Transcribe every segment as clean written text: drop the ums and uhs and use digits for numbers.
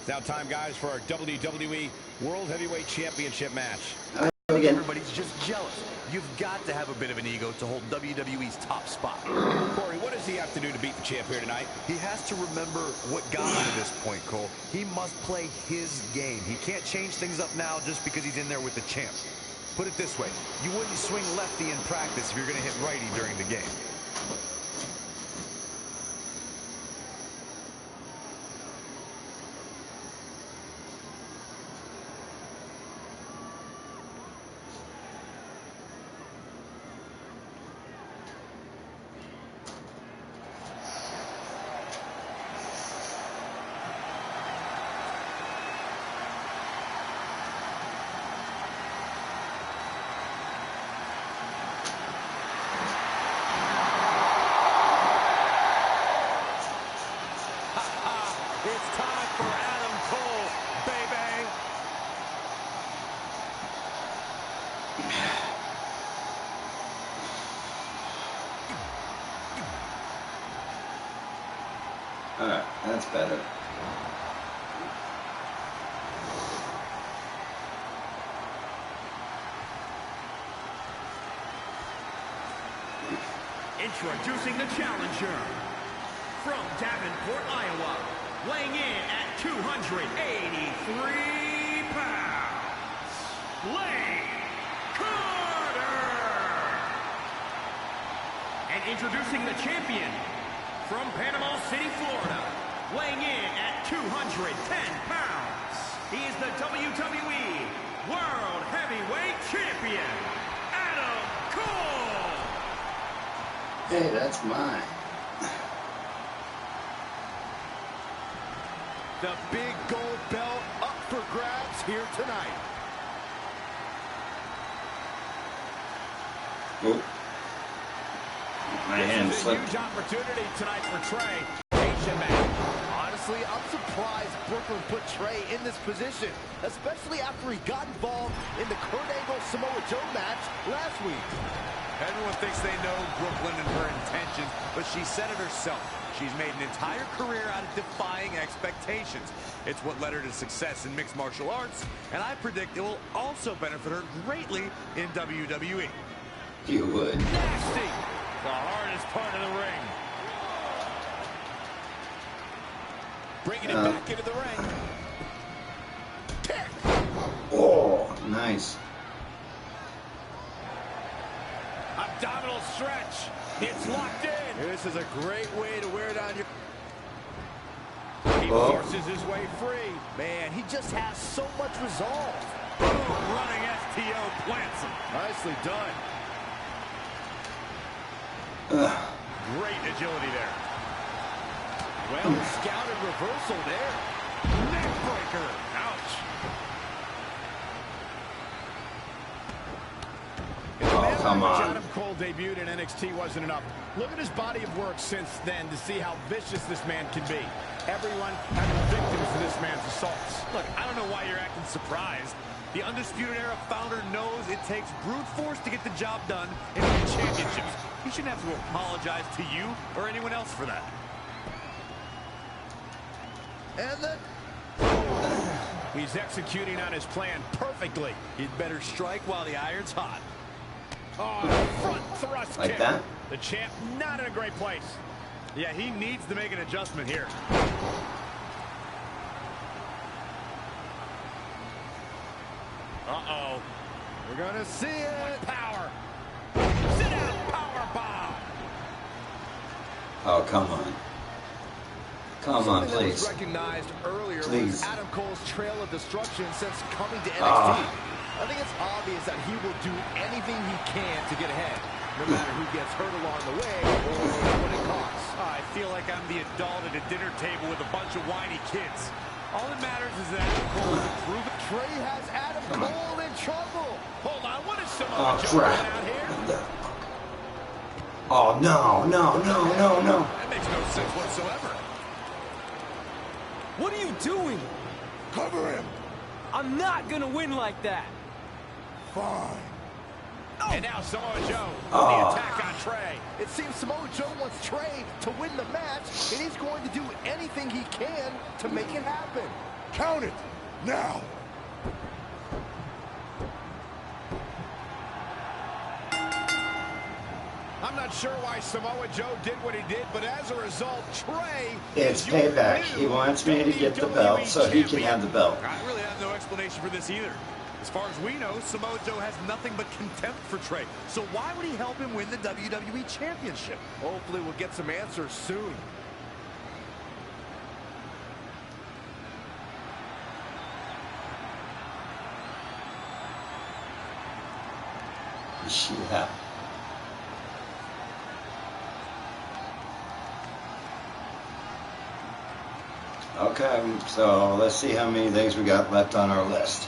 It's now time, guys, for our WWE World Heavyweight Championship match. Everybody's just jealous. You've got to have a bit of an ego to hold WWE's top spot. Corey, what does he have to do to beat the champ here tonight? He has to remember what got him to this point, Cole. He must play his game. He can't change things up now just because he's in there with the champ. Put it this way, you wouldn't swing lefty in practice if you're going to hit righty during the game. It's time for Adam Cole, baby. All right, that's better. Introducing the challenger from Davenport, Iowa, weighing in at 283 pounds, Lane Carter. And introducing the champion from Panama City, Florida, weighing in at 210 pounds, he is the WWE World Heavyweight Champion, Adam Cole. Hey, that's mine. The big gold belt up for grabs here tonight. Oh. My hand This is a slipped. huge opportunity tonight for Trey. Patient man. Honestly, I'm surprised Brooklyn put Trey in this position, especially after he got involved in the Kurt Angle Samoa Joe match last week. Everyone thinks they know Brooklyn and her intentions, but she said it herself. She's made an entire career out of defying expectations. It's what led her to success in mixed martial arts, and I predict it will also benefit her greatly in WWE. You would. Nasty. The hardest part of the ring. Bringing it back into the ring. Kick. Oh, nice. Abdominal stretch. It's locked in. This is a great way to wear down your... He forces his way free. Man, he just has so much resolve. Boom, running STO plants him. Nicely done. Great agility there. Well scouted reversal there. Neck breaker. Ouch. Oh, come on. Adam Cole debuted in NXT wasn't enough. Look at his body of work since then to see how vicious this man can be. Everyone has been victims to this man's assaults. Look, I don't know why you're acting surprised. The Undisputed Era founder knows it takes brute force to get the job done in win championships. He shouldn't have to apologize to you or anyone else for that. And then... He's executing on his plan perfectly. He'd better strike while the iron's hot. Oh, front thrust Like kick. that? The champ not in a great place. Yeah, he needs to make an adjustment here. Uh-oh. We're gonna see it. Power. Sit down, power bomb. Oh, come on. Come on, Something that was please. recognized earlier Please. was Adam Cole's trail of destruction since coming to NXT. Ah. I think it's obvious that he will do anything he can to get ahead, no matter who gets hurt along the way or what it costs. I feel like I'm the adult at a dinner table with a bunch of whiny kids. All that matters is that Adam Cole is improving. Trey has Adam Cole in trouble. Hold on, what is Samoa Oh, Joe doing crap. out here? Oh, no, no, no, no, no. That makes no sense whatsoever. What are you doing? Cover him. I'm not gonna win like that. Fine. Oh. And now Samoa Joe with Oh. the attack on Trey. It seems Samoa Joe wants Trey to win the match, and he's going to do anything he can to make it happen. Count it, now. I'm not sure why Samoa Joe did what he did, but as a result, Trey... It's payback. He wants me to get the belt so he can have the belt. I really have no explanation for this either. As far as we know, Samoa Joe has nothing but contempt for Trey. So why would he help him win the WWE Championship? Hopefully we'll get some answers soon. Yeah. Okay, so let's see how many things we got left on our list.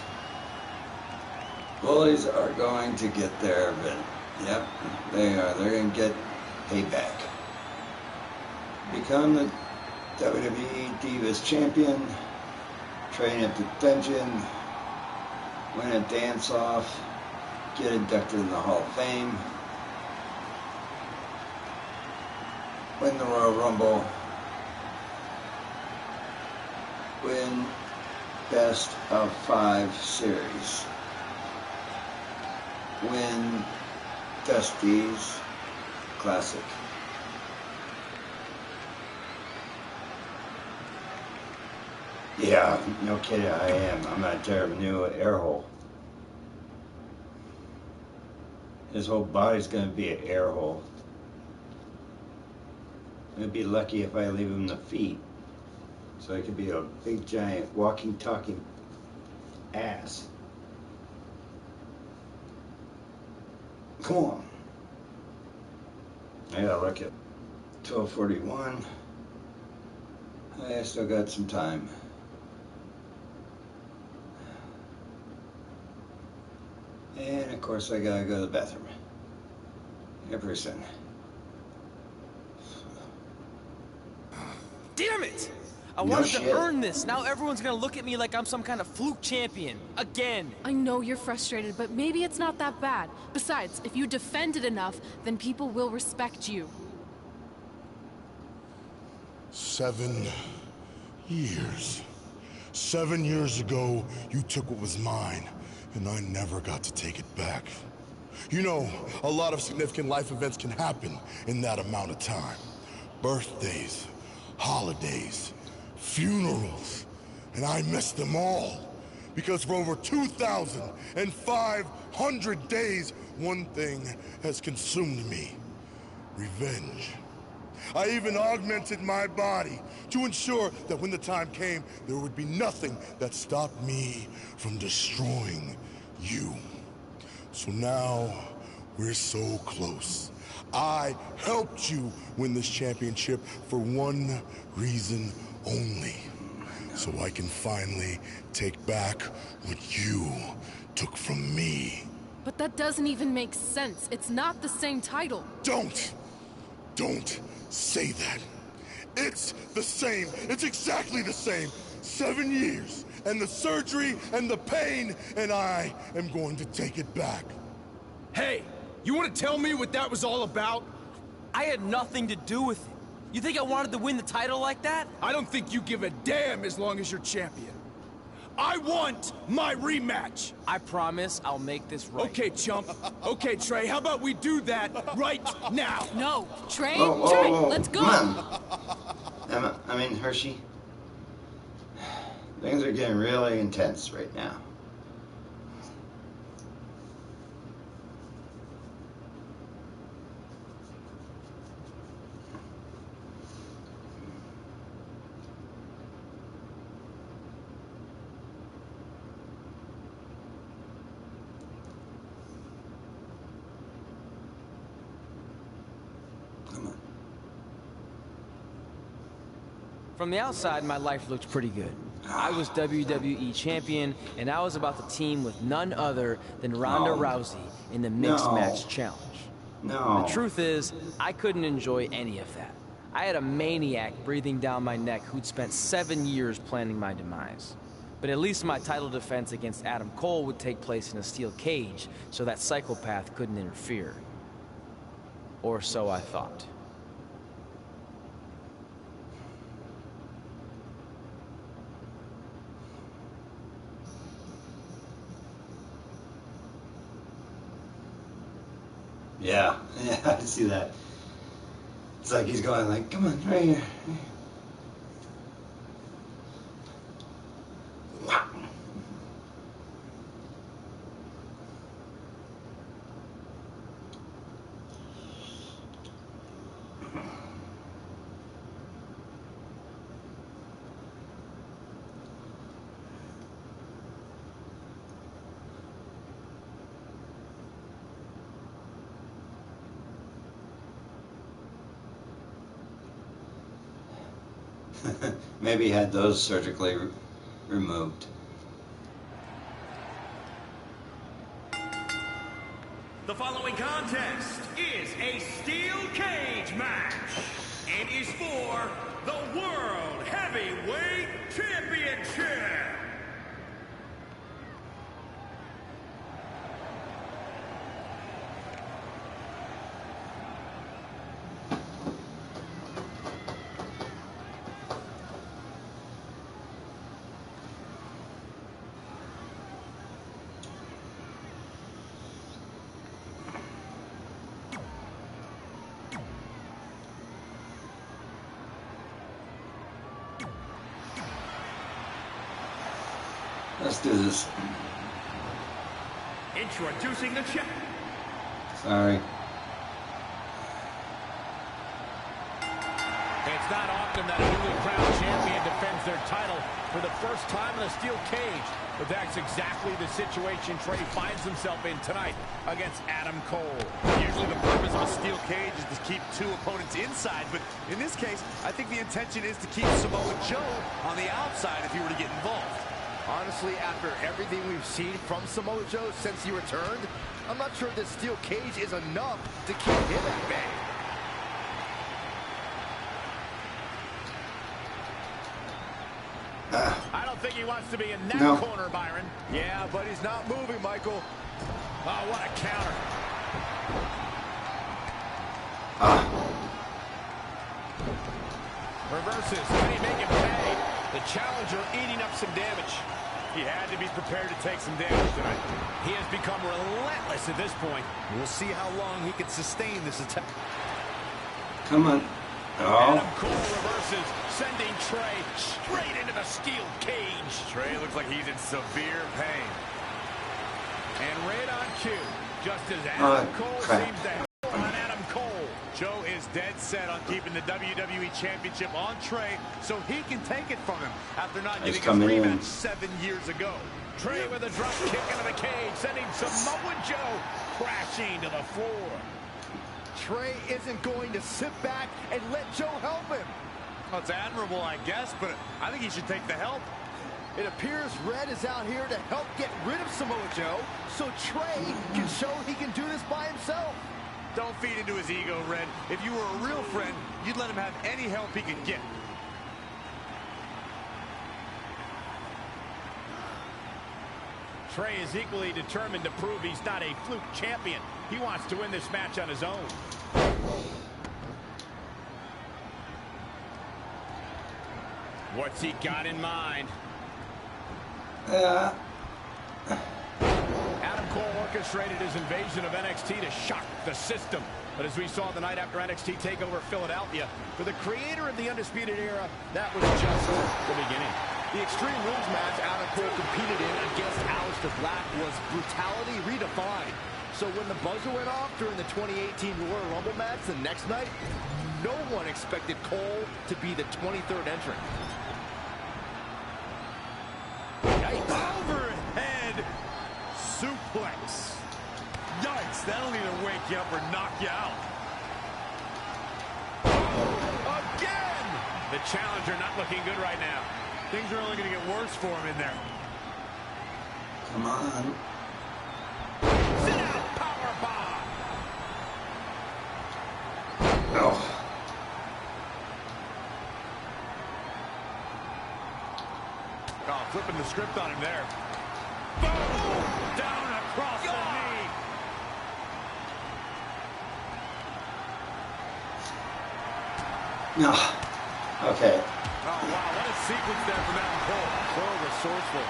Bullies are going to get their event. Yep, they are. They're going to get payback. Become the WWE Divas Champion. Train at the dungeon. Win a dance-off. Get inducted in the Hall of Fame. Win the Royal Rumble. Win Best of 5 series. Win Dusty's Classic. Yeah, no kidding, I am. I'm gonna tear a new air hole. His whole body's gonna be an air hole. I'm gonna be lucky if I leave him the feet. So I could be a big, giant, walking, talking ass. Come on. I gotta look at 12:41. I still got some time. And of course I gotta go to the bathroom. Every second. Damn it! I wanted to earn this. Now everyone's gonna look at me like I'm some kind of fluke champion. Again. I know you're frustrated, but maybe it's not that bad. Besides, if you defend it enough, then people will respect you. 7 years. 7 years ago, you took what was mine, and I never got to take it back. You know, a lot of significant life events can happen in that amount of time. Birthdays, holidays, funerals, and I missed them all. Because for over 2,500 days, one thing has consumed me: revenge. I even augmented my body to ensure that when the time came, there would be nothing that stopped me from destroying you. So now, we're so close. I helped you win this championship for one reason only. So I can finally take back what you took from me. But that doesn't even make sense. It's not the same title. Don't say that. It's the same. It's exactly the same. 7 years, and the surgery, and the pain, and I am going to take it back. Hey, you want to tell me what that was all about? I had nothing to do with it. You think I wanted to win the title like that? I don't think you give a damn as long as you're champion. I want my rematch! I promise I'll make this right. Okay, chump. Okay, Trey, how about we do that right now? No, Trey, Whoa, Trey, whoa. let's go! Come on. Hershey. Things are getting really intense right now. From the outside, my life looked pretty good. I was WWE Champion, and I was about to team with none other than Ronda Rousey in the Mixed Match Challenge. No. The truth is, I couldn't enjoy any of that. I had a maniac breathing down my neck who'd spent 7 years planning my demise. But at least my title defense against Adam Cole would take place in a steel cage, so that psychopath couldn't interfere. Or so I thought. Yeah, I see that. It's like he's going like, come on, right here. Maybe he had those surgically removed. The following contest is a steel cage match and is for the World Heavyweight Championship. Let's do this. Introducing the champ. Sorry. It's not often that a newly crowned champion defends their title for the first time in a steel cage, but that's exactly the situation Trey finds himself in tonight against Adam Cole. Usually the purpose of a steel cage is to keep two opponents inside, but in this case, I think the intention is to keep Samoa Joe on the outside if he were to get involved. Honestly, after everything we've seen from Samoa Joe since he returned, I'm not sure this steel cage is enough to keep him at bay. I don't think he wants to be in that No. corner, Byron. Yeah, but he's not moving, Michael. Oh, what a counter. Reverses. Can he make him pay? The challenger eating up some damage. He had to be prepared to take some damage tonight. He has become relentless at this point. We'll see how long he can sustain this attack. Come on. Adam Oh, Cole reverses, sending Trey straight into the steel cage. Trey looks like he's in severe pain. And right on cue, just as Adam Cole crap. seems to help on Adam Cole. Joe is dead set on keeping the WWE Championship on Trey so he can take it from him after not He's getting his coming in. rematch 7 years ago. Trey with a drop kick into the cage, sending Samoa Joe crashing to the floor. Trey isn't going to sit back and let Joe help him. Well, it's admirable, I guess, but I think he should take the help. It appears Red is out here to help get rid of Samoa Joe so Trey can show he can do this by himself. Don't feed into his ego, Red. If you were a real friend, you'd let him have any help he could get. Trey is equally determined to prove he's not a fluke champion. He wants to win this match on his own. What's he got in mind? Adam Cole orchestrated his invasion of NXT to shock the system. But as we saw the night after NXT TakeOver Philadelphia, for the creator of the Undisputed Era, that was just the beginning. The Extreme Rules match Adam Cole competed in against Aleister Black was brutality redefined. So when the buzzer went off during the 2018 Royal Rumble match the next night, no one expected Cole to be the 23rd entrant. Yikes. Overhead suplex. Yikes, that'll either wake you up or knock you out. Again! The challenger not looking good right now. Things are only going to get worse for him in there. come on. Sit out powerbomb. Oh, Oh, flipping the script on him there. Boom! Down across the knee. no. Okay. Oh, wow, what a sequence there from Adam Cole. So resourceful.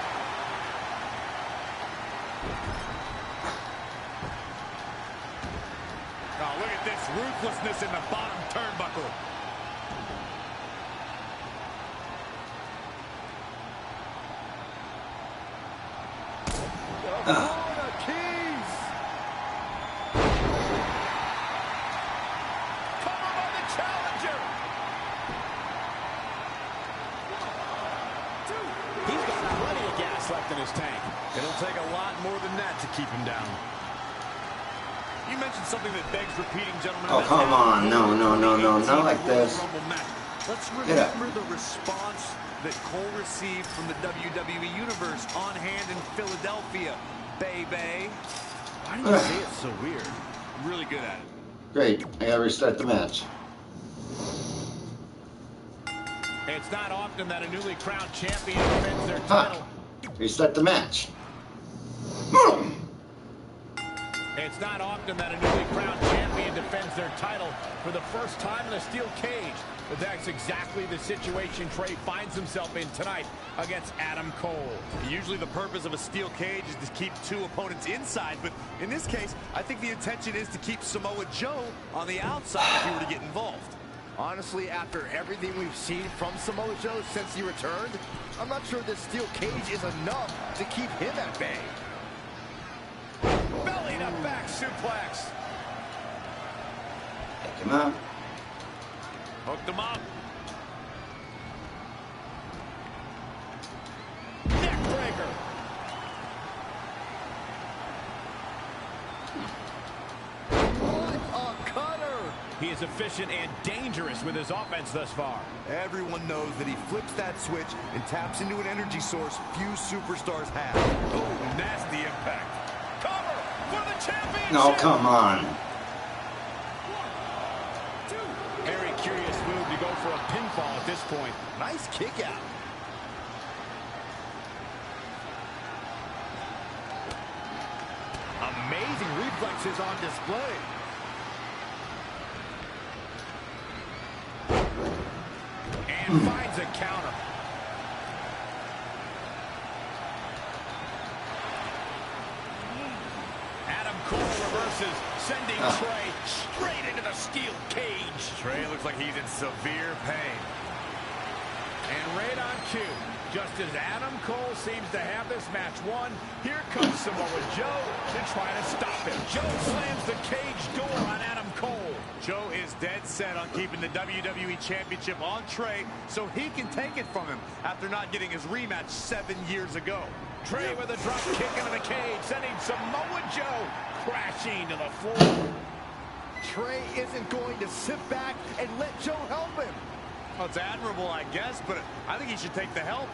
at this ruthlessness in the bottom turnbuckle. Florida Keys. Cover by the challenger. He's got plenty of gas left in his tank. It'll take a lot more than that to keep him down. You mentioned something that begs repeating, gentlemen. Oh, come on. No, not like this. Let's Yeah. remember the response that Cole received from the WWE Universe on hand in Philadelphia. Baby. Why do you say it so weird? Really good at it. Great. I gotta restart the match. It's not often that a newly crowned champion defends their title. Restart the match. Boom. It's not often that a newly crowned champion defends their title for the first time in a steel cage. But that's exactly the situation Trey finds himself in tonight against Adam Cole. Usually the purpose of a steel cage is to keep two opponents inside, but in this case, I think the intention is to keep Samoa Joe on the outside if he were to get involved. Honestly, after everything we've seen from Samoa Joe since he returned, I'm not sure this steel cage is enough to keep him at bay. Belly to back suplex. Take him out. Hooked him up. Neck breaker. What a cutter! He is efficient and dangerous with his offense thus far. Everyone knows that he flips that switch and taps into an energy source few superstars have. Oh, nasty impact. Cover for the championship. No, come on. Very curious move to go for a pinfall at this point. Nice kick out. Amazing reflexes on display. And finds a counter. Adam Cole reverses, sending Trey straight into the steel cage. Trey looks like he's in severe pain. And right on cue, just as Adam Cole seems to have this match won, here comes Samoa Joe to try to stop him. Joe slams the cage door on Adam Cole. Joe is dead set on keeping the WWE Championship on Trey so he can take it from him after not getting his rematch 7 years ago. Trey with a drop kick into the cage, sending Samoa Joe crashing to the floor. Trey isn't going to sit back and let Joe help him. Well, it's admirable, I guess, but I think he should take the help.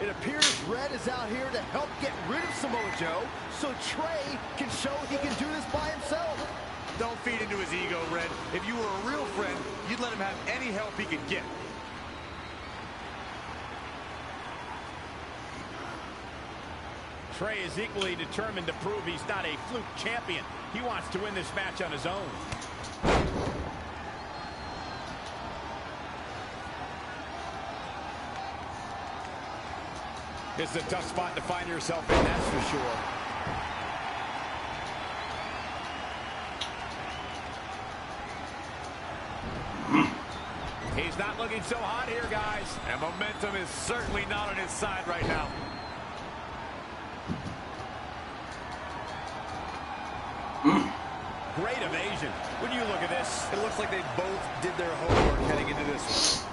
It appears Red is out here to help get rid of Samoa Joe so Trey can show he can do this by himself. Don't feed into his ego, Red. If you were a real friend, you'd let him have any help he could get. Trey is equally determined to prove he's not a fluke champion. He wants to win this match on his own. It's a tough spot to find yourself in, that's for sure. He's not looking so hot here, guys. And momentum is certainly not on his side right now. Great evasion. When you look at this, It looks like they both did their homework heading into this one.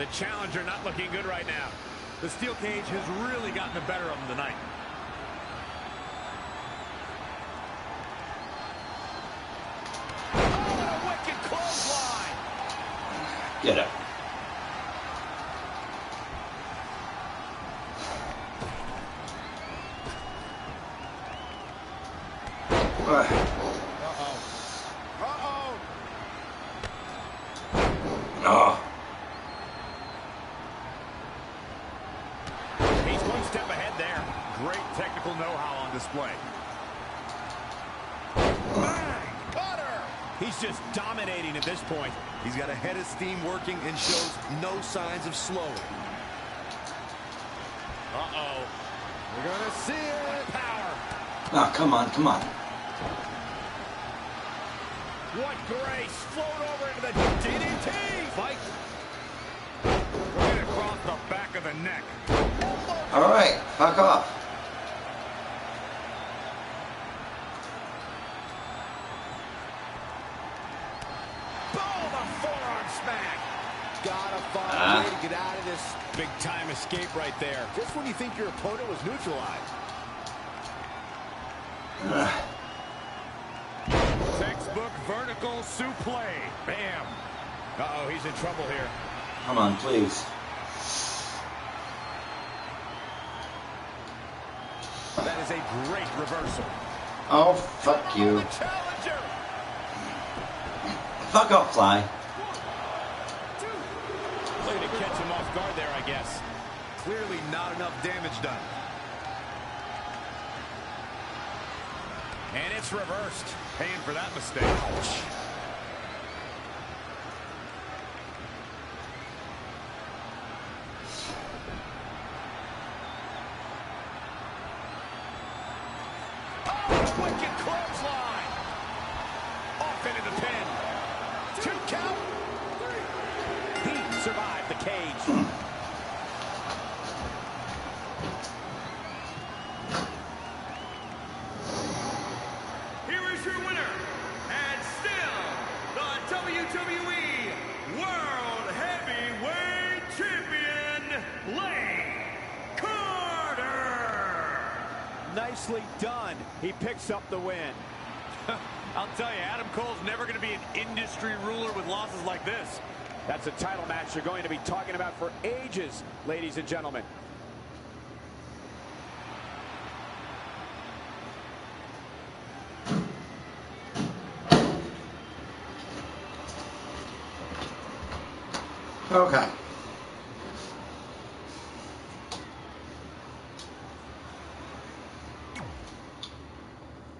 the challenger not looking good right now. The steel cage has really gotten the better of him tonight. Oh, what a wicked clothesline. Get up. No. He's one step ahead there. great technical know-how on display. Bang! Got her! He's just dominating at this point. He's got a head of steam working and shows no signs of slowing. Uh-oh. We're gonna see it. Power. Oh, come on, come on. What grace. Float over into the DDT. Fight. Right across the back of the neck. All right, fuck off. Boom, a forearm smack. Gotta find a way to get out of this. Big time escape right there. Just when you think your opponent was neutralized. Textbook vertical suplex. Bam. Uh-oh, he's in trouble here. Come on, please. That is a great reversal. Oh, fuck you. The challenger. Fuck off, Fly. Looking to catch him off guard there, I guess. Clearly not enough damage done. And it's reversed. Paying for that mistake. Ouch. Wicked clothesline. Off into the pin. 2 count. He survived the cage. Here is your winner, and still the WWE World Heavyweight Champion, Lane Carter. Nicely done. He picks up the win. I'll tell you, Adam Cole's never going to be an industry ruler with losses like this. That's a title match you're going to be talking about for ages, ladies and gentlemen. Okay.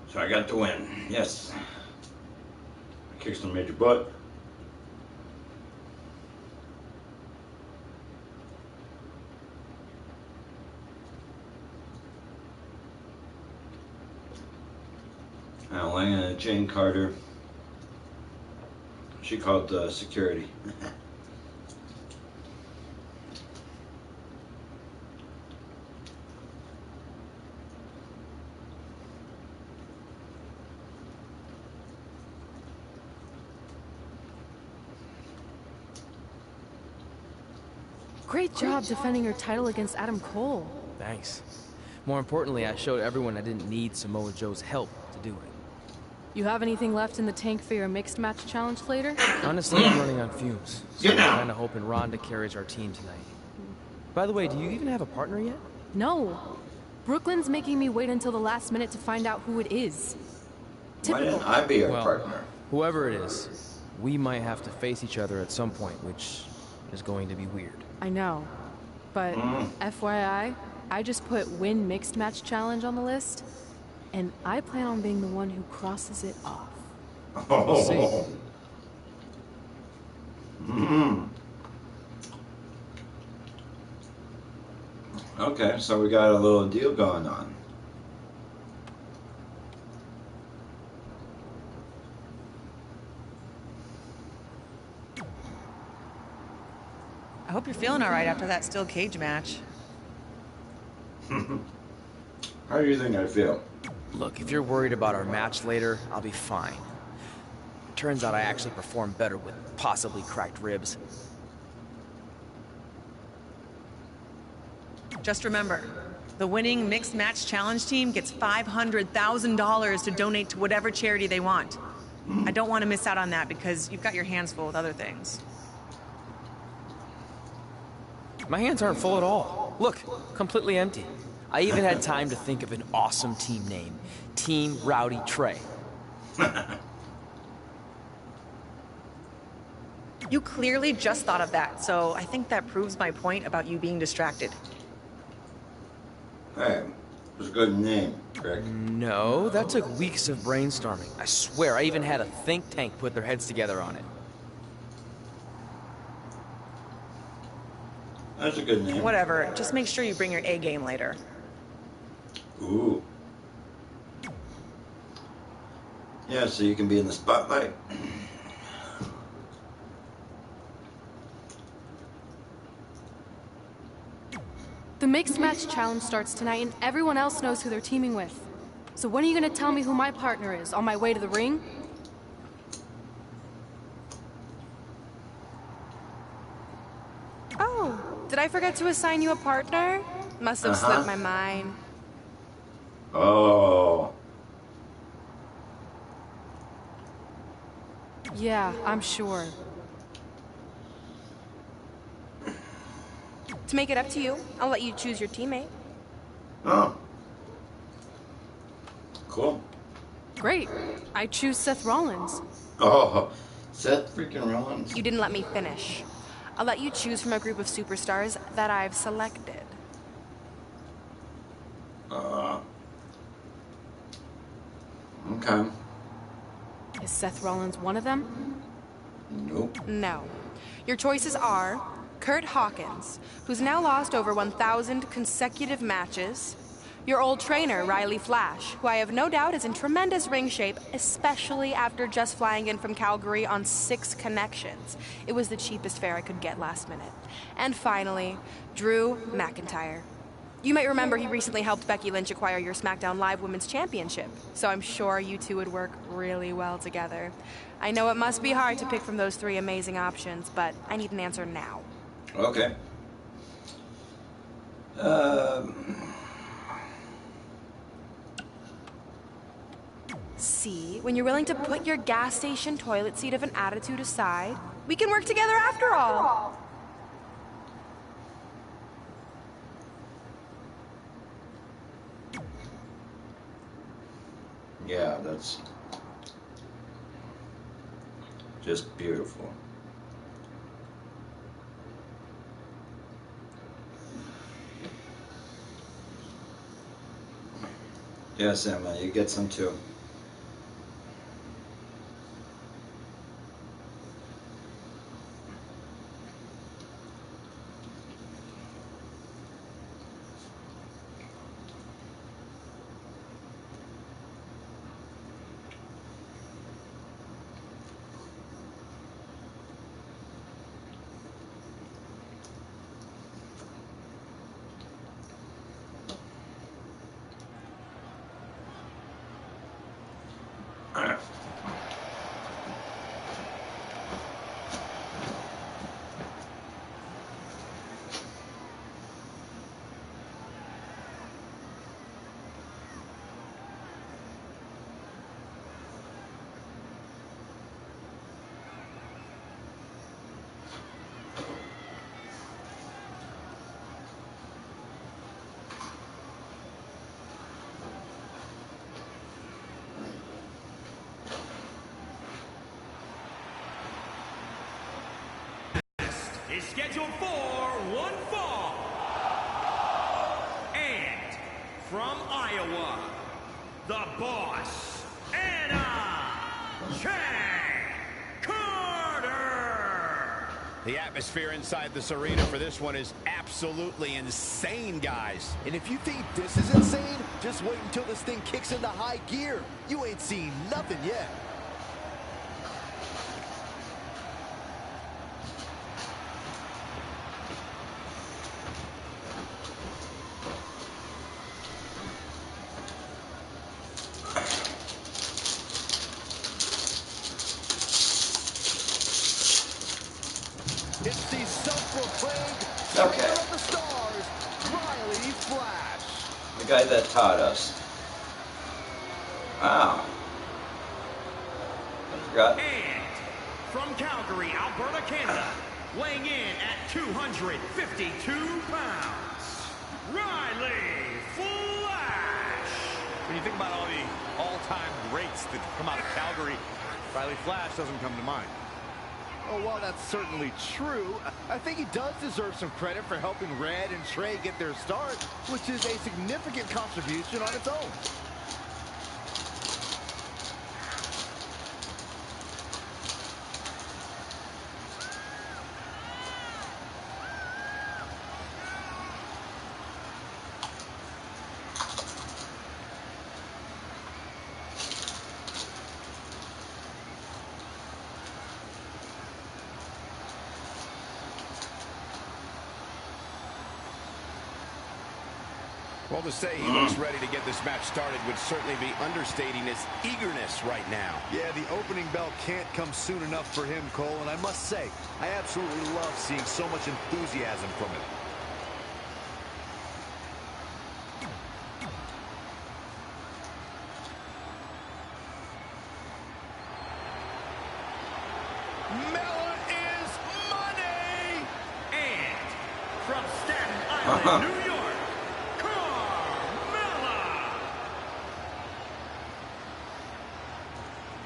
So I got the win. Yes. I kicked some major butt. Lana Jane Carter. She called security. Great job defending your title against Adam Cole. Thanks. More importantly, I showed everyone I didn't need Samoa Joe's help to do it. You have anything left in the tank for your mixed match challenge later? Honestly, I'm running on fumes. So I'm Yeah. kind of hoping Ronda carries our team tonight. By the way, do you even have a partner yet? No. Brooklyn's making me wait until the last minute to find out who it is. Why Typical. didn't I be your Well, partner? whoever it is, we might have to face each other at some point, which is going to be weird. I know. But FYI, I just put win mixed match challenge on the list, and I plan on being the one who crosses it off. We'll see. Okay, so we got a little deal going on. I hope you're feeling all right after that steel cage match. How do you think I feel? Look, if you're worried about our match later, I'll be fine. Turns out I actually performed better with possibly cracked ribs. Just remember, the winning mixed match challenge team gets $500,000 to donate to whatever charity they want. I don't want to miss out on that because you've got your hands full with other things. My hands aren't full at all. Look, completely empty. I even had time to think of an awesome team name. Team Rowdy Trey. You clearly just thought of that, so I think that proves my point about you being distracted. Hey, was a good name, correct? No, that took weeks of brainstorming. I swear, I even had a think tank put their heads together on it. That's a good name. Whatever. Just make sure you bring your A game later. Ooh. Yeah, so you can be in the spotlight. The Mixed Match Challenge starts tonight, and everyone else knows who they're teaming with. So when are you gonna tell me who my partner is, on my way to the ring? Oh, did I forget to assign you a partner? Must have slipped my mind. Oh. Yeah, I'm sure. To make it up to you, I'll let you choose your teammate. Oh. Cool. Great. I choose Seth Rollins. Oh, Seth freaking Rollins. You didn't let me finish. I'll let you choose from a group of superstars that I've selected. Okay. Is Seth Rollins one of them? Nope. No. Your choices are Kurt Hawkins, who's now lost over 1,000 consecutive matches. Your old trainer, Riley Flash, who I have no doubt is in tremendous ring shape, especially after just flying in from Calgary on 6 connections. It was the cheapest fare I could get last minute. And finally, Drew McIntyre. You might remember he recently helped Becky Lynch acquire your SmackDown Live Women's Championship, so I'm sure you two would work really well together. I know it must be hard to pick from those 3 amazing options, but I need an answer now. Okay. See, when you're willing to put your gas station toilet seat of an attitude aside, we can work together after all. Yeah, that's just beautiful. Yes, Emma, you get some too. Is scheduled for one fall. And from Iowa, the boss, Anna Carter. The atmosphere inside this arena for this one is absolutely insane, guys. And if you think this is insane, just wait until this thing kicks into high gear. You ain't seen nothing yet. It's the self-proclaimed Champion of the Stars, Riley Flash. The guy that taught us. Wow. I forgot. And from Calgary, Alberta, Canada, weighing in at 252 pounds, Riley Flash. When you think about all the all-time greats that come out of Calgary, Riley Flash doesn't come to mind. Oh, while that's certainly true, I think he does deserve some credit for helping Red and Trey get their start, which is a significant contribution on its own. Well, to say he looks ready to get this match started would certainly be understating his eagerness right now. Yeah, the opening bell can't come soon enough for him, Cole, and I must say, I absolutely love seeing so much enthusiasm from him. Mella is money! And from Staten Island, New York,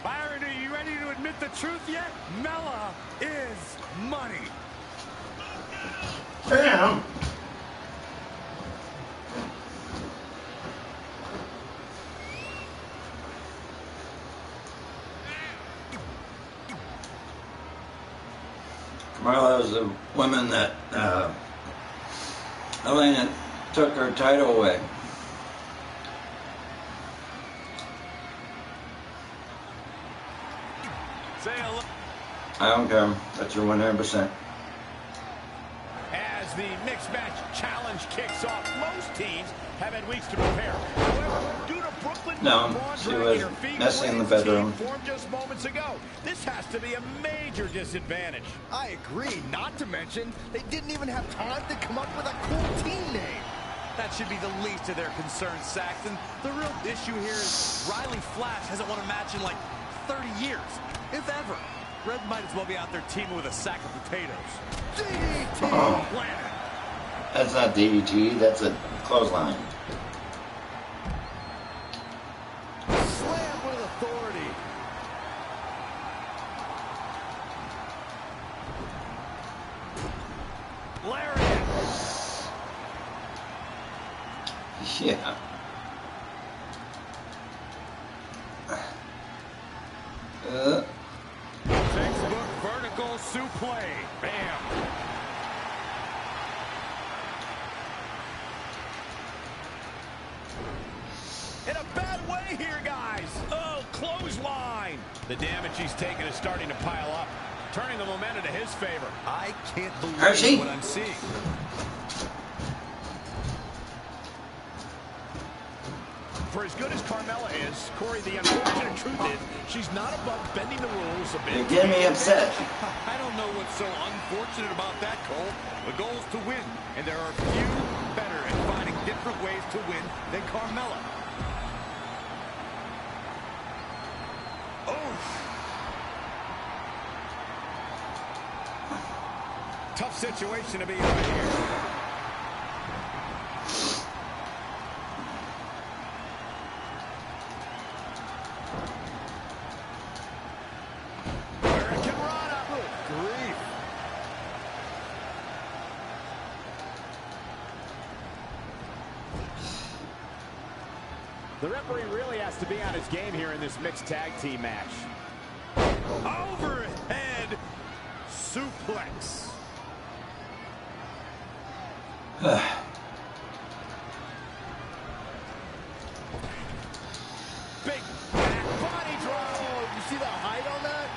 Byron, are you ready to admit the truth yet? Mella is money. Damn. Carmella is the woman that Elena took her title away. Say hello. I don't care. That's your 100%. As the mixed match challenge kicks off, most teams have had weeks to prepare. However, due to Brooklyn she was messy in the bedroom. Formed just moments ago. This has to be a major disadvantage. I agree, not to mention, they didn't even have time to come up with a cool team name. That should be the least of their concerns, Saxton. The real issue here is Riley Flash hasn't won a match in like 30 years, if ever. Red might as well be out there teaming with a sack of potatoes. DDT! That's not DDT, that's a clothesline. Slam with authority. Lariat. Yeah. Textbook vertical suplex. Bam. In a bad way here, guys. Oh, clothesline. The damage he's taken is starting to pile up, turning the momentum to his favor. I can't believe what I'm seeing. For as good as Carmella is, Corey, the unfortunate truth is she's not above bending the rules a bit. You're getting me upset. I don't know what's so unfortunate about that, Cole. The goal is to win, and there are few better at finding different ways to win than Carmella. Tough situation to be in right here. The referee really has to be on his game here in this mixed tag team match. Overhead suplex. Big back body drop. Oh, you see the height on that?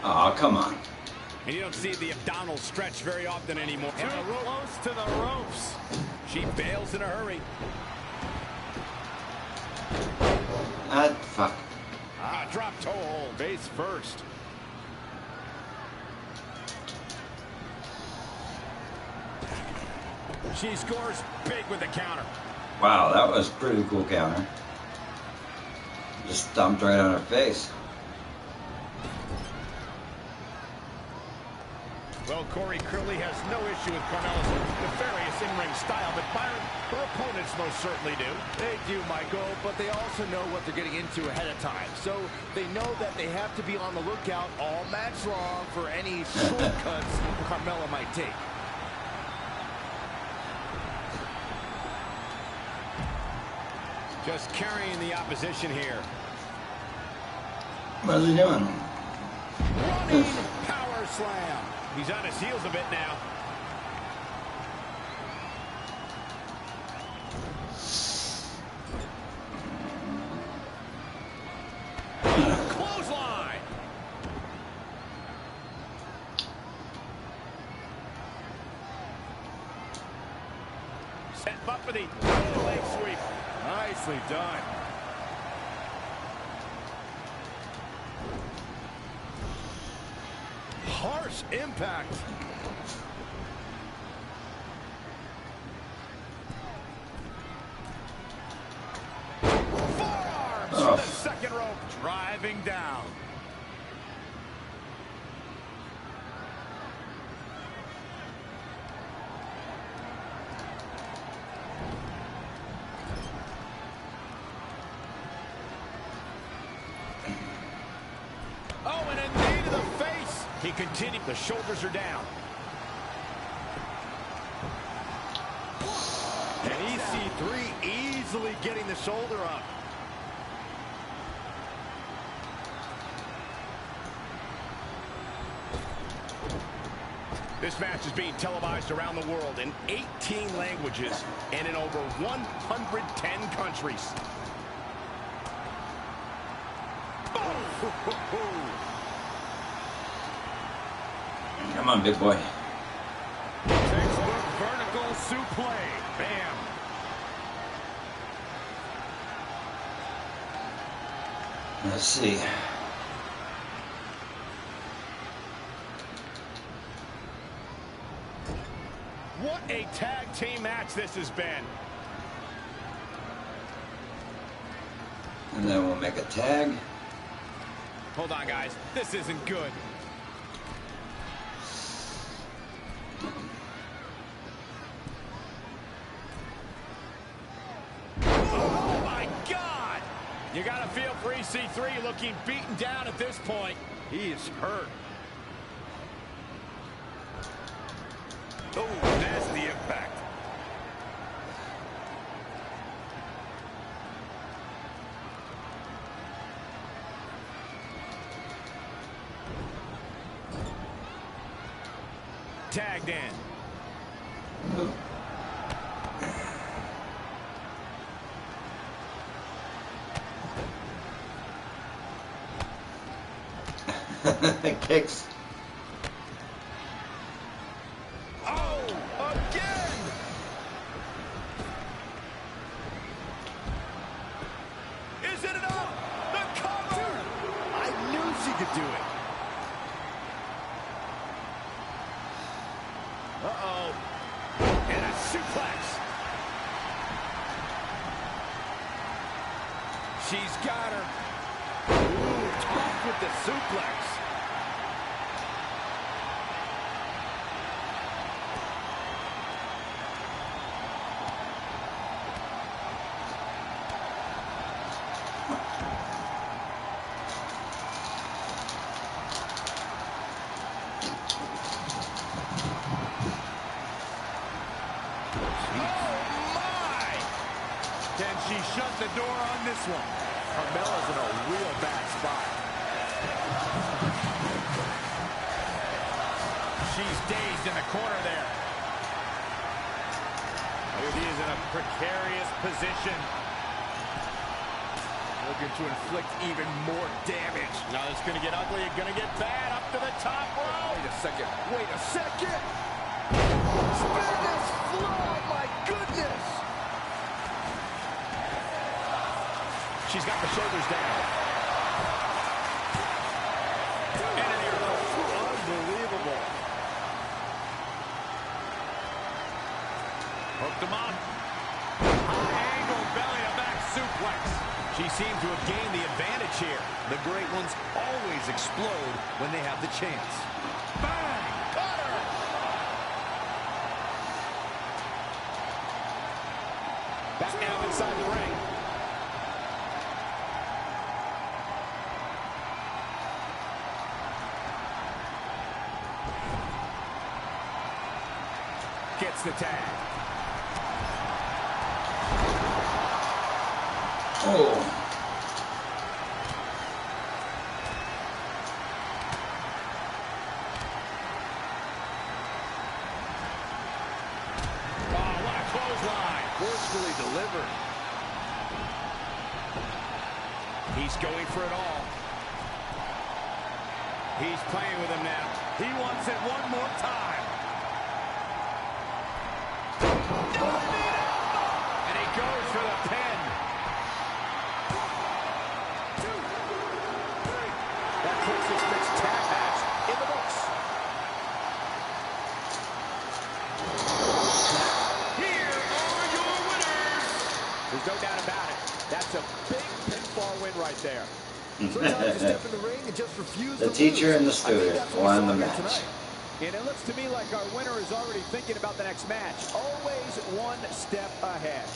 Oh, come on. And you don't see the abdominal stretch very often anymore. Too close to the ropes. She bails in a hurry. Fuck. Drop toe hold. Face first. She scores big with the counter. Wow, that was a pretty cool counter. Just stomped right on her face. Well, Corey clearly has no issue with Carmella's nefarious in-ring style, but Byron, her opponents most certainly do. They do, Michael, but they also know what they're getting into ahead of time. So they know that they have to be on the lookout all match long for any shortcuts Carmella might take. Just carrying the opposition here. What is he doing? Running power slam. He's on his heels a bit now. Clothesline. Set up for the leg sweep. Nicely done. Harsh impact. Forearms to the second rope, driving down. Oh, and a knee to the face. He continued. The shoulders are down. And EC3 easily getting the shoulder up. This match is being televised around the world in 18 languages and in over 110 countries. Come on, big boy. Textbook vertical suplex. Bam. Let's see. What a tag team match this has been. And then we'll make a tag. Hold on, guys. This isn't good. Oh, my God! You got to feel for EC3 looking beaten down at this point. He is hurt. Oh, nasty impact. Tagged in. Kicks. Oh, again! Is it enough? The cover! I knew she could do it. Uh-oh. And a suplex. She's got her. Ooh, tough with the suplex. Can she shut the door on this one? Carmella's in a real bad spot. She's dazed in the corner there. Oh, he is in a precarious position. Looking to inflict even more damage. Now it's going to get ugly. It's going to get bad. Up to the top rope. Wait a second. Wait a second. Tremendous flow. My goodness. She's got the shoulders down. And an ear. Unbelievable. Hooked him up. High angle belly to back suplex. She seemed to have gained the advantage here. The great ones always explode when they have the chance. Bang! Cutter! Back now inside the ring. Gets the tag. Oh. Forcefully delivered. He's going for it all. He's playing with him now. He wants it one more time. And he goes for the pin. That puts this mixed tag match in the books. There's no doubt about it. That's a big pinfall win right there. Sometimes you step in the ring and just refuse The to teacher lose. and the student won the match. Tonight. And it looks to me like our winner is already thinking about the next match. Always one step ahead.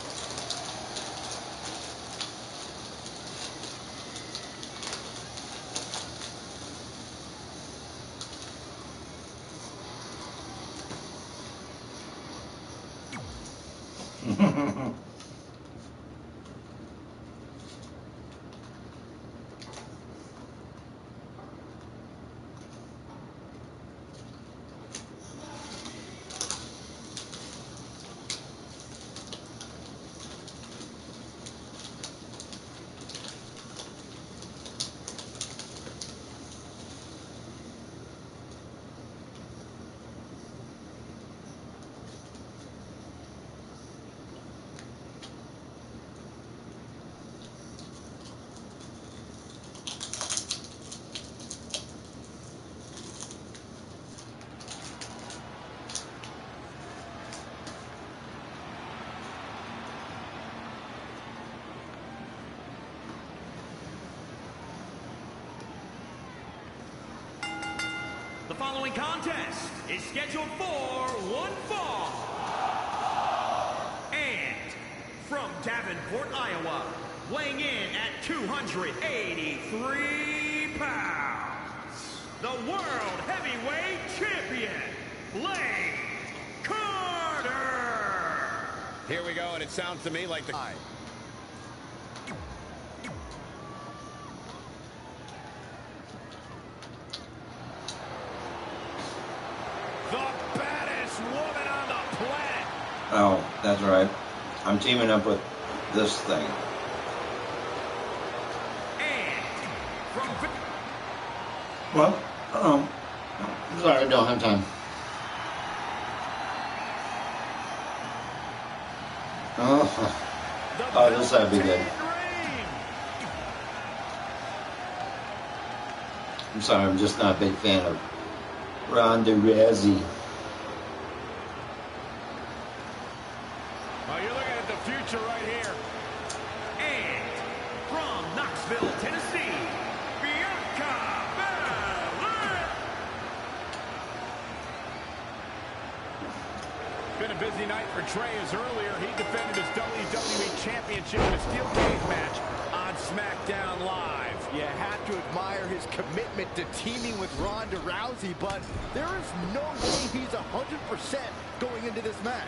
The following contest is scheduled for one fall. And from Davenport, Iowa, weighing in at 283 pounds, the World Heavyweight Champion, Blake Carter. Here we go, and it sounds to me like the... Oh, that's right. I'm teaming up with this thing. What? Oh, I'm sorry, I don't have time. Oh, this ought to be good. I'm sorry, I'm just not a big fan of Ronda Rousey. Oh, you're looking at the future right here. And from Knoxville, Tennessee, B.A.C. Been a busy night for Trey, as earlier he defended his WWE Championship in a steel cage match on SmackDown Live. You have to admire his commitment to teaming with Ronda Rousey, but there is no way he's 100% going into this match.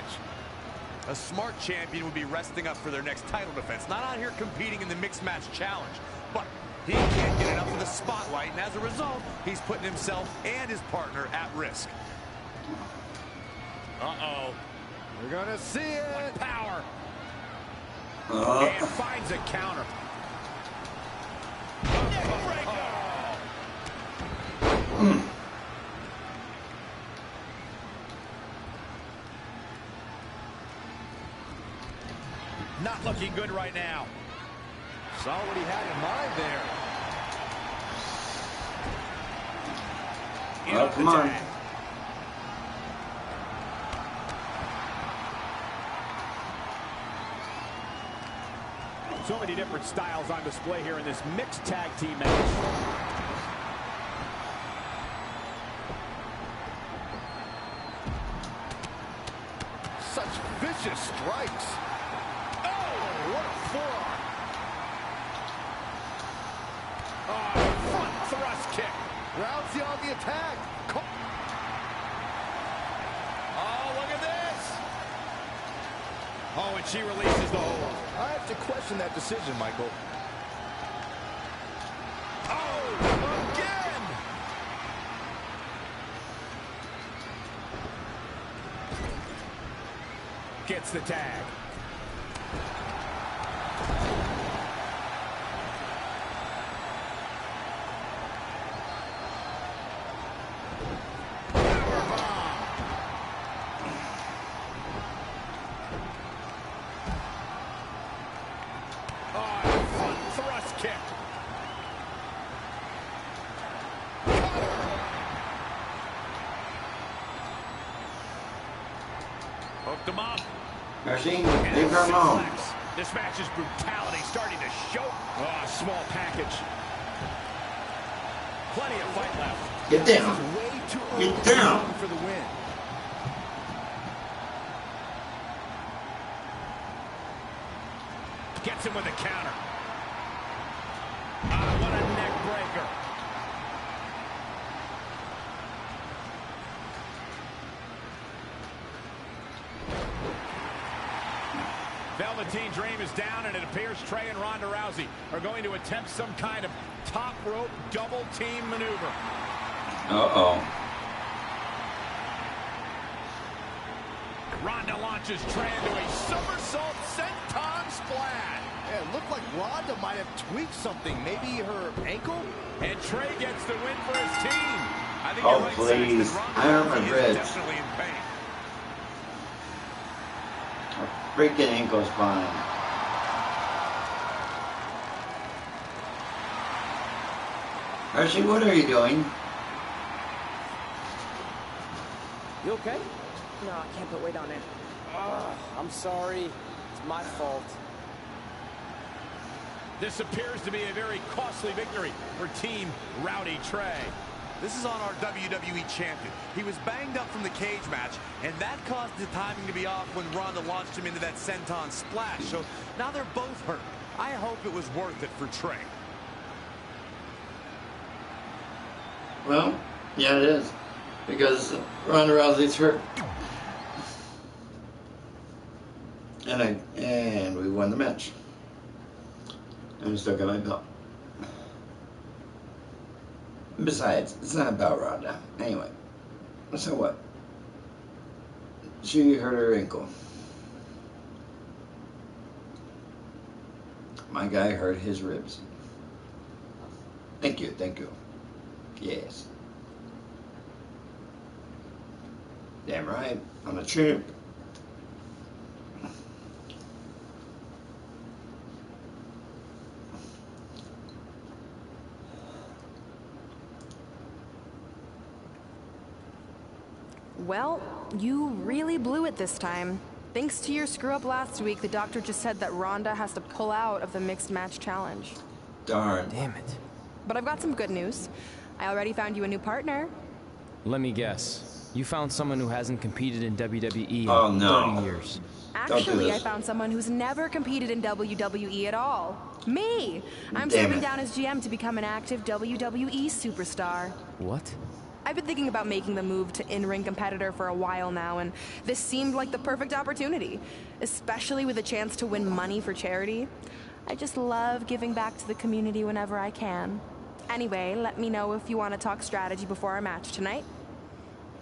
A smart champion would be resting up for their next title defense, not out here competing in the mixed match challenge. But he can't get enough of the spotlight, and as a result, he's putting himself and his partner at risk. Uh-oh. We're gonna see it. What power. And finds a counter. Not looking good right now. Saw what he had in mind there. Oh, come on. So many different styles on display here in this mixed tag team match. Such vicious strikes. Oh, forearm. Oh, front thrust kick. Rousey on the attack. Oh, look at this. Oh, and she releases the hold. I have to question that decision, Michael. Oh, again. Gets the tag. Hooked him up. Mercy, leave her alone. This match's brutality starting to show. Oh, small package. Plenty of fight left. Get down. Way too Get down. for the win. Gets him with a counter. Ah, what a neck breaker. Velveteen Dream is down, and it appears Trey and Ronda Rousey are going to attempt some kind of top rope double team maneuver. Uh-oh. Ronda launches Trey into a somersault senton splash. Yeah, it looked like Ronda might have tweaked something. Maybe her ankle? And Trey gets the win for his team. I think Oh, you're right, please. Saxton. I hurt my Rousey is ribs. definitely in pain. Freaking ankle spine. Mercy, what are you doing? You okay? No, I can't put weight on it. I'm sorry. It's my fault. This appears to be a very costly victory for Team Rowdy Trey. This is on our WWE champion. He was banged up from the cage match, and that caused the timing to be off when Ronda launched him into that senton splash. So now they're both hurt. I hope it was worth it for Trey. Well, yeah, it is. Because Ronda Rousey's hurt. And we won the match. And we still got my belt. Besides, it's not about Ronda. Anyway, so what? She hurt her ankle. My guy hurt his ribs. Thank you, thank you. Yes. Damn right, I'm a champ. Well, you really blew it this time. Thanks to your screw-up last week, the doctor just said that Ronda has to pull out of the mixed match challenge. Darn. Damn it. But I've got some good news. I already found you a new partner. Let me guess. You found someone who hasn't competed in WWE Oh, in no. 30 years. Actually, I found someone who's never competed in WWE at all. Me! I'm Damn stepping it. down as GM to become an active WWE superstar. What? I've been thinking about making the move to in-ring competitor for a while now, and this seemed like the perfect opportunity, especially with a chance to win money for charity. I just love giving back to the community whenever I can. Anyway, let me know if you want to talk strategy before our match tonight.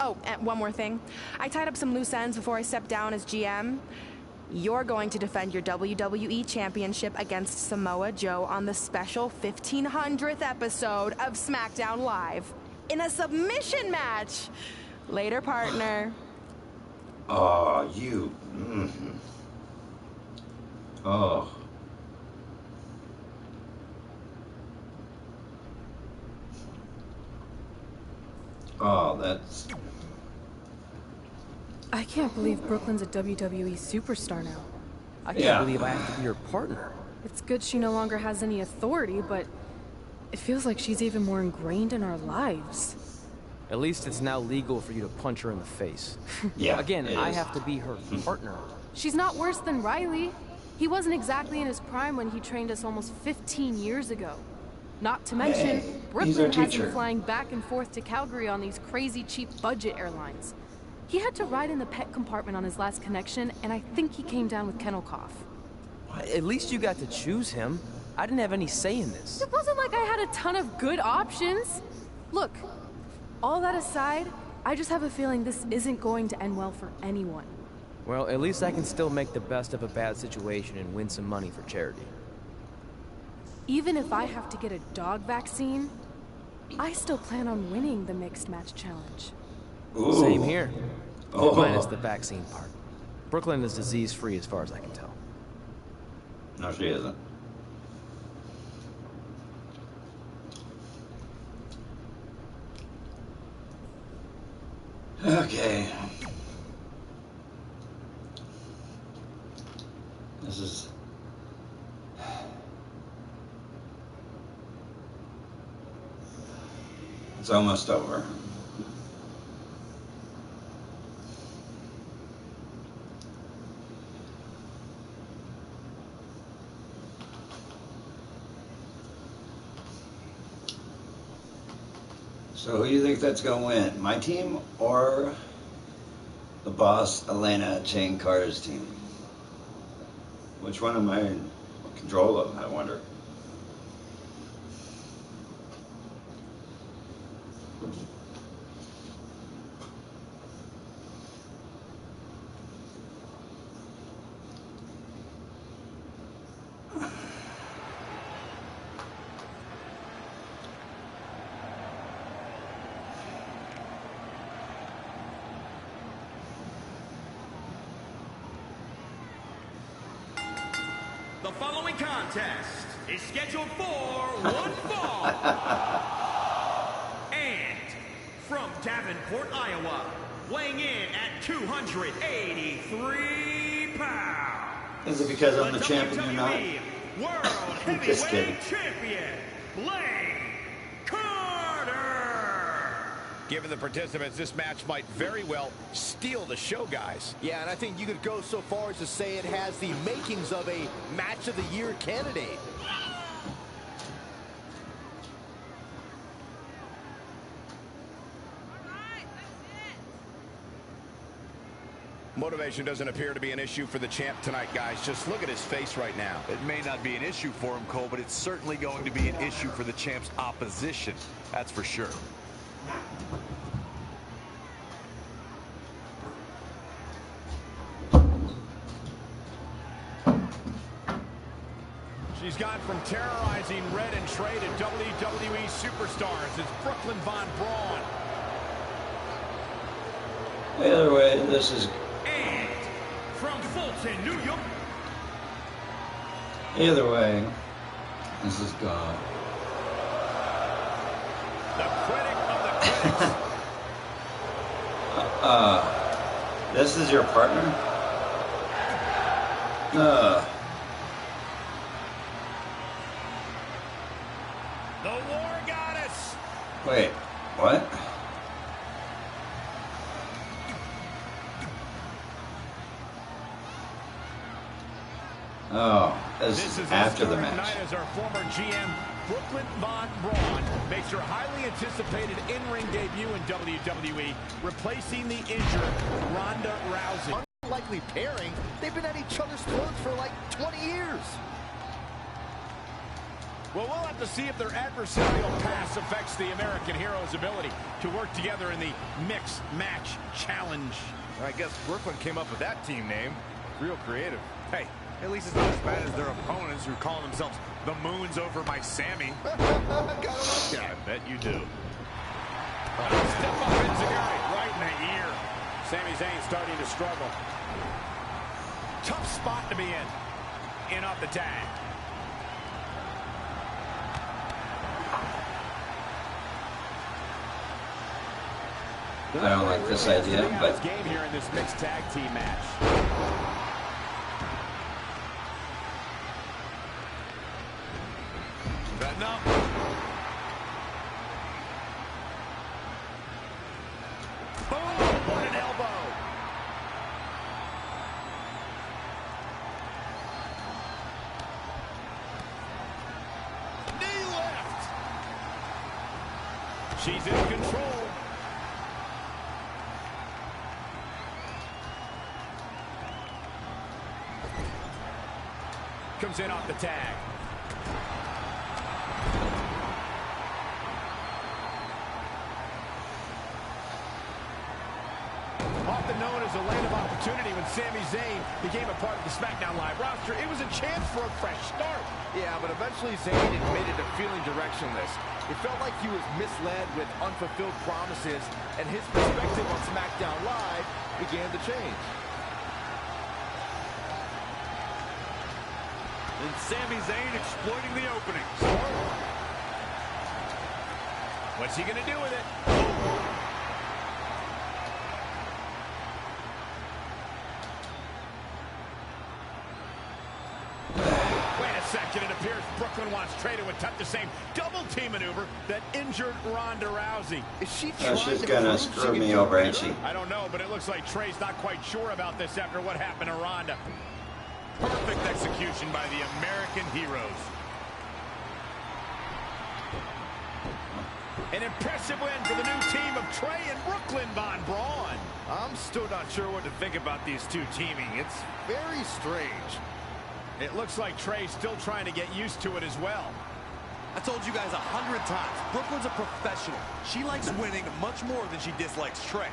Oh, and one more thing. I tied up some loose ends before I stepped down as GM. You're going to defend your WWE Championship against Samoa Joe on the special 1500th episode of SmackDown Live in a submission match. Later, partner. Oh, you. Mm-hmm. Oh. Oh, that's... I can't believe Brooklyn's a WWE superstar now. I can't believe I have to be her partner. It's good she no longer has any authority, but it feels like she's even more ingrained in our lives. At least it's now legal for you to punch her in the face. Yeah. Again, it I is. have to be her partner. She's not worse than Riley. He wasn't exactly in his prime when he trained us almost 15 years ago. Not to mention, Brooklyn has him flying back and forth to Calgary on these crazy cheap budget airlines. He had to ride in the pet compartment on his last connection, and I think he came down with kennel cough. At least you got to choose him. I didn't have any say in this. It wasn't like I had a ton of good options. Look, all that aside, I just have a feeling this isn't going to end well for anyone. Well, at least I can still make the best of a bad situation and win some money for charity. Even if I have to get a dog vaccine, I still plan on winning the Mixed Match Challenge. Ooh. Same here. Minus the vaccine part. Brooklyn is disease-free as far as I can tell. No, she isn't. Okay. This is... It's almost over. So who do you think that's going to win? My team or the boss Elena Jane Carter's team? Which one am I in control of, I wonder? The following contest is scheduled for one fall. And from Davenport, Iowa, weighing in at 283 pounds. Is it because I'm the champion or not? World Heavyweight Champion, Given the participants, this match might very well steal the show, guys. Yeah, and I think you could go so far as to say it has the makings of a match of the year candidate. Motivation doesn't appear to be an issue for the champ tonight, guys. Just look at his face right now. It may not be an issue for him, Cole, but it's certainly going to be an issue for the champ's opposition. That's for sure. She's gone from terrorizing Red and Trey to WWE superstars. It's Brooklyn Von Braun. Either way, this is... And from Fulton, New York. Either way, this is gone. The critic of the critics. This is your partner? The War Goddess. Wait, what? Oh, this is after the match. Night as our former GM, Brooklyn Von Braun, makes her highly anticipated in-ring debut in WWE, replacing the injured Ronda Rousey. Unlikely pairing. They've been at each other's throats for like 20 years. Well, we'll have to see if their adversarial past affects the American Hero's ability to work together in the Mixed Match Challenge. I guess Brooklyn came up with that team name. Real creative. Hey, at least it's not as bad as their opponents who call themselves the Moons Over My Sammy. I bet you do. Step up Enziguri right in the ear. Sami Zayn starting to struggle. Tough spot to be in. In off the tag. I don't like this idea, but... game here in this mixed tag team match. Enough. Boom! What an elbow! She's in control. Comes in off the tag. Often known as a lane of opportunity, when Sami Zayn became a part of the SmackDown Live roster, it was a chance for a fresh start. Yeah, but eventually Zayn admitted to feeling directionless. It felt like he was misled with unfulfilled promises, and his perspective on SmackDown Live began to change. And Sami Zayn exploiting the opening. What's he going to do with it? Second, it appears Brooklyn wants Trey to attempt the same double-team maneuver that injured Ronda Rousey. Is she she's gonna screw me over, ain't she? I don't know, but it looks like Trey's not quite sure about this after what happened to Ronda. Perfect execution by the American heroes. An impressive win for the new team of Trey and Brooklyn Von Braun. I'm still not sure what to think about these two teaming. It's very strange. It looks like Trey's still trying to get used to it as well. I told you guys 100 times, Brooklyn's a professional. She likes winning much more than she dislikes Trey.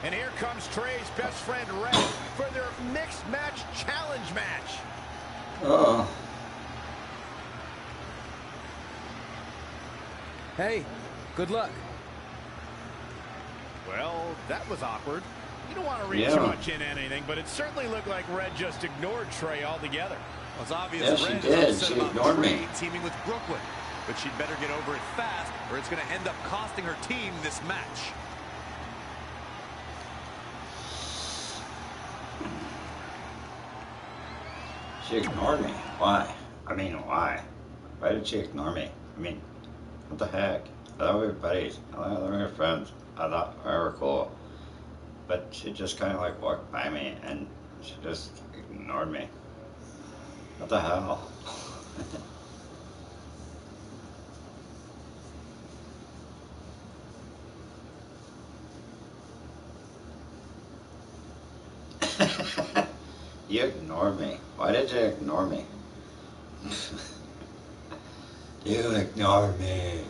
And here comes Trey's best friend, Red, for their mixed match challenge match. Uh-oh. Hey, good luck. Well, that was awkward. You don't want to read too much into anything, but it certainly looked like Red just ignored Trey altogether. Well, it's obvious yeah, Red she did. is She upset ignored about Trey me. teaming with Brooklyn. But she'd better get over it fast, or it's going to end up costing her team this match. She ignored me. Why? I mean, why? Why did she ignore me? I mean, what the heck? I thought we were buddies. I thought we were friends. I thought we were cool. But she just kind of like walked by me and she just ignored me. What the hell? You ignored me. Why did you ignore me? You ignored me.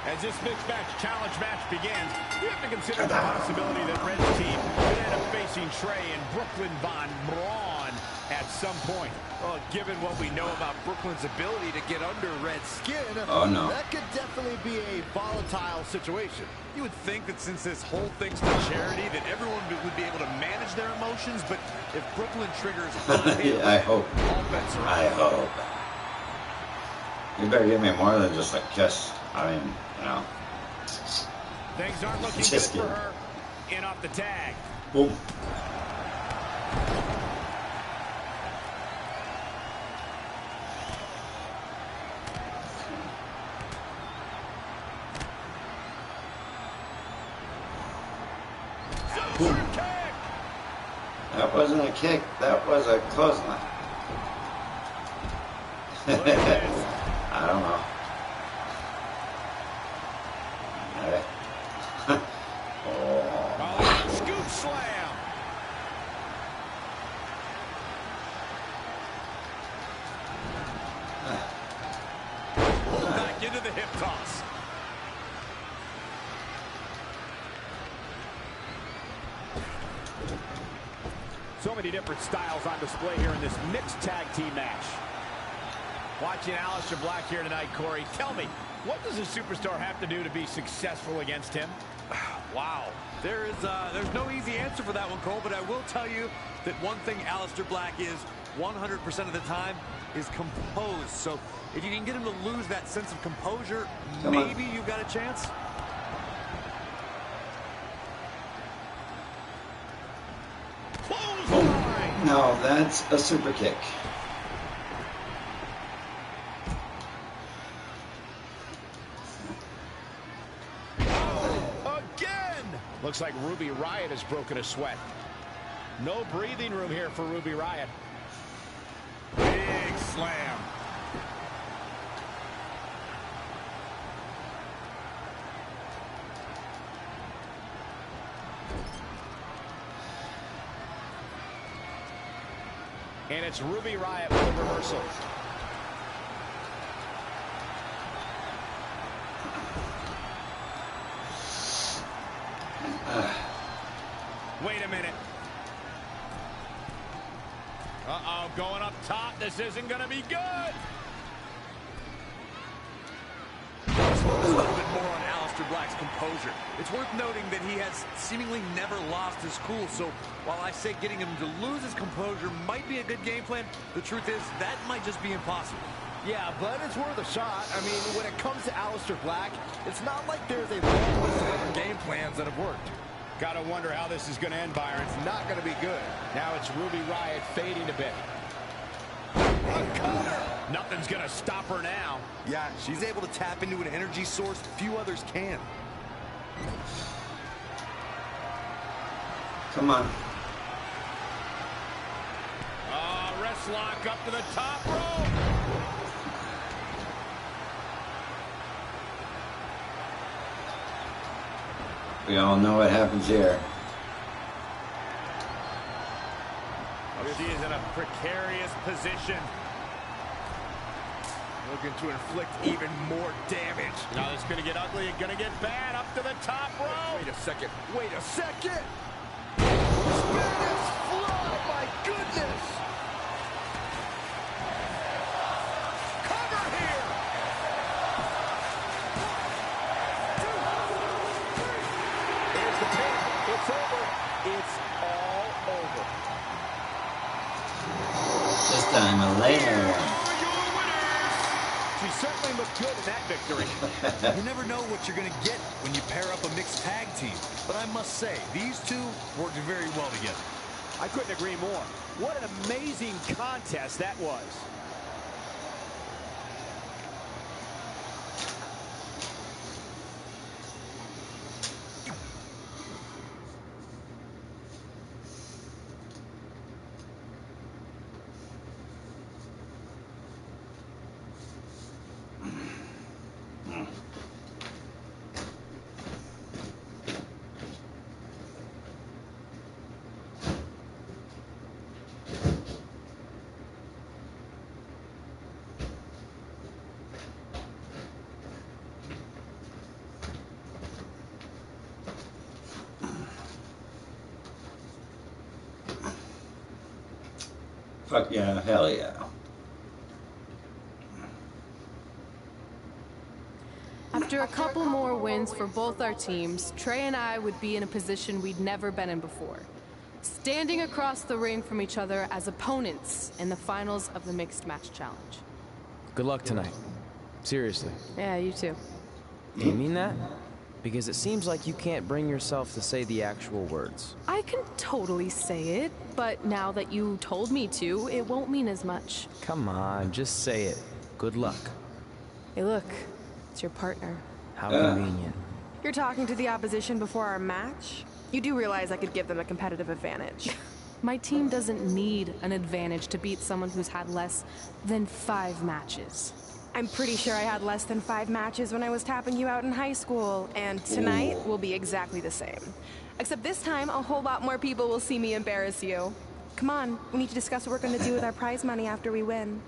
As this mixed match challenge match begins, we have to consider the possibility that Red's team could end up facing Trey and Brooklyn Von Braun at some point. Well, given what we know about Brooklyn's ability to get under Red's skin, oh, no. that could definitely be a volatile situation. You would think that since this whole thing's for charity, that everyone would be able to manage their emotions, but if Brooklyn triggers yeah, I hope. all bets are I hope. You better give me more than just a kiss. I mean, you know. Things aren't looking good for her. In off the tag. Boom. Boom. That wasn't a kick. That was a clothesline. I don't know. Oh, scoop slam. Pull back into the hip toss. So many different styles on display here in this mixed tag team match. Watching Aleister Black here tonight, Corey. Tell me, what does a superstar have to do to be successful against him? Wow. There's no easy answer for that one, Cole, but I will tell you that one thing Aleister Black is 100% of the time is composed. So if you can get him to lose that sense of composure, maybe you've got a chance. Oh, no, that's a super kick. Looks like Ruby Riott has broken a sweat. No breathing room here for Ruby Riott. Big slam. And it's Ruby Riott with a reversal. Wait a minute. Uh-oh, going up top. This isn't going to be good. A little bit more on Aleister Black's composure. It's worth noting that he has seemingly never lost his cool, so while I say getting him to lose his composure might be a good game plan, the truth is that might just be impossible. Yeah, but it's worth a shot. I mean, when it comes to Aleister Black, it's not like there's a long list of other game plans that have worked. Gotta wonder how this is going to end, Byron. It's not going to be good. Now it's Ruby Riott fading a bit. Nothing's going to stop her now. Yeah, she's able to tap into an energy source few others can. Come on. Wrist lock up to the top rope. We all know what happens here. She is in a precarious position. Looking to inflict even more damage. Now it's going to get ugly and going to get bad up to the top rope. Wait a second. Wait a second. Spanish fly. My goodness. Cover here. 1, 2, 3. Here's the pin. It's over. It's all over. This time, Elena. She certainly looked good in that victory. You never know what you're going to get when you pair up a mixed tag team. But I must say, these two worked very well together. I couldn't agree more. What an amazing contest that was. Fuck yeah, hell yeah. After a couple more wins for both our teams, Trey and I would be in a position we'd never been in before. Standing across the ring from each other as opponents in the finals of the Mixed Match Challenge. Good luck tonight. Seriously. Yeah, you too. Do you mean that? Because it seems like you can't bring yourself to say the actual words. I can totally say it, but now that you told me to, it won't mean as much. Come on, just say it. Good luck. Hey, look. It's your partner. How convenient. You're talking to the opposition before our match? You do realize I could give them a competitive advantage. My team doesn't need an advantage to beat someone who's had less than 5 matches. I'm pretty sure I had less than 5 matches when I was tapping you out in high school, and tonight will be exactly the same. Except this time, a whole lot more people will see me embarrass you. Come on, we need to discuss what we're going to do with our prize money after we win.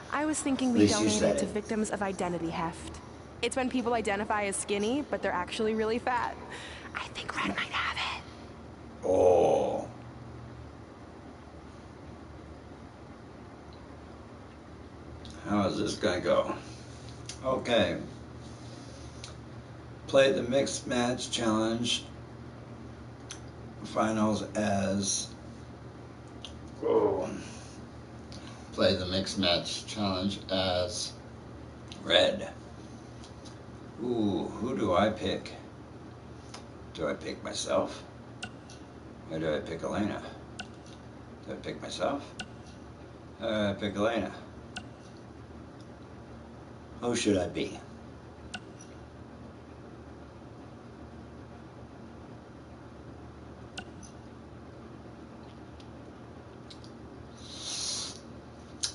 I was thinking we donate it to victims of identity heft. It's when people identify as skinny, but they're actually really fat. I think Red might have it. Oh. How is this gonna go? Okay. Play the Mixed Match Challenge finals as... Oh. Play the Mixed Match Challenge as Red. Ooh, who do I pick? Do I pick myself? Or do I pick Elena? Do I pick myself? I pick Elena. Who should I be?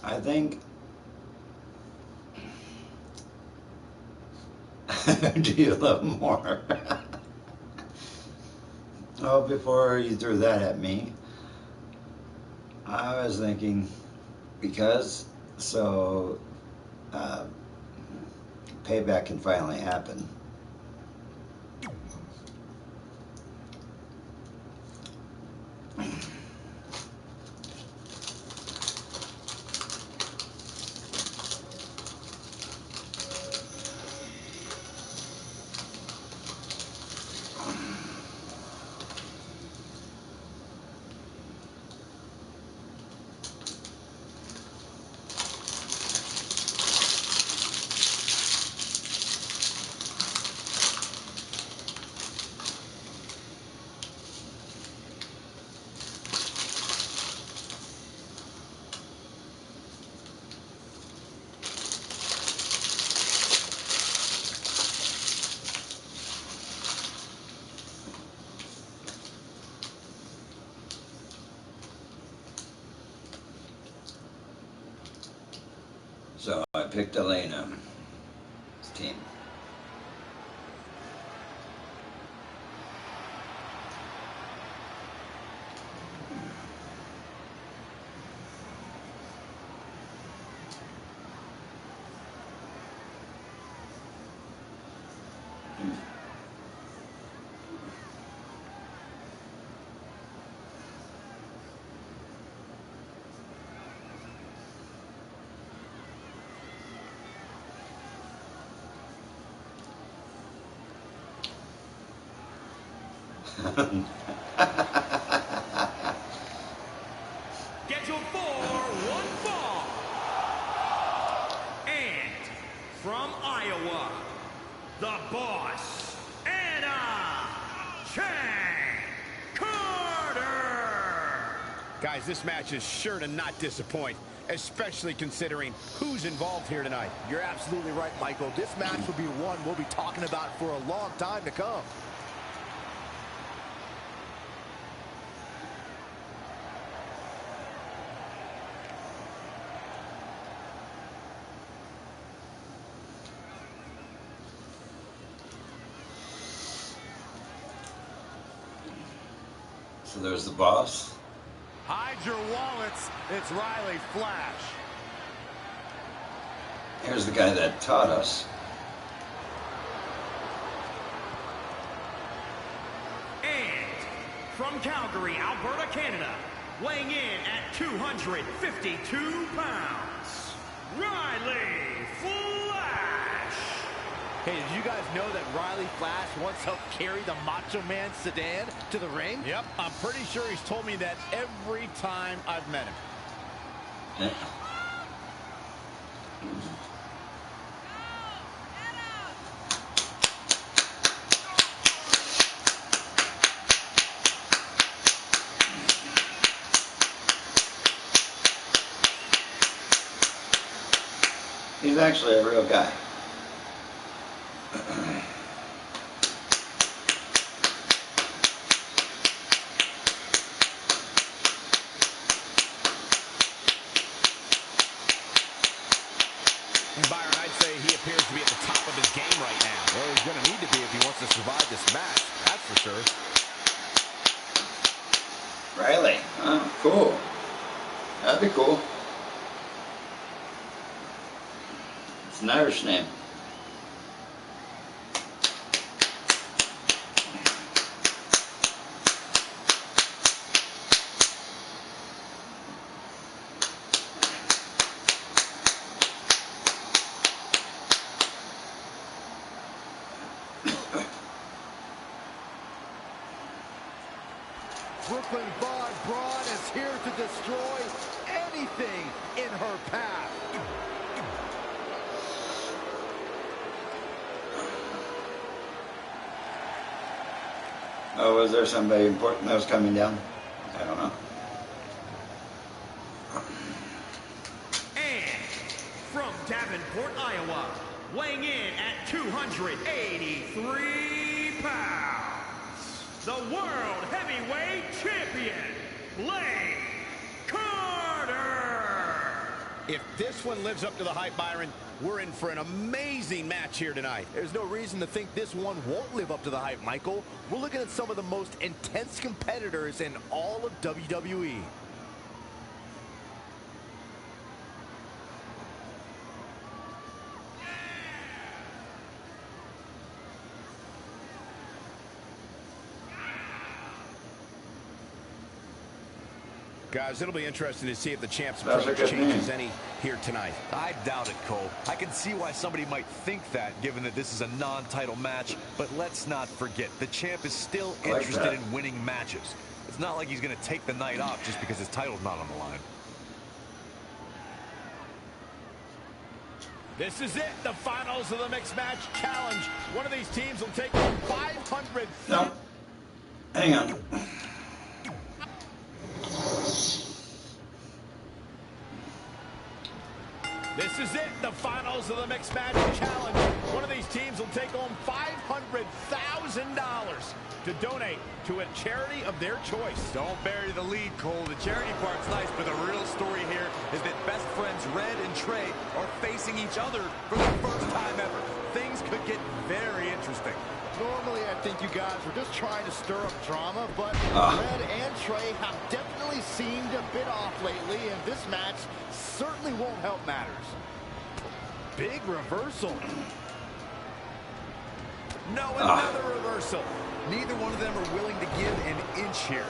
I think do you love more? Oh, before you threw that at me, I was thinking, because so payback can finally happen. So I picked Elena's team. Scheduled for one fall. And from Iowa, the boss, Anna Carter. Guys, this match is sure to not disappoint, especially considering who's involved here tonight. You're absolutely right, Michael. This match will be one we'll be talking about for a long time to come. So there's the boss. Hide your wallets. It's Riley Flash. Here's the guy that taught us. And from Calgary, Alberta, Canada, weighing in at 252 pounds, Riley Flash. Hey, did you guys know that Riley Flash once helped carry the Macho Man sedan to the ring? Yep, I'm pretty sure he's told me that every time I've met him. He's actually a real guy. Byron, I'd say he appears to be at the top of his game right now. Well, he's going to need to be if he wants to survive this match, that's for sure. Riley. Oh, cool. That'd be cool. It's an Irish name. Brooklyn Braun is here to destroy anything in her path. Oh, was there somebody important that was coming down? I don't know. And from Davenport, Iowa, weighing in at 283 pounds, the World Heavyweight Champion, B.A.C. If this one lives up to the hype, Byron, we're in for an amazing match here tonight. There's no reason to think this one won't live up to the hype, Michael. We're looking at some of the most intense competitors in all of WWE. Guys, it'll be interesting to see if the champ's approach changes any here tonight. I doubt it, Cole. I can see why somebody might think that, given that this is a non-title match. But let's not forget, the champ is still interested in winning matches. It's not like he's going to take the night off just because his title's not on the line. This is it, the finals of the Mixed Match Challenge. One of these teams will take home 500. No. Hang on. This is it, the finals of the Mixed Match Challenge. One of these teams will take home $500,000 to donate to a charity of their choice. Don't bury the lead, Cole. The charity part's nice, but the real story here is that best friends Red and Trey are facing each other for the first time ever. Things could get very interesting. Normally, I think you guys were just trying to stir up drama, but Red and Trey have definitely seemed a bit off lately, and this match certainly won't help matters. Big reversal. No, another reversal. Neither one of them are willing to give an inch here.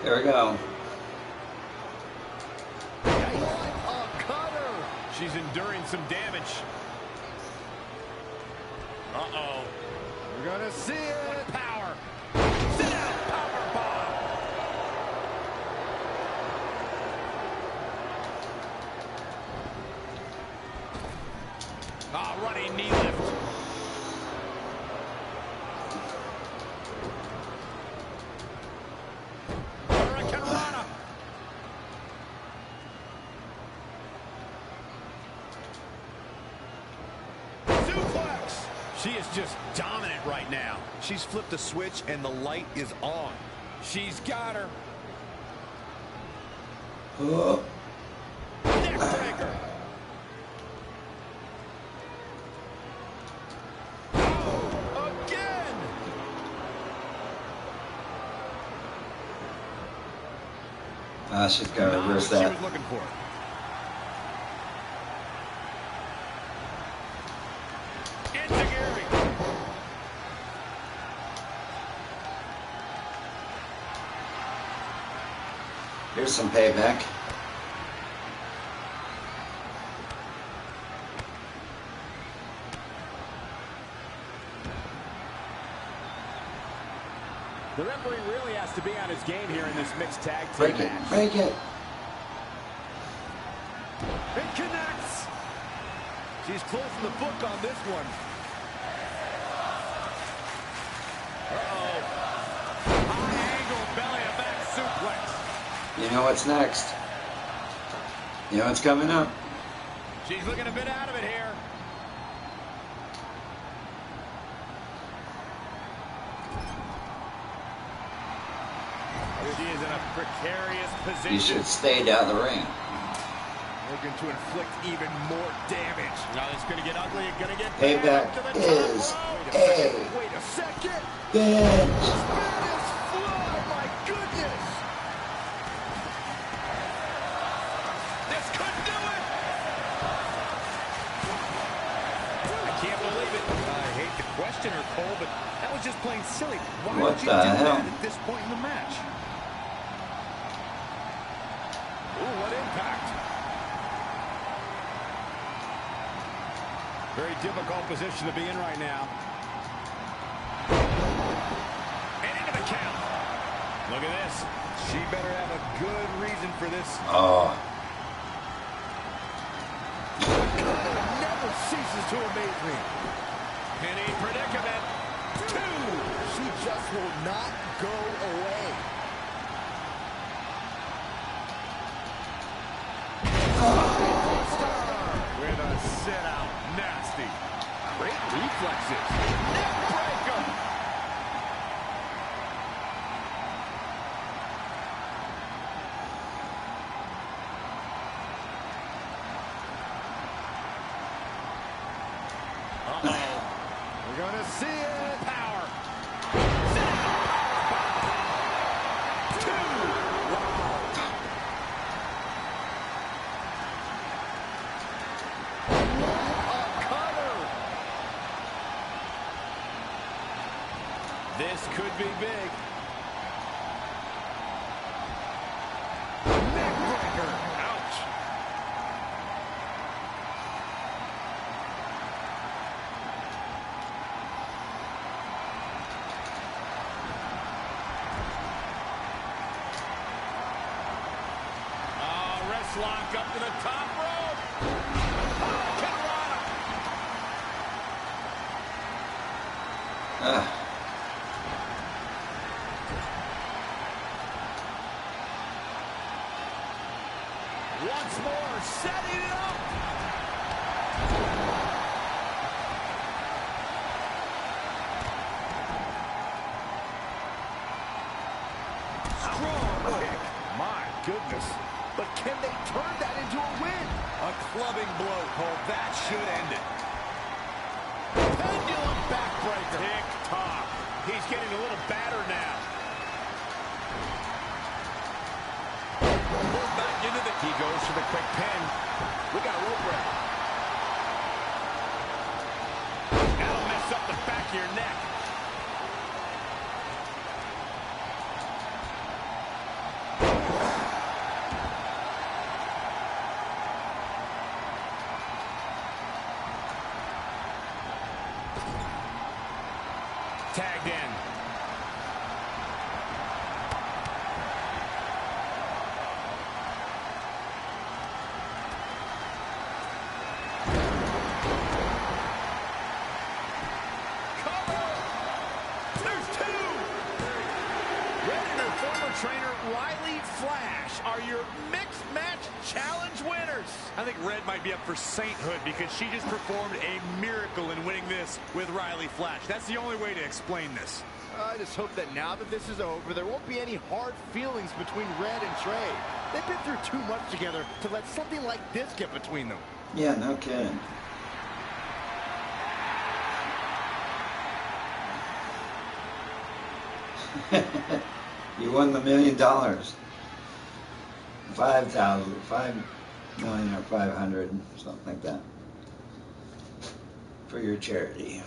Here we go. What a cutter. She's enduring some damage. Uh-oh. We're gonna see it. Power. Sit down. Power bomb. Running knee lift. Hurricane Rana. Suplex. She is just dominant right now. She's flipped a switch and the light is on. She's got her. Oh. Neck breaker. Oh, again. She's got to reverse She that. was looking for it. Here's some payback. The referee really has to be on his game here in this mixed tag team Break match. it, break it. It connects. She's closing the book on this one. Uh-oh. High angle belly to back suplex. You know what's next. You know what's coming up. She's looking a bit out of it here. She is in a precarious position. You should stay down the ring. Looking to inflict even more damage. Now it's going to get ugly. It's going to get Payback is Wait a second. bitch. Spanish fly, my goodness. This could do it. I can't believe it. I hate to question her, Cole, but that was just plain silly. Why What would you the do hell? that at this point in the match? Ooh, what impact. Very difficult position to be in right now. And into the count. Look at this. She better have a good reason for this. Oh. Never ceases to amaze me. Penny predicament. 2. She just will not go away. With a sit-out. Nasty. Great reflexes. Neck breaker. We're gonna see it. Power. This could be big. Neckbreaker. Ouch. Wrist lock up to the top rope. Ah. Once more, setting it up. Strong kick. My goodness. But can they turn that into a win? A clubbing blow, Cole. That should end it. Pendulum backbreaker. Tick-tock. He's getting a little battered now. Pulled back into the... He goes for the quick pin. We got a rope break. That'll mess up the back of your neck. Tagged in. Trainer Riley Flash are your mixed match challenge winners. I think Red might be up for sainthood because she just performed a miracle in winning this with Riley Flash. That's the only way to explain this. I just hope that now that this is over, there won't be any hard feelings between Red and Trey. They've been through too much together to let something like this get between them. Yeah, no kidding. You won the $1 million. 5,000, 5 million or 500, something like that, for your charity.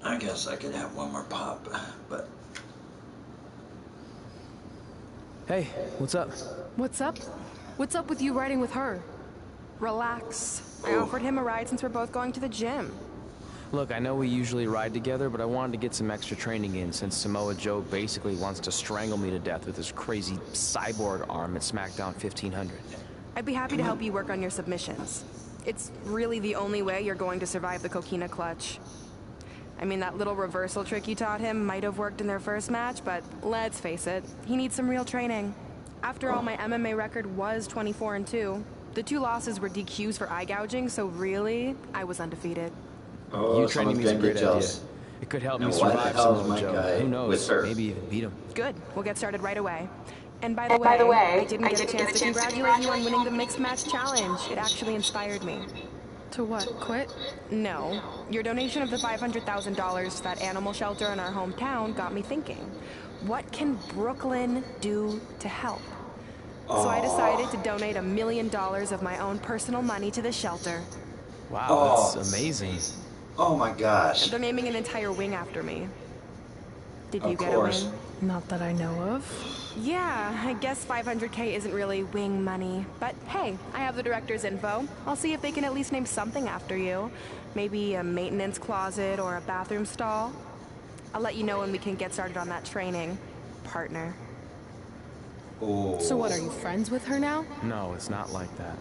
I guess I could have one more pop, but... Hey, what's up? What's up? What's up with you riding with her? Relax. I offered him a ride since we're both going to the gym. Look, I know we usually ride together, but I wanted to get some extra training in since Samoa Joe basically wants to strangle me to death with his crazy cyborg arm at SmackDown 1500. I'd be happy to help you work on your submissions. It's really the only way you're going to survive the coquina clutch. I mean, that little reversal trick you taught him might have worked in their first match, but let's face it, he needs some real training. After all, my MMA record was 24-2. The 2 losses were DQs for eye gouging, so really, I was undefeated. Oh, you training me is a great idea. It could help me survive Samoa Joe. Who knows? Maybe even beat him. Good. We'll get started right away. And by the way, I didn't get a chance to congratulate you on winning the Mixed Match Challenge. It actually inspired me. To what, quit? No. Your donation of the $500,000 to that animal shelter in our hometown got me thinking. What can Brooklyn do to help? So I decided to donate $1 million of my own personal money to the shelter. Wow, that's amazing. Oh my gosh. They're naming an entire wing after me. Did you get a wing? Not that I know of. Yeah, I guess $500K isn't really wing money. But hey, I have the director's info. I'll see if they can at least name something after you. Maybe a maintenance closet or a bathroom stall. I'll let you know when we can get started on that training, partner. Oh. So what, are you friends with her now? No, it's not like that.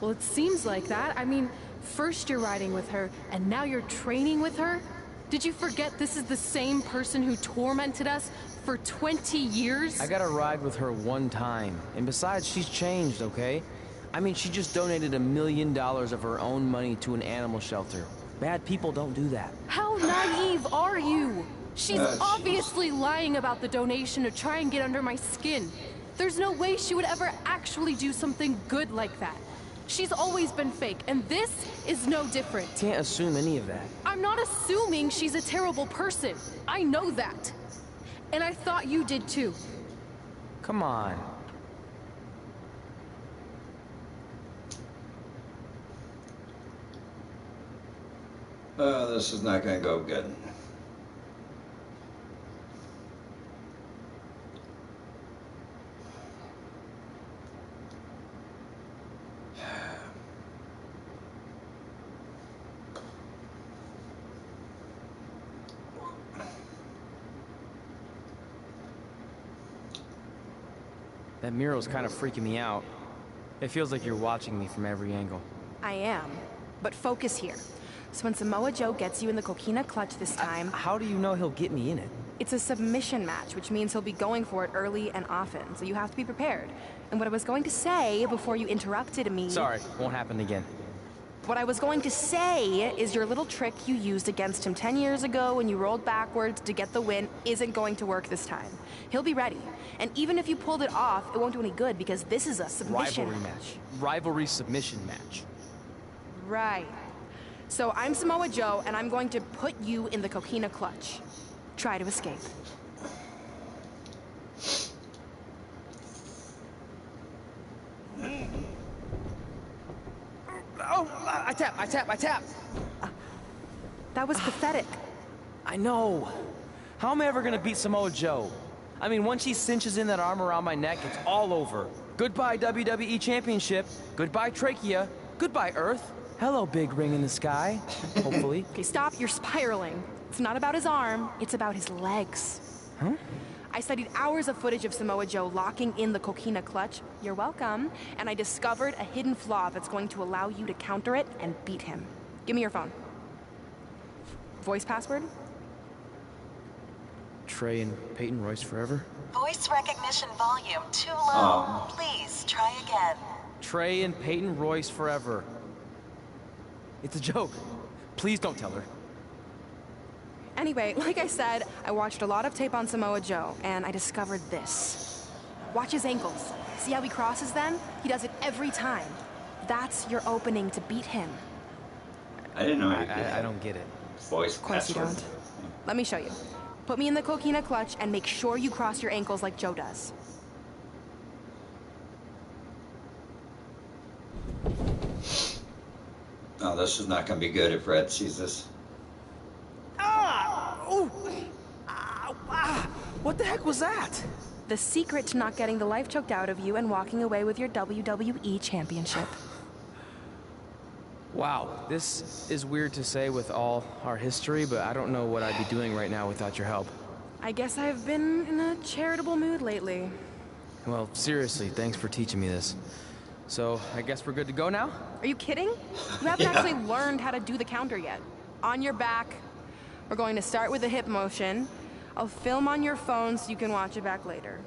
Well, it seems like that. I mean, first you're riding with her, and now you're training with her? Did you forget this is the same person who tormented us for 20 years? I got a ride with her one time. And besides, she's changed, okay? I mean, she just donated $1 million of her own money to an animal shelter. Bad people don't do that. How naive are you? She's obviously lying about the donation to try and get under my skin. There's no way she would ever actually do something good like that. She's always been fake, and this is no different. Can't assume any of that. I'm not assuming she's a terrible person. I know that. And I thought you did too. Come on. This is not gonna go good. That mural's kind of freaking me out. It feels like you're watching me from every angle. I am, but focus here. So when Samoa Joe gets you in the coquina clutch this time... How do you know he'll get me in it? It's a submission match, which means he'll be going for it early and often, so you have to be prepared. And what I was going to say before you interrupted me... Sorry, won't happen again. What I was going to say is your little trick you used against him 10 years ago when you rolled backwards to get the win isn't going to work this time. He'll be ready. And even if you pulled it off, it won't do any good because this is a submission Rivalry match. Rivalry submission match. Right. So I'm Samoa Joe, and I'm going to put you in the coquina clutch. Try to escape. Oh, I tap. That was pathetic. I know. How am I ever gonna beat Samoa Joe? I mean, once she cinches in that arm around my neck, it's all over. Goodbye, WWE Championship. Goodbye, Trachea. Goodbye, Earth. Hello, big ring in the sky. Hopefully. Okay, stop. You're spiraling. It's not about his arm. It's about his legs. Huh? I studied hours of footage of Samoa Joe locking in the coquina clutch. You're welcome. And I discovered a hidden flaw that's going to allow you to counter it and beat him. Give me your phone. Voice password? Trey and Peyton Royce forever? Voice recognition volume too low. Please try again. Trey and Peyton Royce forever. It's a joke. Please don't tell her. Anyway, like I said, I watched a lot of tape on Samoa Joe, and I discovered this. Watch his ankles. See how he crosses them? He does it every time. That's your opening to beat him. I didn't know I don't get it. Voice Of course you don't. Let me show you. Put me in the coquina clutch and make sure you cross your ankles like Joe does. Oh, this is not going to be good if Red sees this. What the heck was that? The secret to not getting the life choked out of you and walking away with your WWE Championship. Wow, this is weird to say with all our history, but I don't know what I'd be doing right now without your help. I guess I've been in a charitable mood lately. Well, seriously, thanks for teaching me this. So, I guess we're good to go now? Are you kidding? You haven't actually learned how to do the counter yet. On your back. We're going to start with a hip motion. I'll film on your phone so you can watch it back later.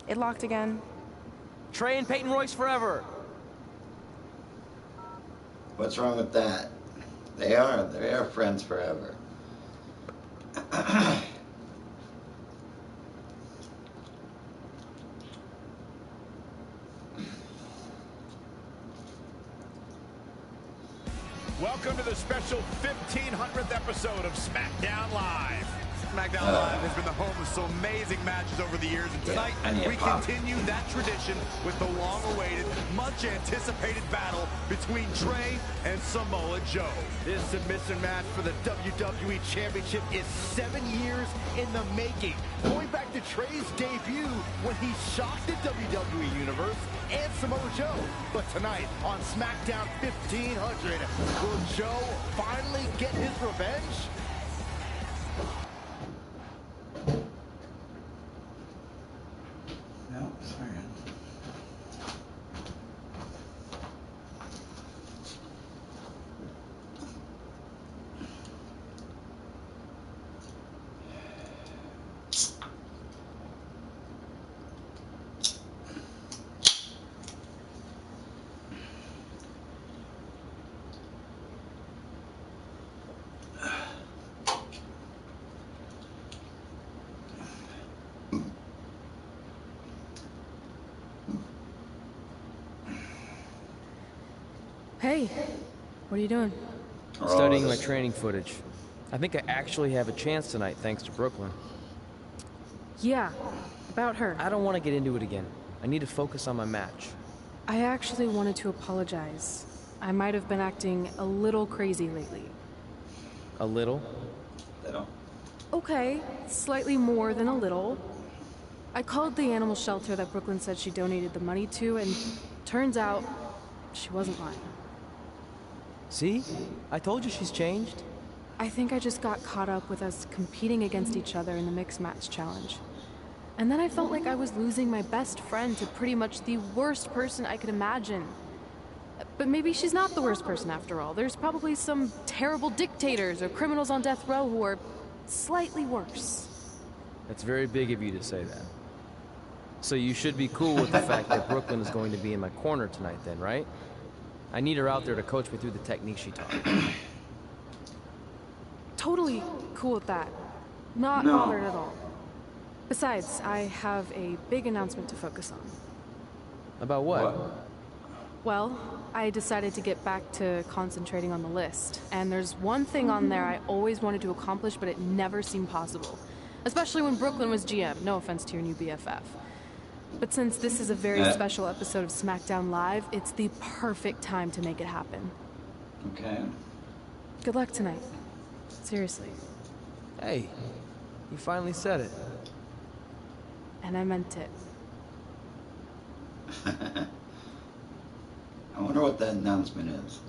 It locked again. Trey and Peyton Royce forever. What's wrong with that? They are friends forever. Welcome to the special 1500th episode of SmackDown Live. SmackDown Live has been the home of some amazing matches over the years, and tonight we continue that tradition with the long-awaited, much-anticipated battle between Trey and Samoa Joe. This submission match for the WWE Championship is 7 years in the making, going back to Trey's debut when he shocked the WWE Universe and Samoa Joe. But tonight on SmackDown 1500, will Joe finally get his revenge? No, sorry. Hey, what are you doing? Studying my training footage. I think I actually have a chance tonight thanks to Brooklyn. Yeah, about her. I don't want to get into it again. I need to focus on my match. I actually wanted to apologize. I might have been acting a little crazy lately. A little? Little. Okay, slightly more than a little. I called the animal shelter that Brooklyn said she donated the money to, and turns out she wasn't lying. See? I told you she's changed. I think I just got caught up with us competing against each other in the mixed match challenge. And then I felt like I was losing my best friend to pretty much the worst person I could imagine. But maybe she's not the worst person after all. There's probably some terrible dictators or criminals on death row who are slightly worse. That's very big of you to say that. So you should be cool with the fact that Brooklyn is going to be in my corner tonight then, right? I need her out there to coach me through the technique she taught me. Totally cool with that. Not bothered at all. Besides, I have a big announcement to focus on. About what? Well, I decided to get back to concentrating on the list. And there's one thing on there I always wanted to accomplish, but it never seemed possible. Especially when Brooklyn was GM. No offense to your new BFF. But since this is a very special episode of SmackDown Live, it's the perfect time to make it happen. Okay. Good luck tonight. Seriously. Hey, you finally said it. And I meant it. I wonder what that announcement is.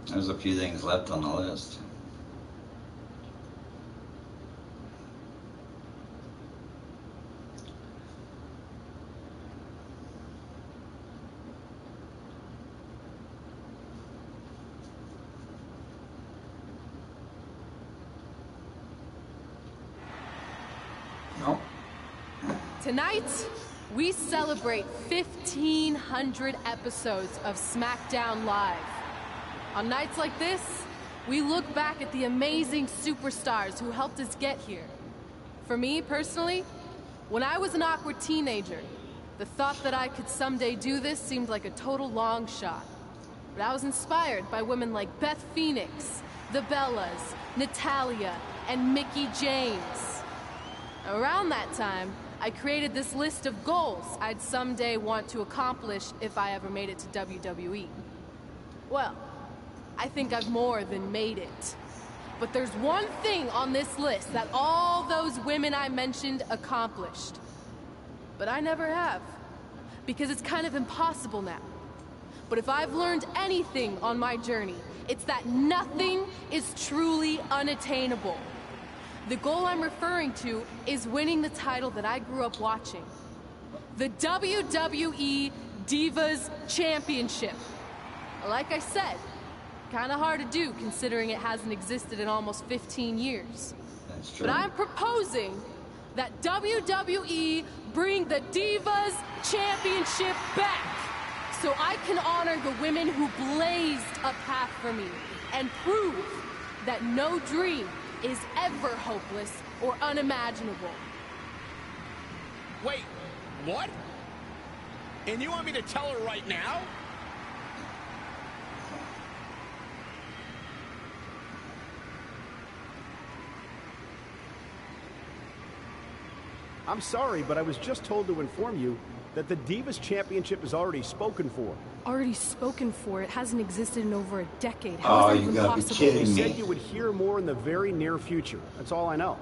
There's a few things left on the list. Nope. Tonight, we celebrate 1,500 episodes of SmackDown Live. On nights like this, we look back at the amazing superstars who helped us get here. For me, personally, when I was an awkward teenager, the thought that I could someday do this seemed like a total long shot. But I was inspired by women like Beth Phoenix, the Bellas, Natalia, and Mickie James. Around that time, I created this list of goals I'd someday want to accomplish if I ever made it to WWE. Well, I think I've more than made it. But there's one thing on this list that all those women I mentioned accomplished. But I never have, because it's kind of impossible now. But if I've learned anything on my journey, it's that nothing is truly unattainable. The goal I'm referring to is winning the title that I grew up watching. The WWE Divas Championship. Like I said, kind of hard to do considering it hasn't existed in almost 15 years. That's true. But I'm proposing that WWE bring the Divas Championship back so I can honor the women who blazed a path for me and prove that no dream is ever hopeless or unimaginable. Wait, what? And you want me to tell her right now? I'm sorry, but I was just told to inform you that the Divas Championship is already spoken for. Already spoken for? It hasn't existed in over a decade. Oh, How is that you even gotta be possible? kidding You me. said you would hear more in the very near future. That's all I know.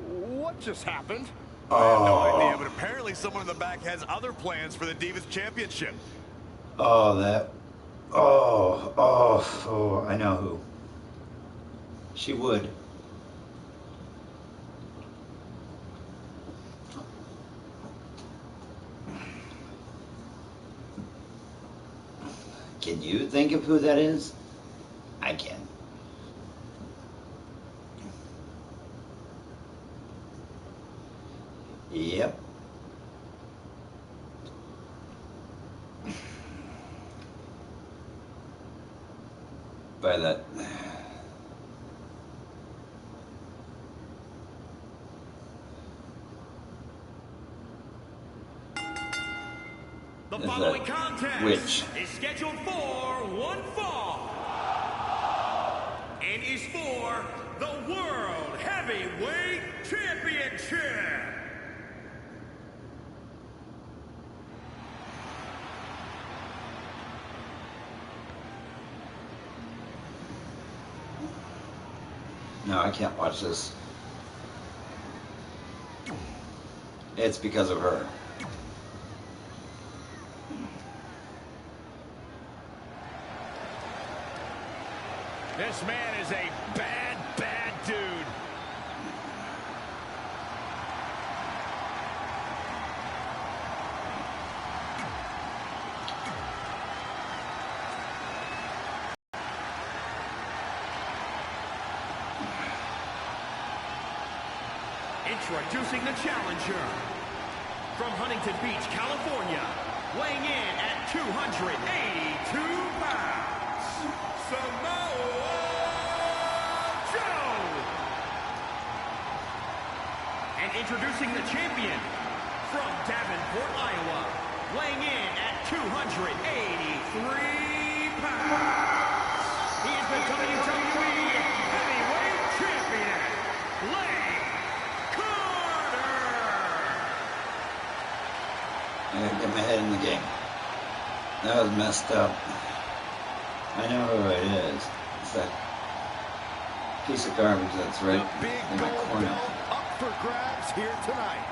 What just happened? Oh. I have no idea, but apparently someone in the back has other plans for the Divas Championship. Oh, that. Oh, I know who. She would. Can you think of who that is? I can. Yep. By that. The is following a contest witch. is scheduled for one fall and is for the World Heavyweight Championship. No, I can't watch this. It's because of her. This man is a bad, bad dude. Introducing the challenger from Huntington Beach, California, weighing in at 282 pounds, Samoa Joe. And introducing the champion from Davenport, Iowa, weighing in at 283 pounds. He is the WWE Heavyweight Champion, I gotta get my head in the game. That was messed up. I know who it is. It's that piece of garbage that's right in my corner. Up for grabs here tonight.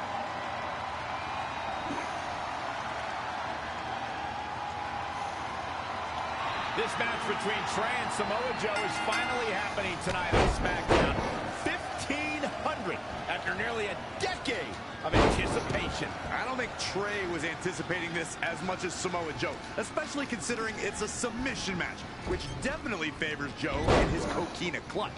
This match between Trey and Samoa Joe is finally happening tonight on SmackDown. 1,500 after nearly a decade of anticipation. I don't think Trey was anticipating this as much as Samoa Joe, especially considering it's a submission match, which definitely favors Joe in his coquina clutch.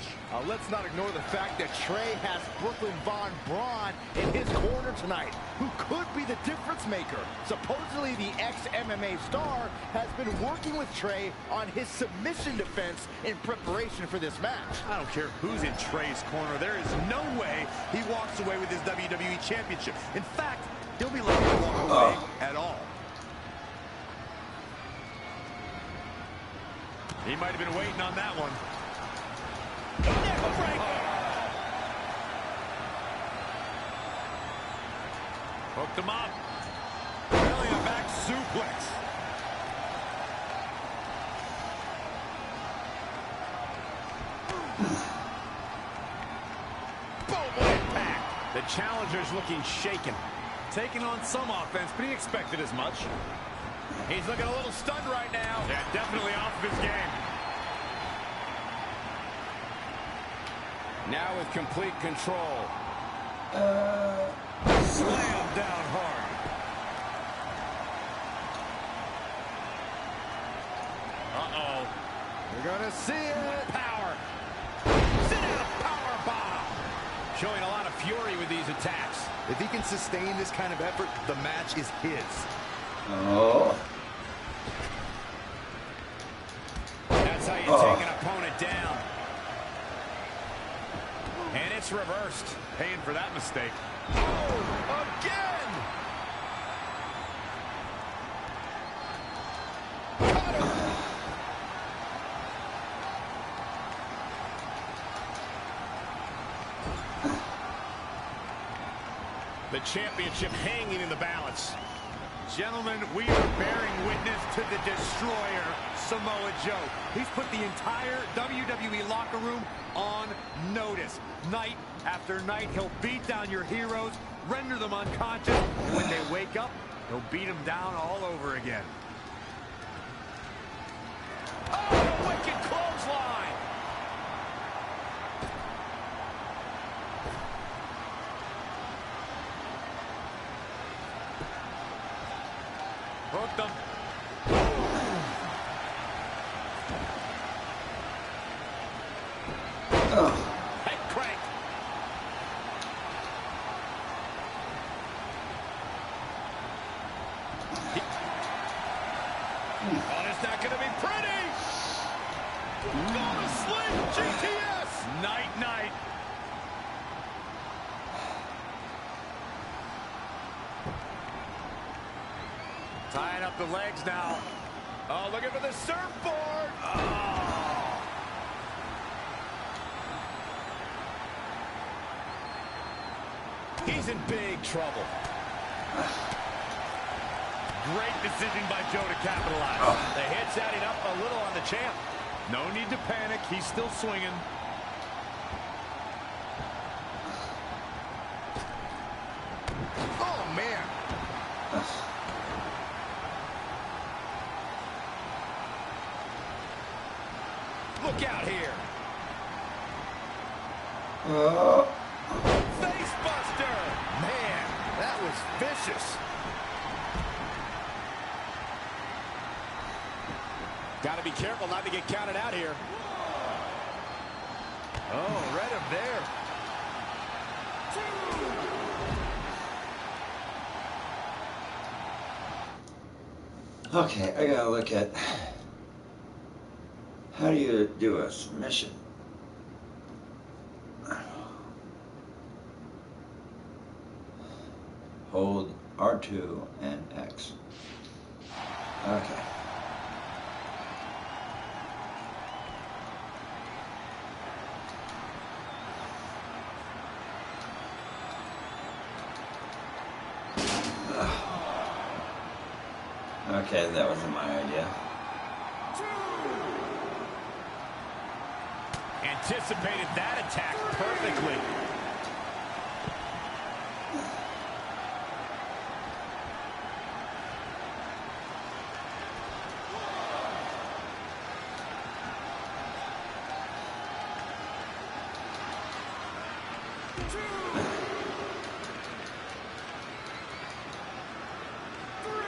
Let's not ignore the fact that Trey has Brooklyn Von Braun in his corner tonight, who could be the difference maker. Supposedly, the ex-MMA star has been working with Trey on his submission defense in preparation for this match. I don't care who's in Trey's corner. There is no way he walks away with his WWE Championship. In fact, he'll be lucky to walk away at all. He might have been waiting on that one. Hooked him up. Really a back suplex. Boom, impact. The challenger's looking shaken. Taking on some offense, but he expected as much. He's looking a little stunned right now. Yeah, definitely off of his game. Now with complete control. Slam down hard. Uh-oh. We're gonna see it. Power. Sit down, power bomb. Showing a lot of fury with these attacks. If he can sustain this kind of effort, the match is his. Oh. That's how you take an opponent down. And it's reversed. Paying for that mistake. Oh, again! The championship hanging in the balance. Gentlemen, we are bearing witness to the destroyer, Samoa Joe. He's put the entire WWE locker room on notice. Night after night, he'll beat down your heroes, render them unconscious, and when they wake up, he'll beat them down all over again. Oh, a wicked clothesline. Hooked him. Head crank. Oh, it's not going to be pretty. Go to sleep, GTS. Night, night. Tying up the legs now. Oh, looking for the surfboard. Oh. He's in big trouble. Great decision by Joe to capitalize. The hit's adding up a little on the champ. No need to panic. He's still swinging. Oh, man. Look out here. Face buster. Man, that was vicious. Got to be careful not to get counted out here. Oh, read him there. Okay, I gotta look at how do you do a submission. Hold R2 and X. Okay. Okay, that wasn't my idea. Anticipated that attack perfectly.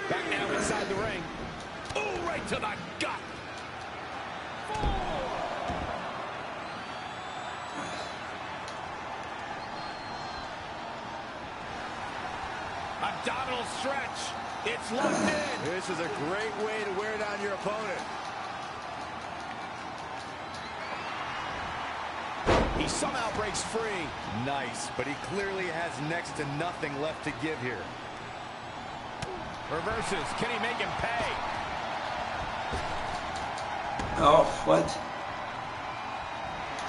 Back now inside the ring. Oh, right to the gut. Abdominal stretch. It's locked in. This is a great way to wear down your opponent. He somehow breaks free. Nice, but he clearly has next to nothing left to give here. Reverses. Can he make him pay? Oh, what?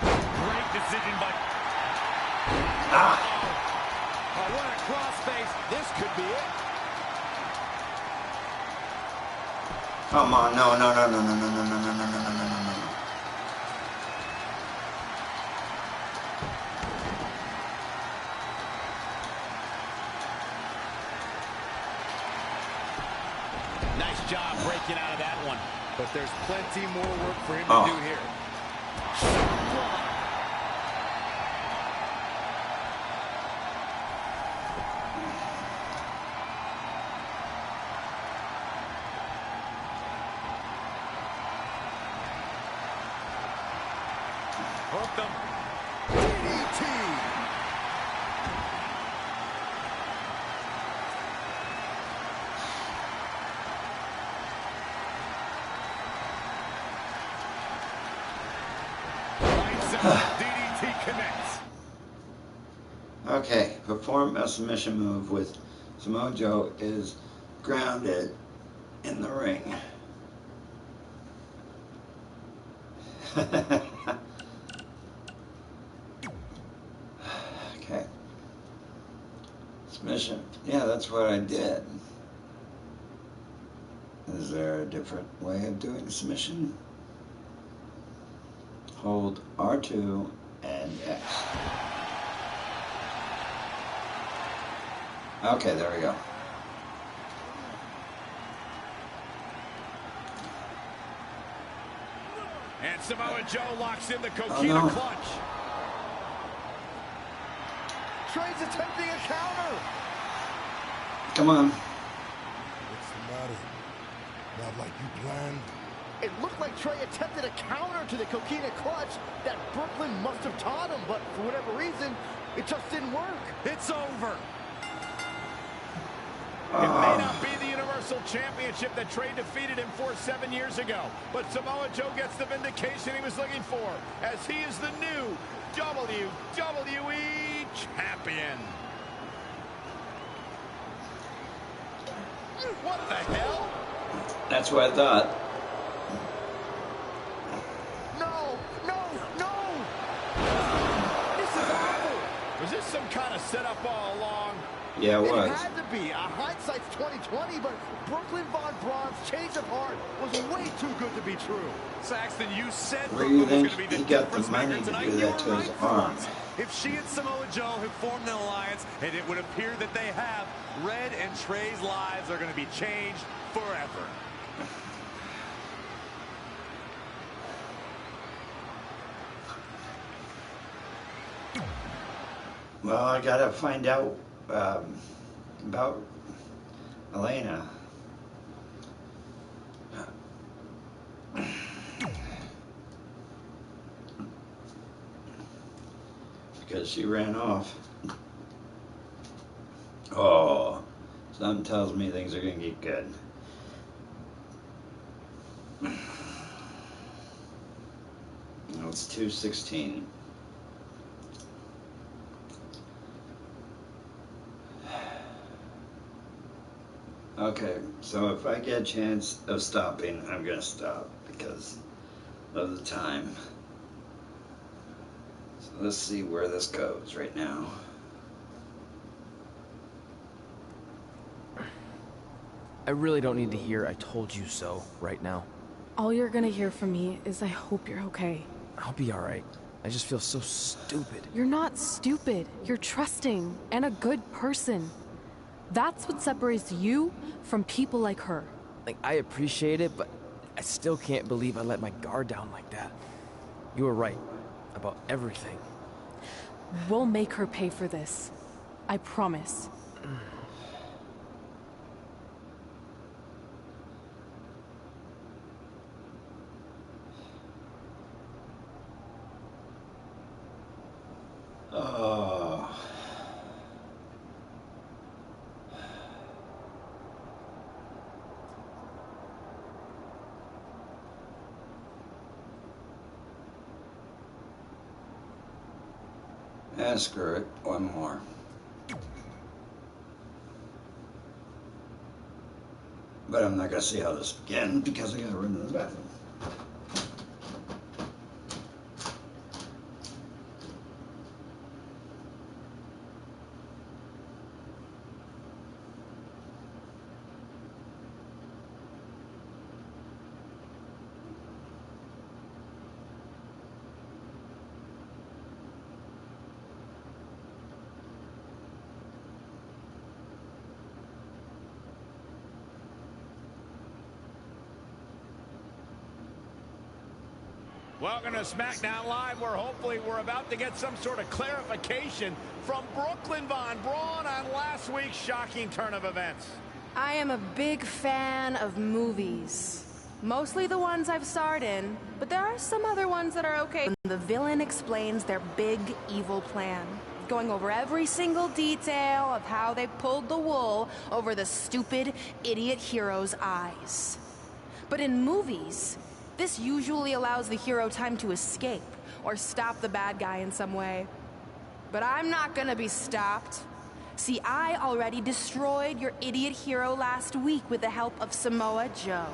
Great decision by... Oh, what a crossface. This could be it. Come on, no, no, no, no, no, no, no, no, no, no, no, no, no, no. Nice job breaking out of that one. But there's plenty more work for him to do here. Hooked him. DDT. DDT connects. Okay, perform a submission move with Samoa Joe is grounded in the ring. Okay. Submission. Yeah, that's what I did. Is there a different way of doing submission? Hold R2 and X. Okay, there we go. And Samoa Joe locks in the coquina clutch. Trey's attempting a counter. Come on. What's the matter? Not like you planned? It looked like Trey attempted a counter to the coquina clutch that Brooklyn must have taught him, but for whatever reason, it just didn't work. It's over. It may not be the Universal Championship that Trey defeated him for 7 years ago, but Samoa Joe gets the vindication he was looking for, as he is the new WWE Champion. What the hell? That's what I thought. No, no, no! This is awful. Was this some kind of setup all along? Yeah, it was. It had to be. Hindsight's 20/20, but Brooklyn Von Braun's change of heart was way too good to be true. Saxton, you said Where do you Brooklyn was think going to be he the got the difference maker money to tonight? do You that were to his right for arm? once. If she and Samoa Joe have formed an alliance, and it would appear that they have, Red and Trey's lives are going to be changed forever. Well, I gotta find out about Elena. Because she ran off. Oh, something tells me things are gonna get good. No, it's 2:16. Okay, so if I get a chance of stopping, I'm gonna stop because of the time. So let's see where this goes right now. I really don't need to hear "I told you so" right now. All you're gonna hear from me is I hope you're okay. I'll be alright. I just feel so stupid. You're not stupid. You're trusting and a good person. That's what separates you from people like her. Like, I appreciate it, but I still can't believe I let my guard down like that. You were right about everything. We'll make her pay for this. I promise. Oh. Screw it. One more. But I'm not gonna see how this again because I gotta run to the bathroom. Welcome to SmackDown Live, where hopefully we're about to get some sort of clarification from Brooklyn Von Braun on last week's shocking turn of events. I am a big fan of movies. Mostly the ones I've starred in, but there are some other ones that are okay. The villain explains their big evil plan, going over every single detail of how they pulled the wool over the stupid idiot hero's eyes. But in movies, this usually allows the hero time to escape or stop the bad guy in some way. But I'm not gonna be stopped. See, I already destroyed your idiot hero last week with the help of Samoa Joe.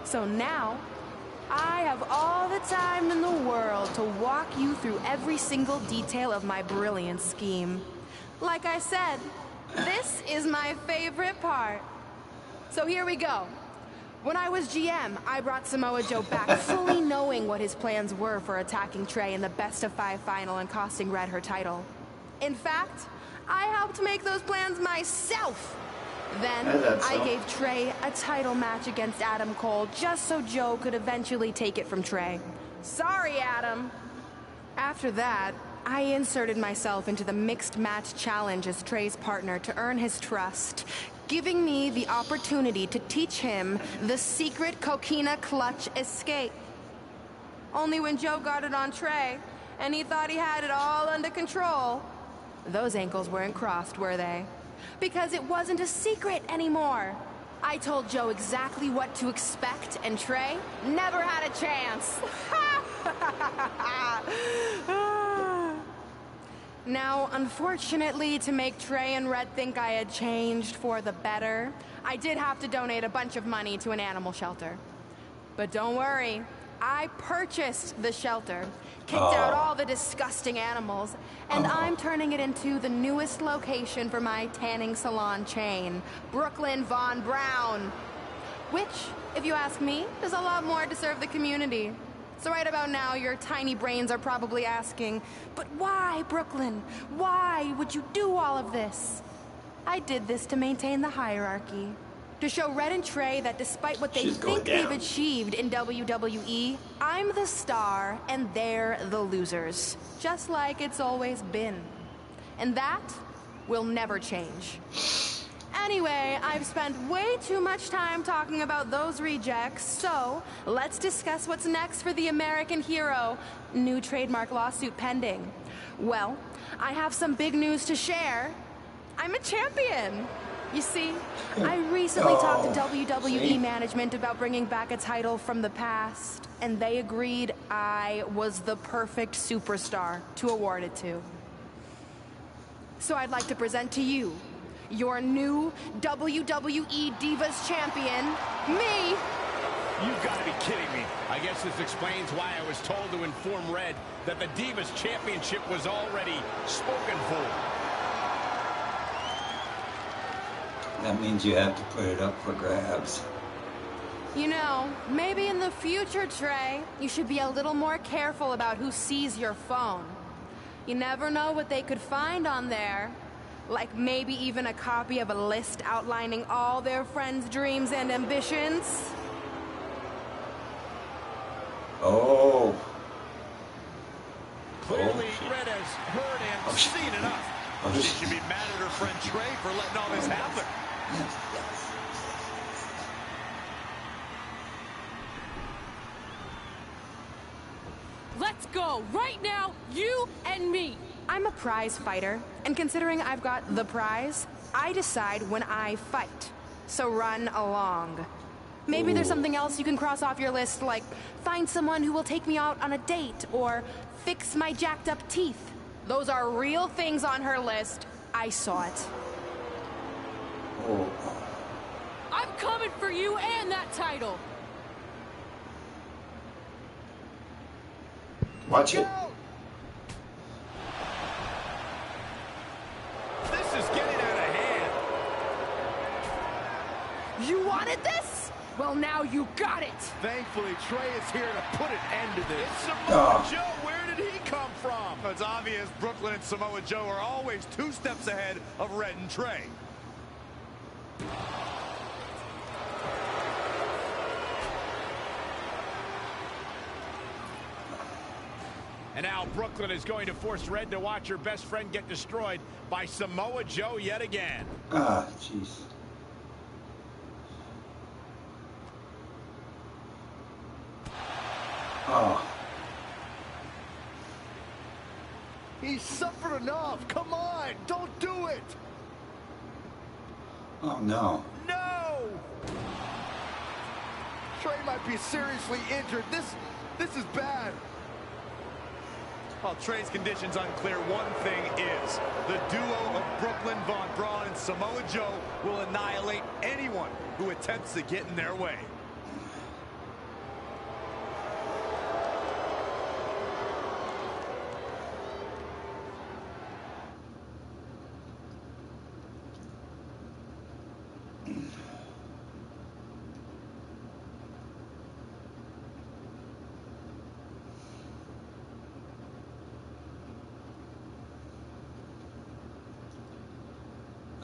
So now, I have all the time in the world to walk you through every single detail of my brilliant scheme. Like I said, this is my favorite part. So here we go. When I was GM, I brought Samoa Joe back fully knowing what his plans were for attacking Trey in the best-of-5 final and costing Red her title. In fact, I helped make those plans myself. Then, I gave Trey a title match against Adam Cole just so Joe could eventually take it from Trey. Sorry, Adam. After that, I inserted myself into the mixed match challenge as Trey's partner to earn his trust, giving me the opportunity to teach him the secret coquina clutch escape. Only when Joe got it on Trey, and he thought he had it all under control, those ankles weren't crossed, were they? Because it wasn't a secret anymore. I told Joe exactly what to expect, and Trey never had a chance. Now, unfortunately, to make Trey and Red think I had changed for the better, I did have to donate a bunch of money to an animal shelter. But don't worry, I purchased the shelter, kicked out all the disgusting animals, and I'm turning it into the newest location for my tanning salon chain, Brooklyn Von Brown. Which, if you ask me, does a lot more to serve the community. So right about now, your tiny brains are probably asking, but why, Brooklyn? Why would you do all of this? I did this to maintain the hierarchy. To show Red and Trey that despite what they think they've achieved in WWE, I'm the star and they're the losers. Just like it's always been. And that will never change. Anyway, I've spent way too much time talking about those rejects, so let's discuss what's next for the American hero. New trademark lawsuit pending. Well, I have some big news to share. I'm a champion. You see, I recently talked to WWE management about bringing back a title from the past, and they agreed I was the perfect superstar to award it to. So I'd like to present to you your new WWE Divas Champion, me. You've got to be kidding me. I guess this explains why I was told to inform Red that the Divas Championship was already spoken for. That means you have to put it up for grabs. You know, maybe in the future, Trey, you should be a little more careful about who sees your phone. You never know what they could find on there. Like maybe even a copy of a list outlining all their friends' dreams and ambitions. Oh. Clearly, Red has heard and seen enough. She should be mad at her friend Trey for letting all this happen. Let's go, right now, you and me. I'm a prize fighter, and considering I've got the prize, I decide when I fight. So run along. Maybe there's something else you can cross off your list, like find someone who will take me out on a date, or fix my jacked up teeth. Those are real things on her list. I saw it. I'm coming for you and that title. Watch it. This is getting out of hand. You wanted this? Well, now you got it. Thankfully, Trey is here to put an end to this. It's Samoa Joe. Where did he come from? It's obvious Brooklyn and Samoa Joe are always 2 steps ahead of Red and Trey. And now Brooklyn is going to force Red to watch her best friend get destroyed by Samoa Joe yet again. Ah, jeez. Oh. He's suffered enough. Come on, don't do it. Oh, no. No! Trey might be seriously injured. This is bad. While Trey's condition's unclear, one thing is, the duo of Brooklyn Von Braun and Samoa Joe will annihilate anyone who attempts to get in their way.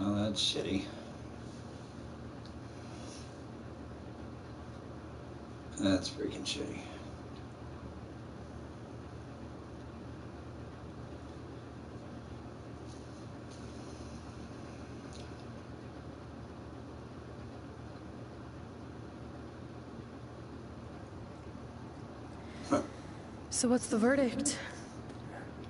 Oh, that's shitty. That's freaking shitty. So what's the verdict?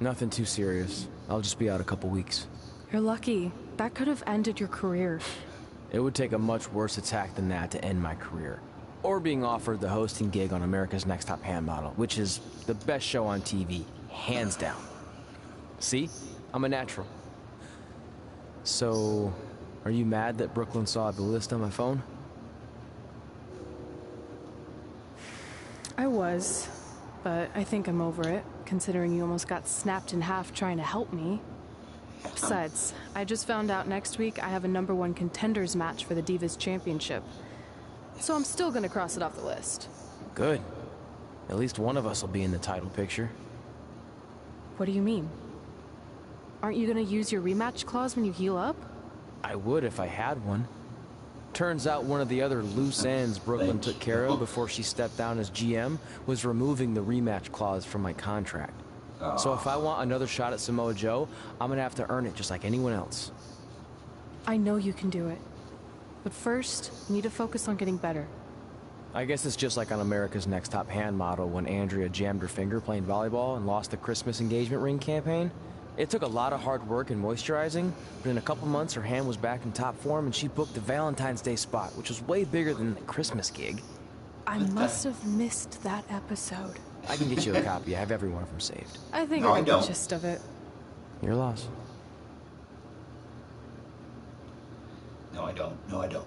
Nothing too serious. I'll just be out a couple weeks. You're lucky. That could have ended your career. It would take a much worse attack than that to end my career. Or being offered the hosting gig on America's Next Top Hand Model, which is the best show on TV, hands down. See? I'm a natural. So, are you mad that Brooklyn saw the list on my phone? I was, but I think I'm over it, considering you almost got snapped in half trying to help me. Besides, I just found out next week I have a #1 contenders match for the Divas Championship. So I'm still gonna cross it off the list. Good. At least one of us will be in the title picture. What do you mean? Aren't you gonna use your rematch clause when you heal up? I would if I had one. Turns out one of the other loose ends Brooklyn took care of before she stepped down as GM was removing the rematch clause from my contract. So if I want another shot at Samoa Joe, I'm gonna have to earn it just like anyone else. I know you can do it. But first, you need to focus on getting better. I guess it's just like on America's Next Top Hand model when Andrea jammed her finger playing volleyball and lost the Christmas engagement ring campaign. It took a lot of hard work and moisturizing, but in a couple months her hand was back in top form and she booked the Valentine's Day spot, which was way bigger than the Christmas gig. I must have missed that episode. I can get you a copy. I have every one of them saved. I think I got the gist of it. Your loss. No, I don't. No, I don't.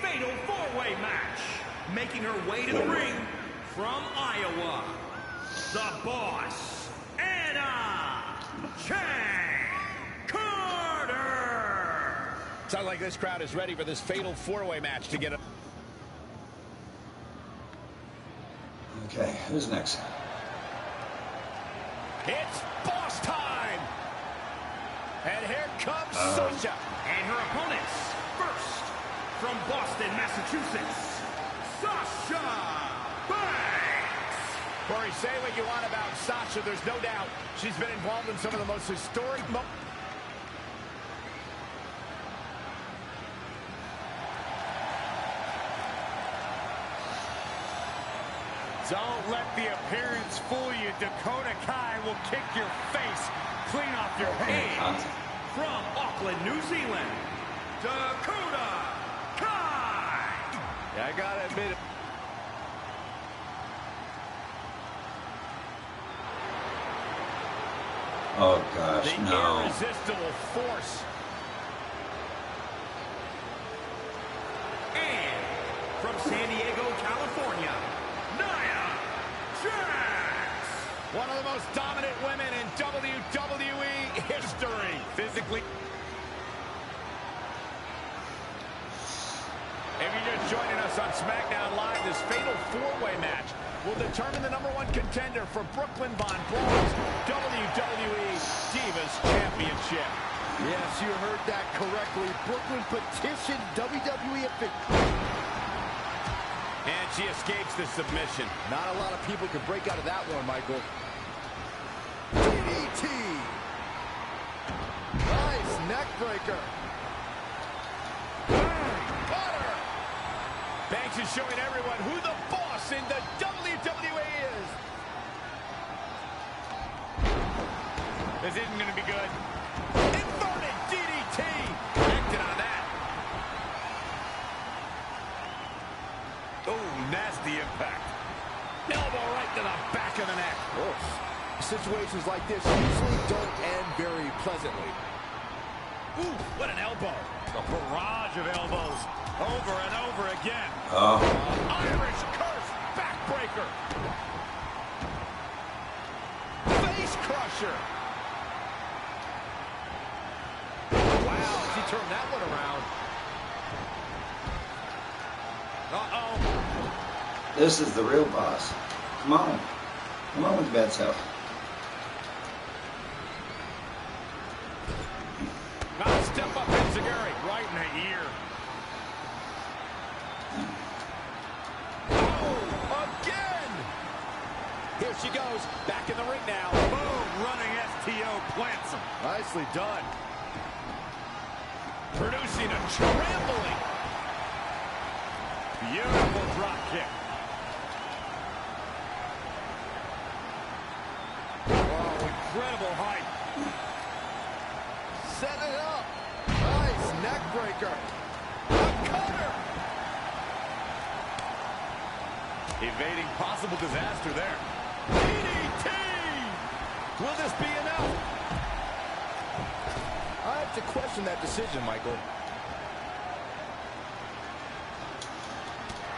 Fatal four-way match. Making her way to the ring from Iowa, the Boss, Anna Carter. Sounds like this crowd is ready for this fatal four-way match to get a... Okay, who's next? It's Boss time! And here comes Sasha. And her opponents, first, from Boston, Massachusetts, Sasha Banks. Corey, say what you want about Sasha. There's no doubt she's been involved in some of the most historic moments. Don't let the appearance fool you. Dakota Kai will kick your face clean off your head. From Auckland, New Zealand, Dakota Kai. Yeah, I gotta admit it. Oh gosh, the no. irresistible force. And from San Diego, California, Nia Jax. One of the most dominant women in WWE history. Physically. If you're just joining us on SmackDown Live, this fatal four-way match will determine the #1 contender for Brooklyn Von Braun's WWE Divas Championship. Yes, you heard that correctly. Brooklyn petitioned WWE And she escapes the submission. Not a lot of people could break out of that one, Michael. DDT. Nice neck breaker. Banks is showing everyone who the boss in the WWE is. This isn't going to be good. Inverted DDT. Connected on that. Oh, nasty Elbow right to the back of the neck. Oh. Situations like this usually don't end very pleasantly. Ooh, what an elbow. A barrage of elbows over and over again. Irish curse backbreaker. Face crusher. Wow, he turned that one around. Uh-oh. This is the real boss. Come on. Come on with bad self. Now step up Enziguri. Right in the ear. Oh, again! Here she goes. Back in the ring now. Boom! Running STO plants him. Nicely done. Producing a trampling. Beautiful drop kick. Oh, incredible height. Set it up. Nice neck breaker. A cutter. Evading possible disaster there. DDT! Will this be enough? I have to question that decision, Michael.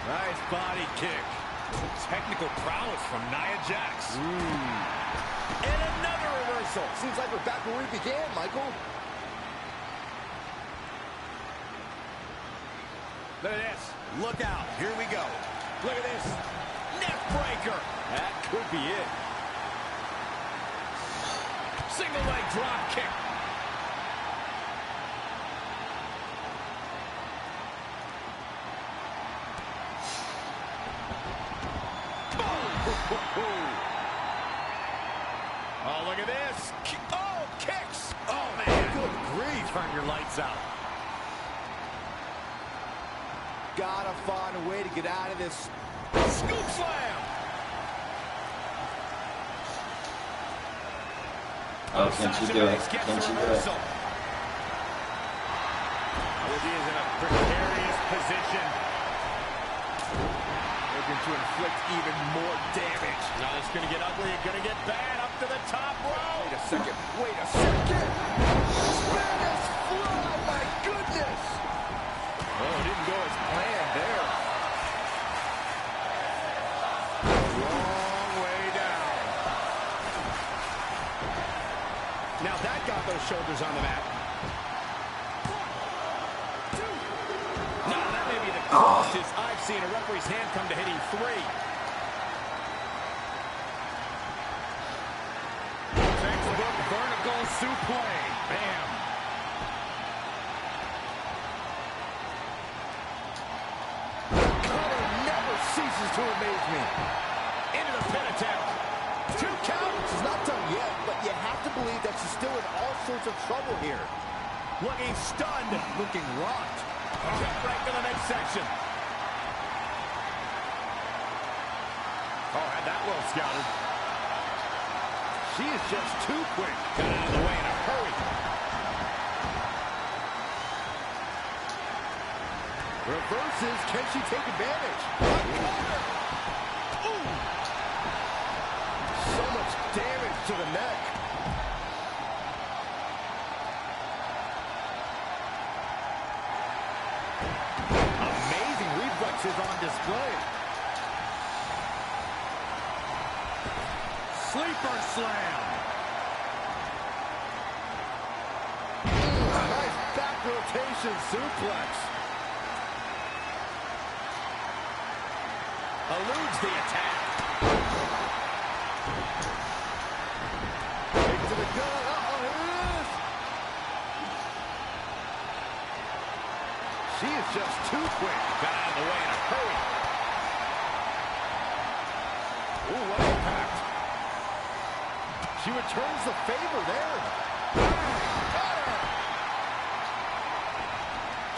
Nice body kick. Technical prowess from Nia Jax. And another reversal. Seems like we're back where we began, Michael. Look at this. Look out. Here we go. Look at this. Neck breaker. That could be it. Single leg drop kick. Oh, look at this. Oh, kicks. Oh, man. Good grief. Turn your lights out. Gotta find a way to get out of this. Scoop slam. Oh, can't you do it? Can't you do it? He is in a precarious position. Looking to inflict even more damage. Now it's going to get ugly. It's going to get bad. Up to the top row. Wait a second. Wait a second. Spanish fly. My goodness. Oh, it didn't go as planned there. Long way down. Now that got those shoulders on the mat. Now that may be the closest I've seen a referee's hand come to hitting 3. Textbook vertical suplex. Bam. Ceases to amaze me. Into the pin attempt. 2 counts. She's not done yet, but you have to believe that she's still in all sorts of trouble here. Looking stunned. Looking rocked. Jump right to the midsection. Oh, had that well scouted. She is just too quick. Got out of the way in a hurry. Reverses. Can she take advantage? Ooh. So much damage to the neck. Amazing reflexes on display. Sleeper slam. Nice back rotation suplex. Eludes the attack. Kick to the gut. Uh-oh, here it is. She is just too quick. Got out of the way in a hurry. Ooh, what impact. She returns the favor there.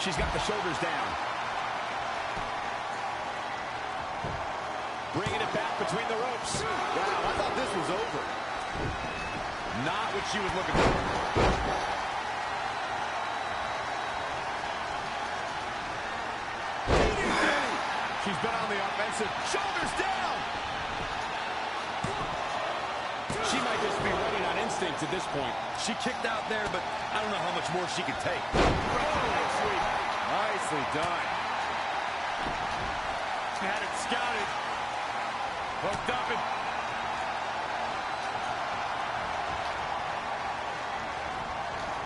She's got the shoulders down. Bringing it back between the ropes. Wow, I thought this was over. Not what she was looking for. She's been on the offensive. Shoulders down. instincts at this point. She kicked out there, but I don't know how much more she can take. Nicely done. Had it scouted. Hooked up and...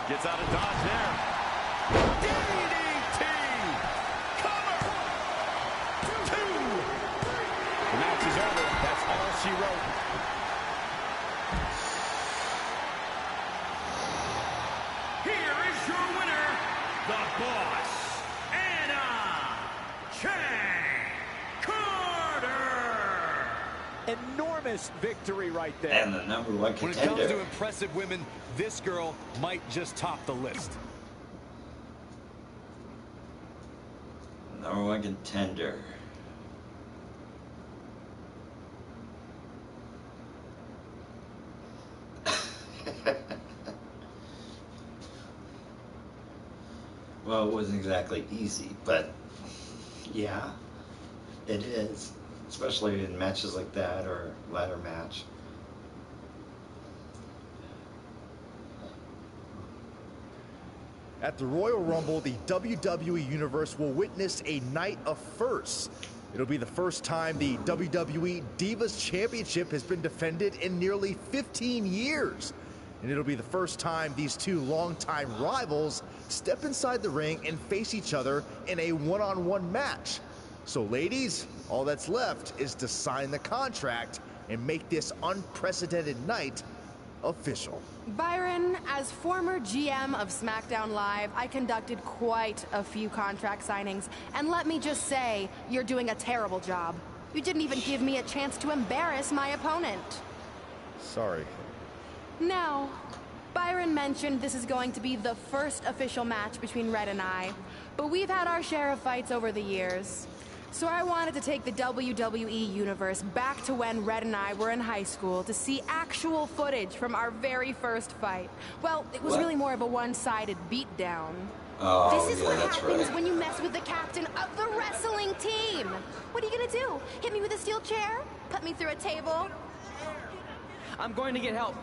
Gets out of dodge there. DDT! Cover! 2! The match is over. That's all she wrote. Here is your winner, the Boss, Anna Carter. Enormous victory right there. And the #1 contender. When it comes to impressive women, this girl might just top the list. #1 contender. Well, it wasn't exactly easy, but yeah, it is. Especially in matches like that or ladder match. At the Royal Rumble, the WWE Universe will witness a night of firsts. It'll be the first time the WWE Divas Championship has been defended in nearly 15 years. And it'll be the first time these two longtime rivals step inside the ring and face each other in a one-on-one match. So ladies, all that's left is to sign the contract and make this unprecedented night official. Byron, as former GM of SmackDown Live, I conducted quite a few contract signings, and let me just say, you're doing a terrible job. You didn't even give me a chance to embarrass my opponent. Sorry. Now, Byron mentioned this is going to be the first official match between Red and I, but we've had our share of fights over the years. So I wanted to take the WWE Universe back to when Red and I were in high school to see actual footage from our very first fight. Well, it was really more of a one-sided beatdown. Oh, This is yeah, what that's happens right. when you mess with the captain of the wrestling team. What are you gonna do? Hit me with a steel chair? Put me through a table? I'm going to get help.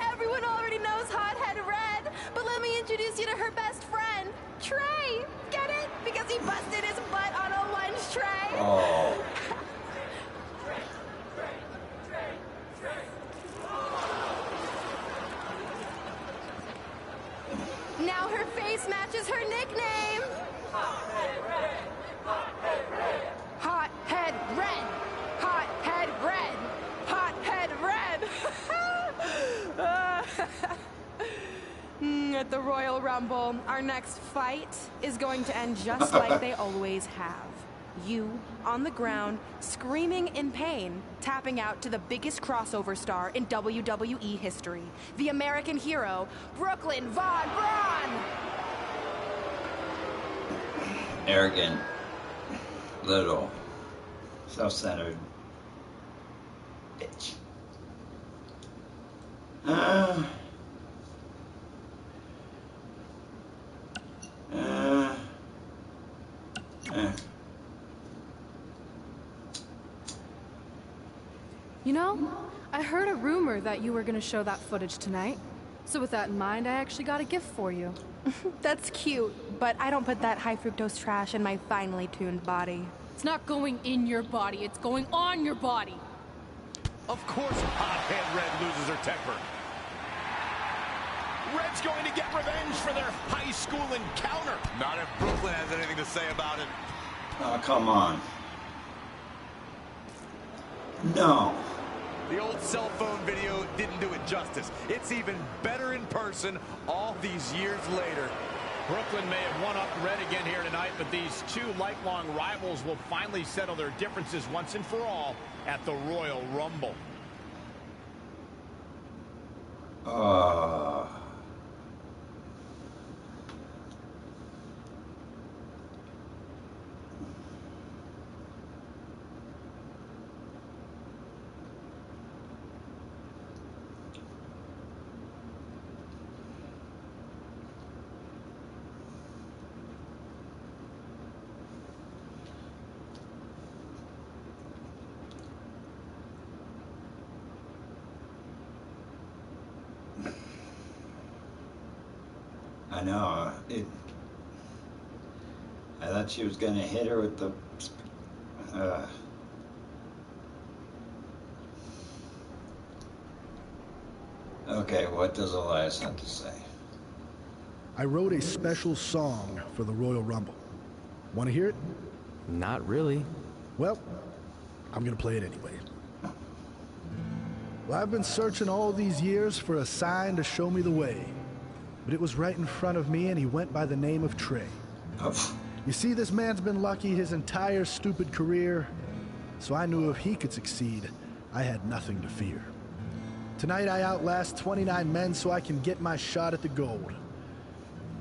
Everyone already knows Hothead Red, but let me introduce you to her best friend, Trey. Get it? Because he busted his butt on a lunch tray. Oh. Now her face matches her nickname. Hothead Red. Hothead Red. Hothead Red. Hothead Red. At the Royal Rumble, our next fight is going to end just like they always have. You, on the ground, screaming in pain, tapping out to the biggest crossover star in WWE history, the American hero, Brooklyn Von Braun! Arrogant, little, self-centered bitch. You know, I heard a rumor that you were gonna show that footage tonight. So with that in mind, I actually got a gift for you. That's cute, but I don't put that high fructose trash in my finely tuned body. It's not going in your body, it's going on your body. Of course, Hothead Red loses her temper. Red's going to get revenge for their high school encounter. Not if Brooklyn has anything to say about it. Oh, come on. No. The old cell phone video didn't do it justice. It's even better in person all these years later. Brooklyn may have one-upped Red again here tonight, but these two lifelong rivals will finally settle their differences once and for all at the Royal Rumble. I know. I thought she was going to hit her with the... Okay, what does Elias have to say? I wrote a special song for the Royal Rumble. Want to hear it? Not really. Well, I'm going to play it anyway. Well, I've been searching all these years for a sign to show me the way. But it was right in front of me, and he went by the name of Trey. You see, this man's been lucky his entire stupid career, so I knew if he could succeed, I had nothing to fear. Tonight I outlast 29 men so I can get my shot at the gold.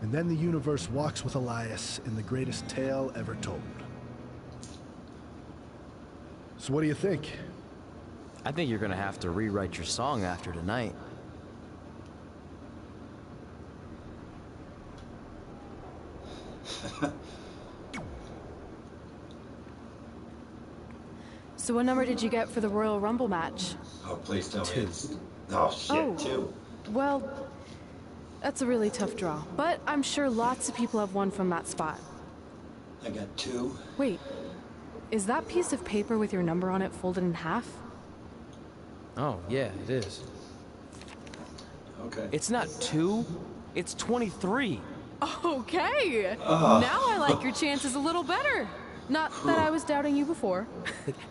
And then the universe walks with Elias in the greatest tale ever told. So what do you think? I think you're gonna have to rewrite your song after tonight. So what number did you get for the Royal Rumble match? Oh, please tell me it's... Oh, shit, 2. Well, that's a really tough draw. But I'm sure lots of people have won from that spot. I got 2. Wait, is that piece of paper with your number on it folded in half? Oh, yeah, it is. Okay. It's not 2, it's 23. Okay! Now I like your chances a little better. Not that I was doubting you before.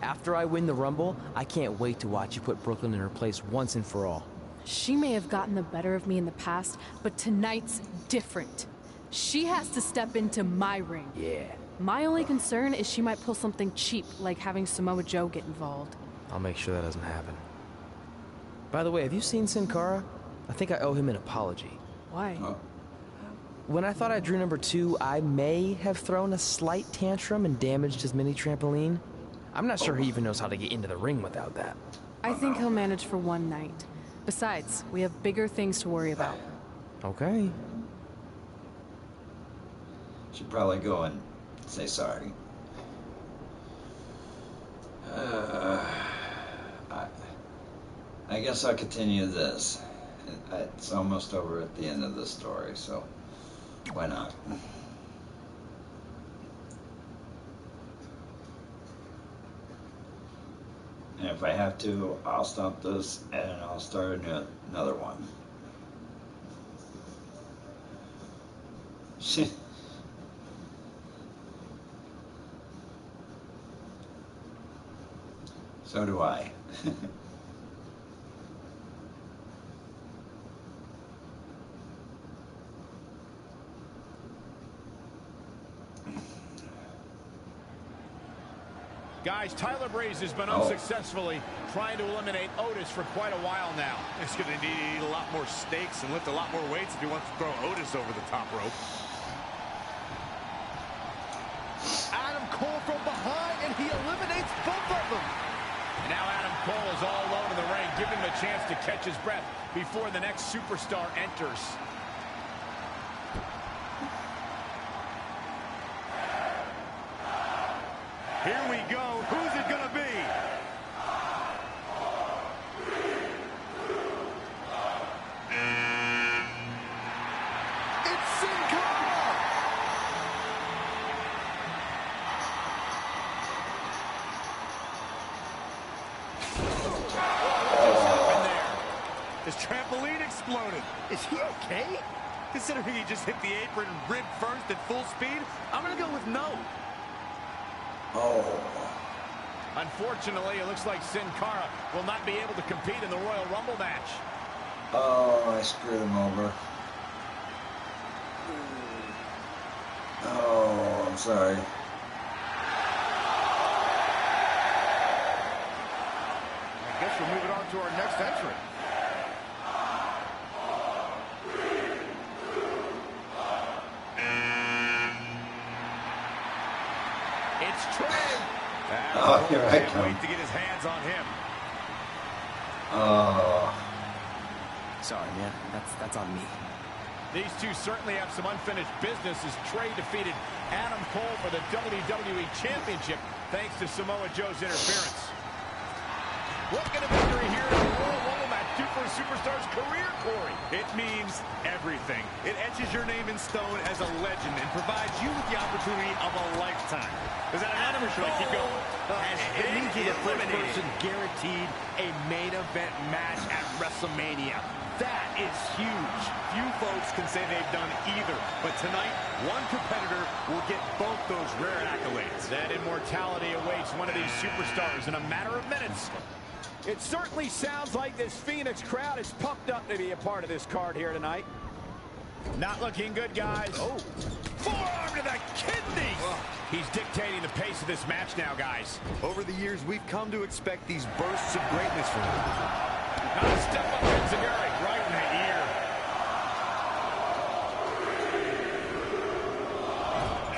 After I win the Rumble, I can't wait to watch you put Brooklyn in her place once and for all. She may have gotten the better of me in the past, but tonight's different. She has to step into my ring. Yeah. My only concern is she might pull something cheap, like having Samoa Joe get involved. I'll make sure that doesn't happen. By the way, have you seen Sin Cara? I think I owe him an apology. Why? When I thought I drew number 2, I may have thrown a slight tantrum and damaged his mini trampoline. I'm not sure he even knows how to get into the ring without that. I think he'll manage for one night. Besides, we have bigger things to worry about. Okay. Should probably go and say sorry. I guess I'll continue this. It's almost over at the end of the story, so why not? And if I have to, I'll stop this and I'll start another one. So do I. Guys, Tyler Breeze has been unsuccessfully trying to eliminate Otis for quite a while now. He's going to need to eat a lot more steaks and lift a lot more weights if he wants to throw Otis over the top rope. Adam Cole from behind, and he eliminates both of them. And now Adam Cole is all alone in the ring, giving him a chance to catch his breath before the next superstar enters. Here we go. Who's it going to be? It's Sin Cara! His trampoline exploded. Is he okay? Considering he just hit the apron rib first at full speed, I'm going to go with no. Unfortunately, it looks like Sin Cara will not be able to compete in the Royal Rumble match. Oh, I screwed him over. Oh, I'm sorry. I guess we're moving on to our next entrant. It's Trey. Oh, here I Can't come. wait to get his hands on him. Oh. Sorry, man. That's on me. These two certainly have some unfinished business as Trey defeated Adam Cole for the WWE Championship thanks to Samoa Joe's interference. Looking at victory here in the Royal Rumble match. do for a superstar's career, Corey? It means everything. It etches your name in stone as a legend and provides you with the opportunity of a lifetime. Is that enough, or should I keep going? It means you're the first person guaranteed a main event match at WrestleMania. That is huge. Few folks can say they've done either, but tonight, one competitor will get both those rare accolades. That immortality awaits one of these superstars in a matter of minutes. It certainly sounds like this Phoenix crowd is pumped up to be a part of this card here tonight. Not looking good, guys. Oh. Forearm to the kidneys. He's dictating the pace of this match now, guys. Over the years, we've come to expect these bursts of greatness from him. Now a step up Enziguri right in the ear.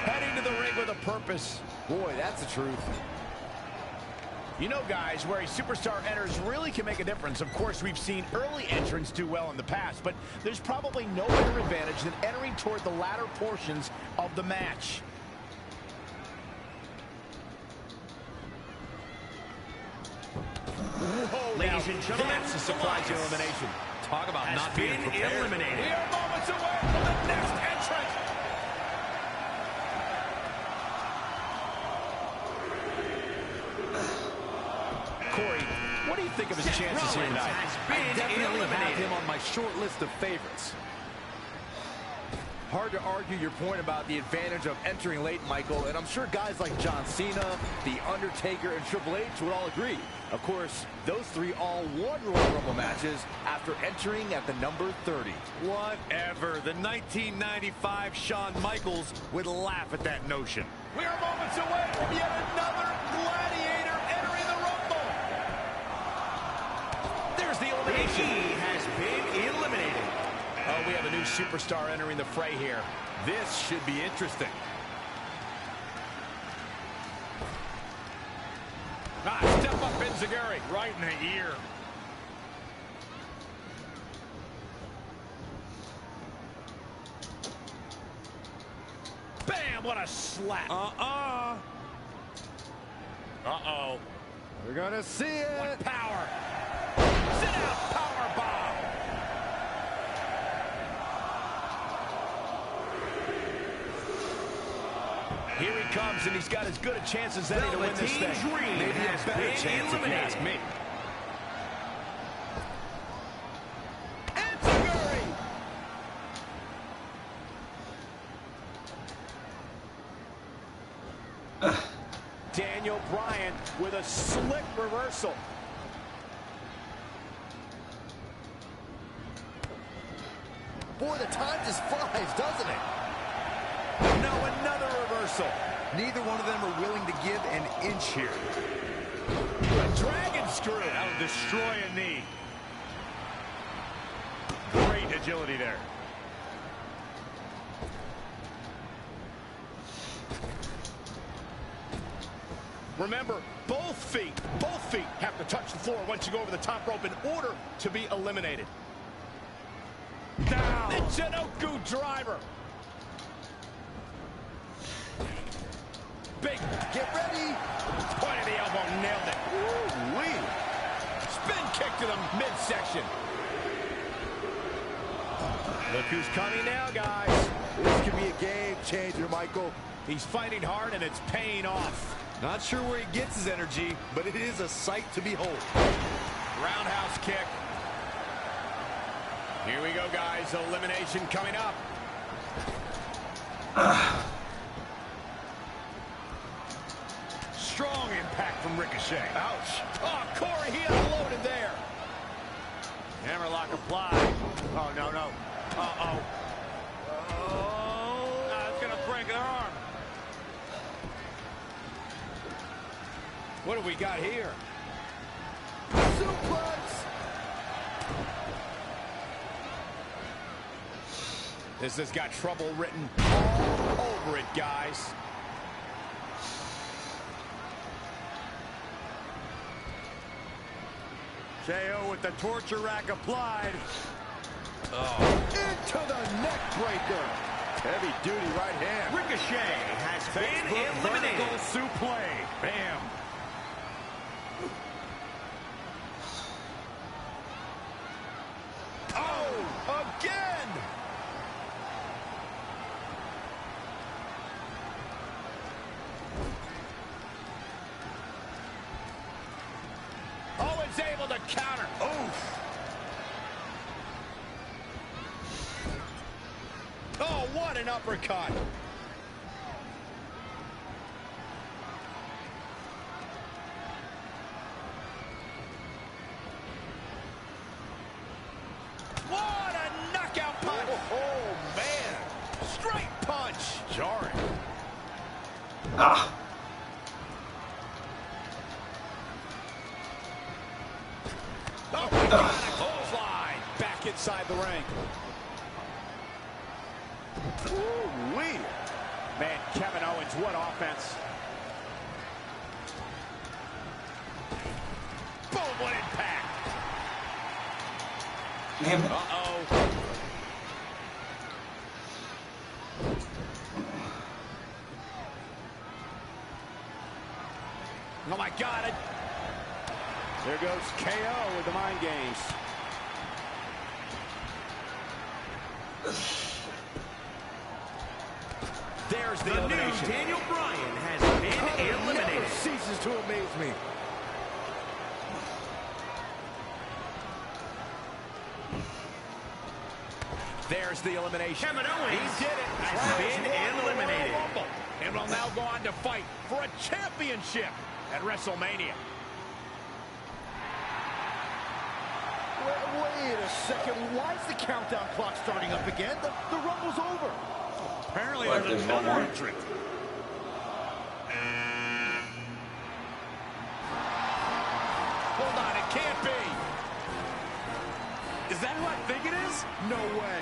Heading to the ring with a purpose. Boy, that's the truth. You know, guys, where a superstar enters really can make a difference. Of course, we've seen early entrants do well in the past, but there's probably no better advantage than entering toward the latter portions of the match. Whoa, ladies and gentlemen, that's a surprising elimination. Talk about not being prepared. Eliminated. We are moments away from the next entrant. Corey, what do you think of his chances here tonight? I definitely have him on my short list of favorites. Hard to argue your point about the advantage of entering late, Michael, and I'm sure guys like John Cena, The Undertaker, and Triple H would all agree. Of course, those three all won Royal Rumble matches after entering at the number 30. Whatever. The 1995 Shawn Michaels would laugh at that notion. We are moments away from yet another gladiator entering the Rumble. There's the elimination. He has been eliminated. Oh, we have a new superstar entering the fray here. This should be interesting. Step up Enziguri right in the ear. Bam, what a slap. Uh-oh. We're gonna see it. What power. Sit out, power bomb. Here he comes, and he's got as good a chance as any to win this thing. Maybe a better chance, if you ask me. Daniel Bryan with a slick reversal. Boy, the time just flies, doesn't it? No, another reversal. Neither one of them are willing to give an inch here. A dragon screw. That'll destroy a knee. Great agility there. Remember, both feet have to touch the floor once you go over the top rope in order to be eliminated. Down. The Chinoku driver. Big, get ready. Point of the elbow, nailed it. Woo-wee. Spin kick to the midsection. Look who's coming now, guys. This could be a game changer, Michael. He's fighting hard, and it's paying off. Not sure where he gets his energy, but it is a sight to behold. Roundhouse kick. Here we go, guys. Elimination coming up. Strong impact from Ricochet. Ouch. Oh, Corey, he unloaded there. Hammerlock applied. Oh, no. Uh-oh. Oh, it's going to break their arm. What do we got here? Suplex. This has got trouble written all over it, guys. KO with the torture rack applied. Into the neck breaker. Heavy duty right hand. Ricochet has been eliminated. Vertical suplex. Bam. Oh, what an uppercut. What a knockout punch. Oh, man. Straight punch. Jarring. Ah. Oh, we got a clothesline. Back inside the ring. Ooh-wee. Man, Kevin Owens, what offense. Boom, what impact. Damn it. Uh-oh. Oh, my God. There goes KO with the mind games. There's the elimination. New Daniel Bryan has been eliminated. Never ceases to amaze me. There's the elimination. Kevin Owens He did it. has been eliminated. And will now go on to fight for a championship at WrestleMania. Wait a second. Why is the countdown clock starting up again? The Rumble's over. Apparently What, there's there's one another more? entrant. Hold on, it can't be. Is that who I think it is? No way.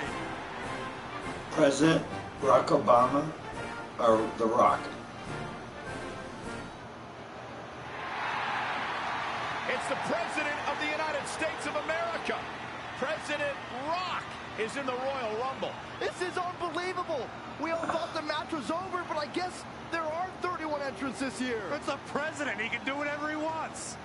President Barack Obama or The Rock? It's the President of the United States of America. President Rock is in the Royal Rumble. This is unbelievable. We all thought the match was over, but I guess there are 31 entrants this year. It's the president. He can do whatever he wants.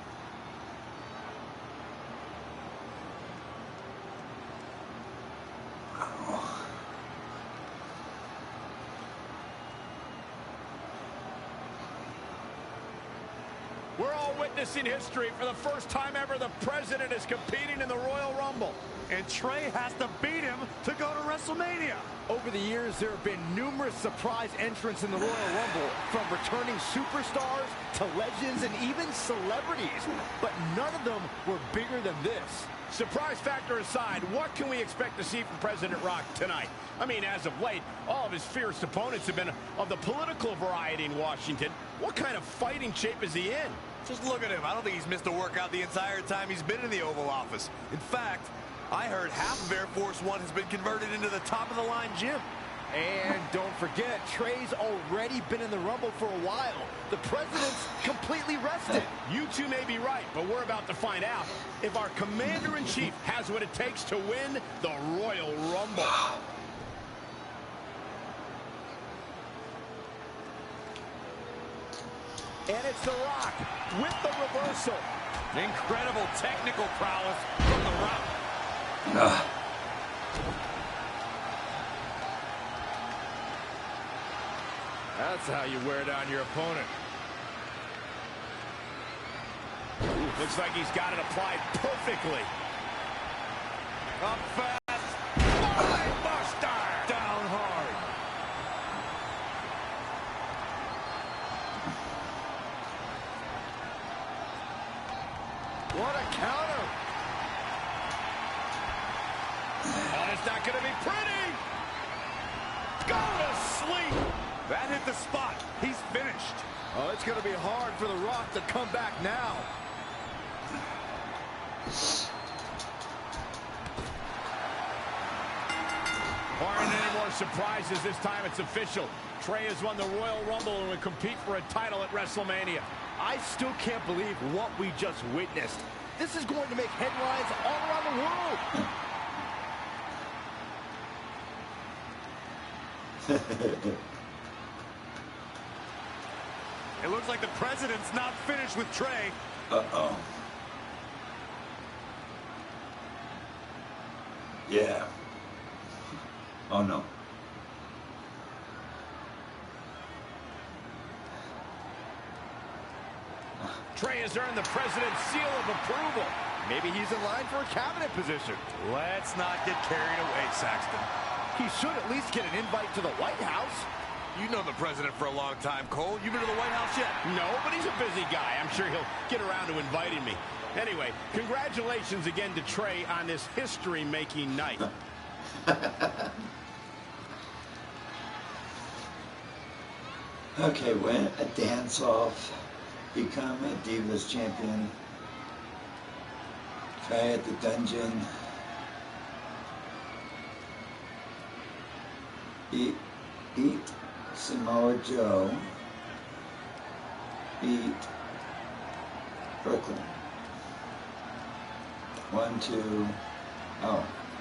We're all witnessing history. For the first time ever, the President is competing in the Royal Rumble. And Trey has to beat him to go to WrestleMania. Over the years, there have been numerous surprise entrants in the Royal Rumble, from returning superstars to legends and even celebrities. But none of them were bigger than this. Surprise factor aside, what can we expect to see from President Rock tonight? I mean, as of late, all of his fierce opponents have been of the political variety in Washington. What kind of fighting shape is he in? Just look at him. I don't think he's missed a workout the entire time he's been in the Oval Office. In fact, I heard half of Air Force One has been converted into the top-of-the-line gym. And don't forget, Trey's already been in the Rumble for a while. The President's completely rested. You two may be right, but we're about to find out if our Commander-in-Chief has what it takes to win the Royal Rumble. And it's The Rock with the reversal. Incredible technical prowess from The Rock. That's how you wear down your opponent. Ooh, looks like he's got it applied perfectly. Up fast. Buster. Down hard. What a counter. Oh, it's not going to be pretty. Go to sleep. That hit the spot. He's finished. Oh, it's going to be hard for The Rock to come back now. Aren't any more surprises this time. It's official. Trey has won the Royal Rumble and will compete for a title at WrestleMania. I still can't believe what we just witnessed. This is going to make headlines all around the world. It looks like the President's not finished with Trey. Uh-oh. Yeah. Oh, no. Trey has earned the President's seal of approval. Maybe he's in line for a cabinet position. Let's not get carried away, Saxton. he should at least get an invite to the White House. You know the president for a long time, Cole. You been to the White House yet? No, but he's a busy guy. I'm sure he'll get around to inviting me. Anyway, congratulations again to Trey on this history-making night. Okay, win a dance-off, become a Divas champion, try at the dungeon, beat Samoa Joe, beat Brooklyn. 1, 2,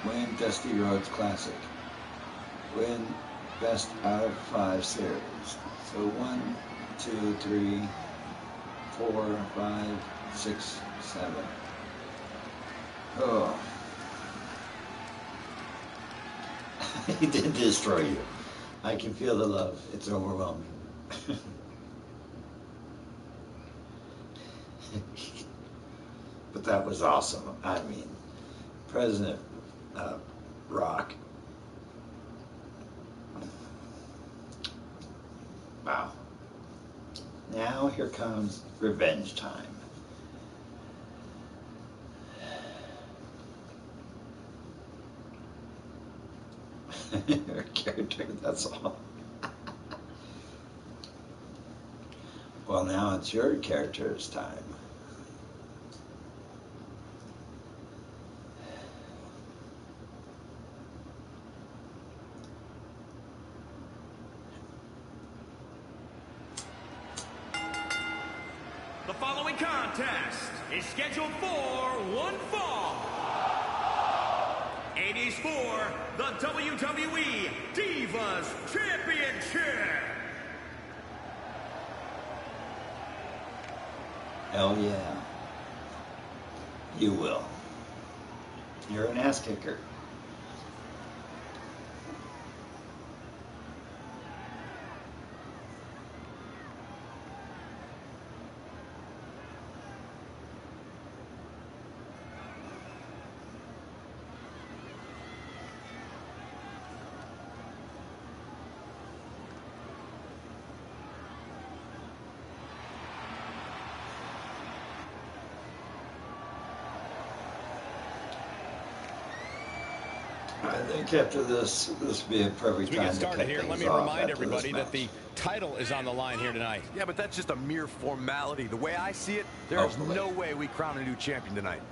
win Dusty Rhodes Classic. Win best out of 5 series. So 1, 2, 3, 4, 5, 6, 7. Oh. He did destroy you. I can feel the love. It's overwhelming. But that was awesome. I mean, President Rock. Wow. Now here comes revenge time. Her character, that's all. Well, now it's your character's time. The following contest is scheduled for one fall. It is for the WWE Divas Championship. Hell yeah. You will. You're an ass kicker. I think after this will be a perfect time to cut here. Let me remind everybody that the title is on the line here tonight. Yeah, but that's just a mere formality. The way I see it, there's no way we crown a new champion tonight.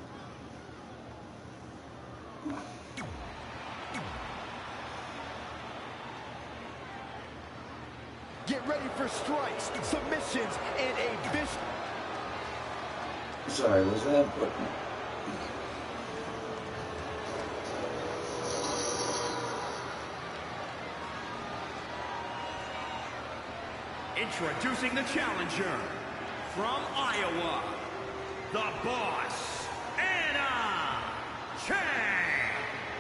Get ready for strikes, submissions, and a vicious... Sorry, was that... Introducing the challenger from Iowa, the Boss, Anna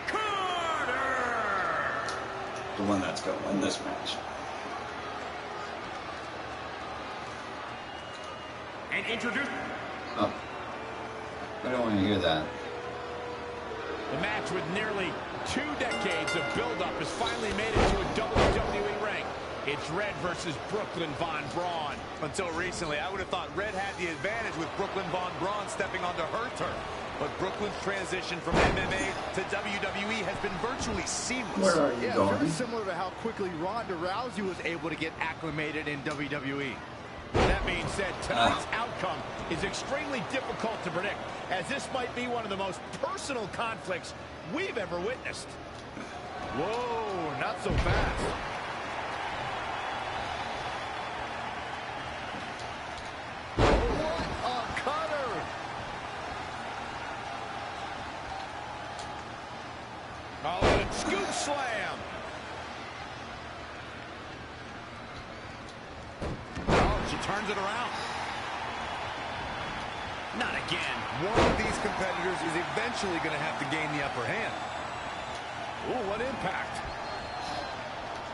Carter. The one that's going to win this match. And introduce... Oh. I don't want to hear that. The match with nearly 2 decades of build-up has finally made it to a WWE ring. It's Red versus Brooklyn Von Braun. Until recently, I would have thought Red had the advantage with Brooklyn Von Braun stepping onto her turf. But Brooklyn's transition from MMA to WWE has been virtually seamless. Where are you going? Very similar to how quickly Ronda Rousey was able to get acclimated in WWE. That being said, tonight's outcome is extremely difficult to predict, as this might be one of the most personal conflicts we've ever witnessed. Whoa, not so fast. Oh, and scoop slam. Oh, she turns it around. Not again. One of these competitors is eventually going to have to gain the upper hand. Ooh, what impact.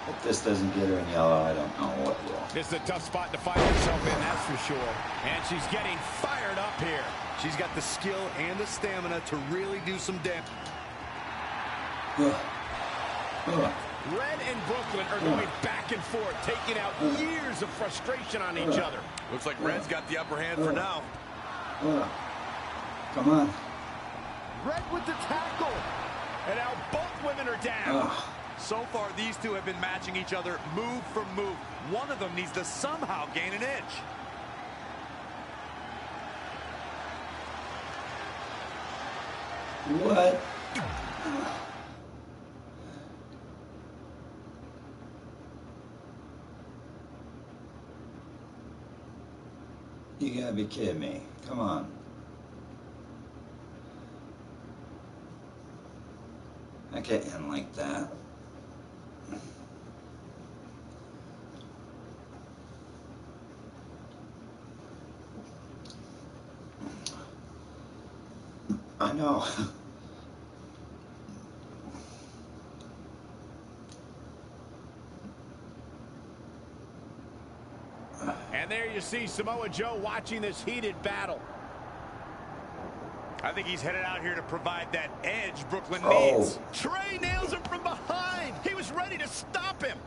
If this doesn't get her in yellow, I don't know what will. This is a tough spot to find herself in, that's for sure. And she's getting fired up here. She's got the skill and the stamina to really do some damage. Red and Brooklyn are going back and forth, taking out years of frustration on each other. Looks like Red's got the upper hand for now. Come on. Red with the tackle. And now both women are down. So far, these two have been matching each other move for move. One of them needs to somehow gain an edge. What? You gotta be kidding me. Come on. I can't end like that. I know. And there you see Samoa Joe watching this heated battle. I think he's headed out here to provide that edge Brooklyn needs. Trey nails him from behind. He was ready to stop him.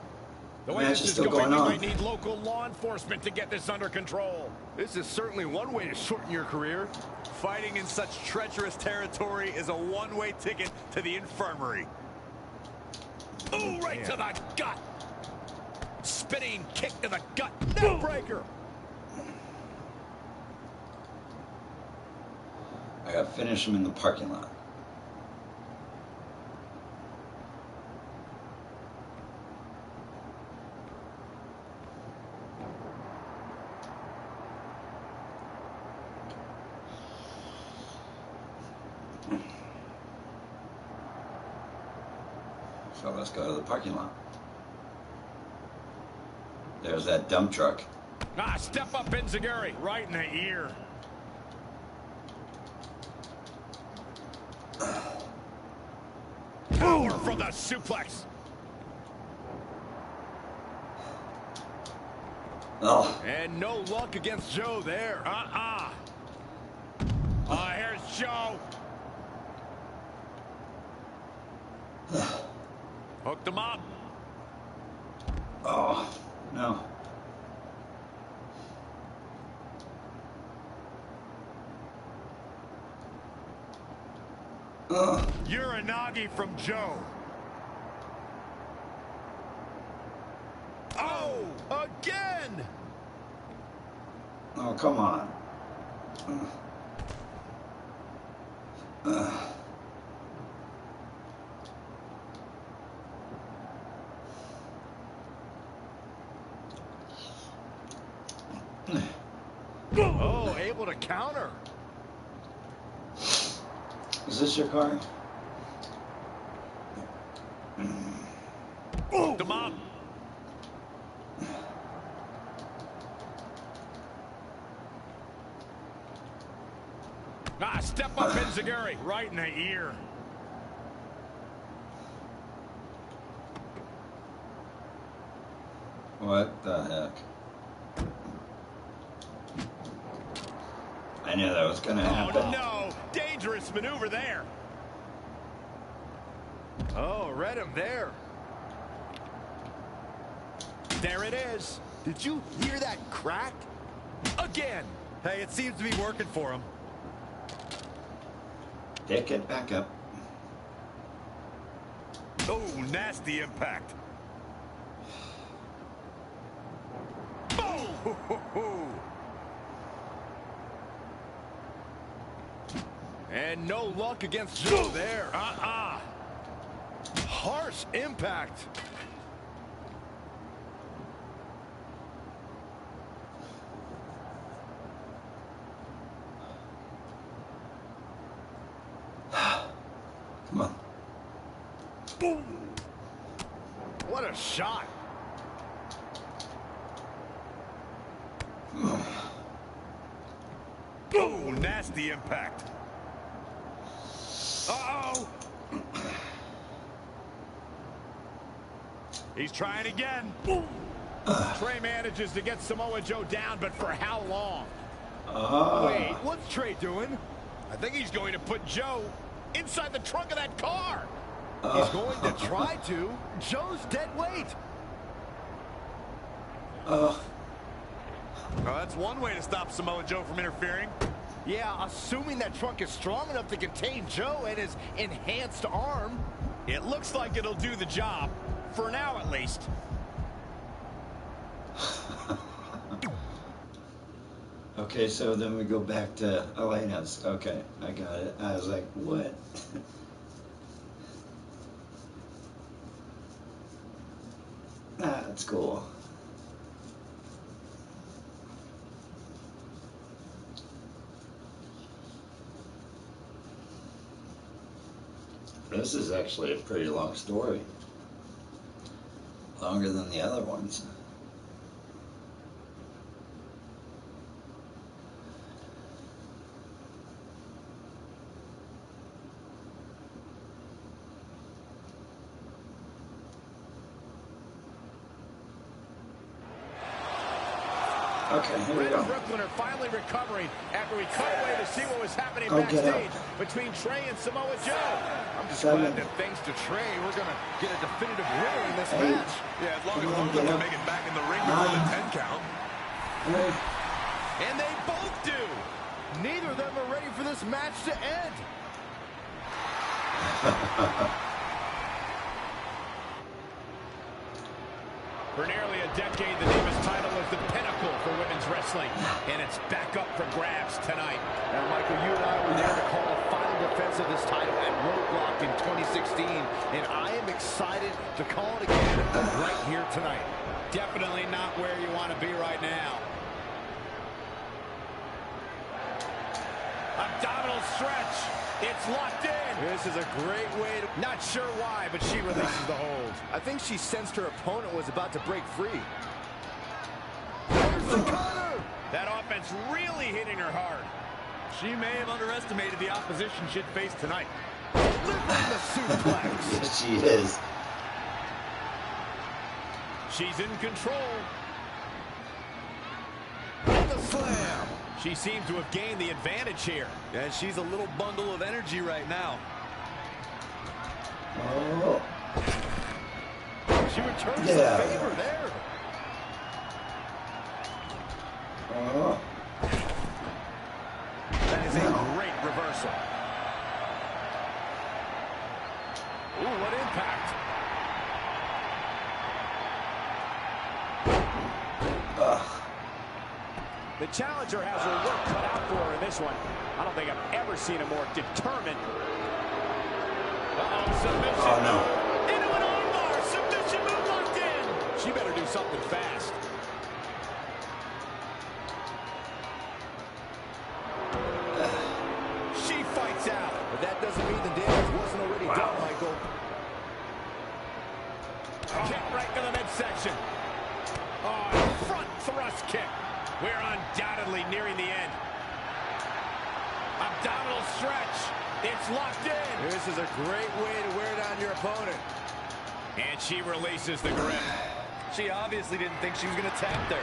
The way Match this is is still going, going we on. might need local law enforcement to get this under control. This is certainly one way to shorten your career. Fighting in such treacherous territory is a one-way ticket to the infirmary. Ooh, right to the gut. Spinning kick to the gut. Neck breaker. I gotta finish him in the parking lot. So let's go to the parking lot. There's that dump truck. Step up Enziguri. Right in the ear. Power from the suplex. Oh. And no luck against Joe there. Here's Joe. Hooked him up. Oh, no. Uranagi from Joe. Oh, again. Oh, come on. Oh, able to counter. Is this your car? Hooked him up. Step up Enziguri. Right in the ear. What the heck? I knew that was gonna happen. Oh, no. Dangerous maneuver there. Oh, read him there. There it is. Did you hear that crack? Again. Hey, it seems to be working for him. Pick it back up. Oh, nasty impact. Boom! And no luck against Joe there. Harsh impact. Come on. Boom. What a shot. Oh, nasty impact. Uh-oh. He's trying again. Trey manages to get Samoa Joe down, but for how long? Wait, what's Trey doing? I think he's going to put Joe inside the trunk of that car. He's going to try to. Joe's dead weight. That's one way to stop Samoa Joe from interfering. Yeah, assuming that trunk is strong enough to contain Joe and his enhanced arm. It looks like it'll do the job. For now, at least. Okay, so then we go back to Elena's. Okay, I got it. I was like, what? That's cool. This is actually a pretty long story. Longer than the other ones. Okay, here we go. Brooklyn are finally recovering after we cut away to see what was happening backstage between Trey and Samoa Joe. I'm just glad that thanks to Trey, we're going to get a definitive winner in this match. Yeah, as long as both of them can make it back in the ring before the 10 count. And they both do. Neither of them are ready for this match to end. For nearly a decade, the Divas title was the pinnacle for women's wrestling, and it's back up for grabs tonight. Now, Michael, you and I were there to call a final defense of this title at Roadblock in 2016, and I am excited to call it again right here tonight. Definitely not where you want to be right now. Abdominal stretch. It's locked in. This is a great way to... Not sure why, but she releases the hold. I think she sensed her opponent was about to break free. There's the cutter. That offense really hitting her hard. She may have underestimated the opposition she'd face tonight. Delivering the suplex. Yes, she is. She's in control. And the slam. She seems to have gained the advantage here. And she's a little bundle of energy right now. Oh. She returns the favor there. Oh. That is a great reversal. Ooh, what impact. The challenger has her work cut out for her in this one. I don't think I've ever seen a more determined. Submission. Oh, no. Into an armbar. Submission move locked in. She better do something fast. She fights out. But that doesn't mean the damage wasn't already done, Michael. Kick right to the midsection. Oh, front thrust kick. We're undoubtedly nearing the end. Abdominal stretch. It's locked in. This is a great way to wear down your opponent. And she releases the grip. She obviously didn't think she was going to tap there.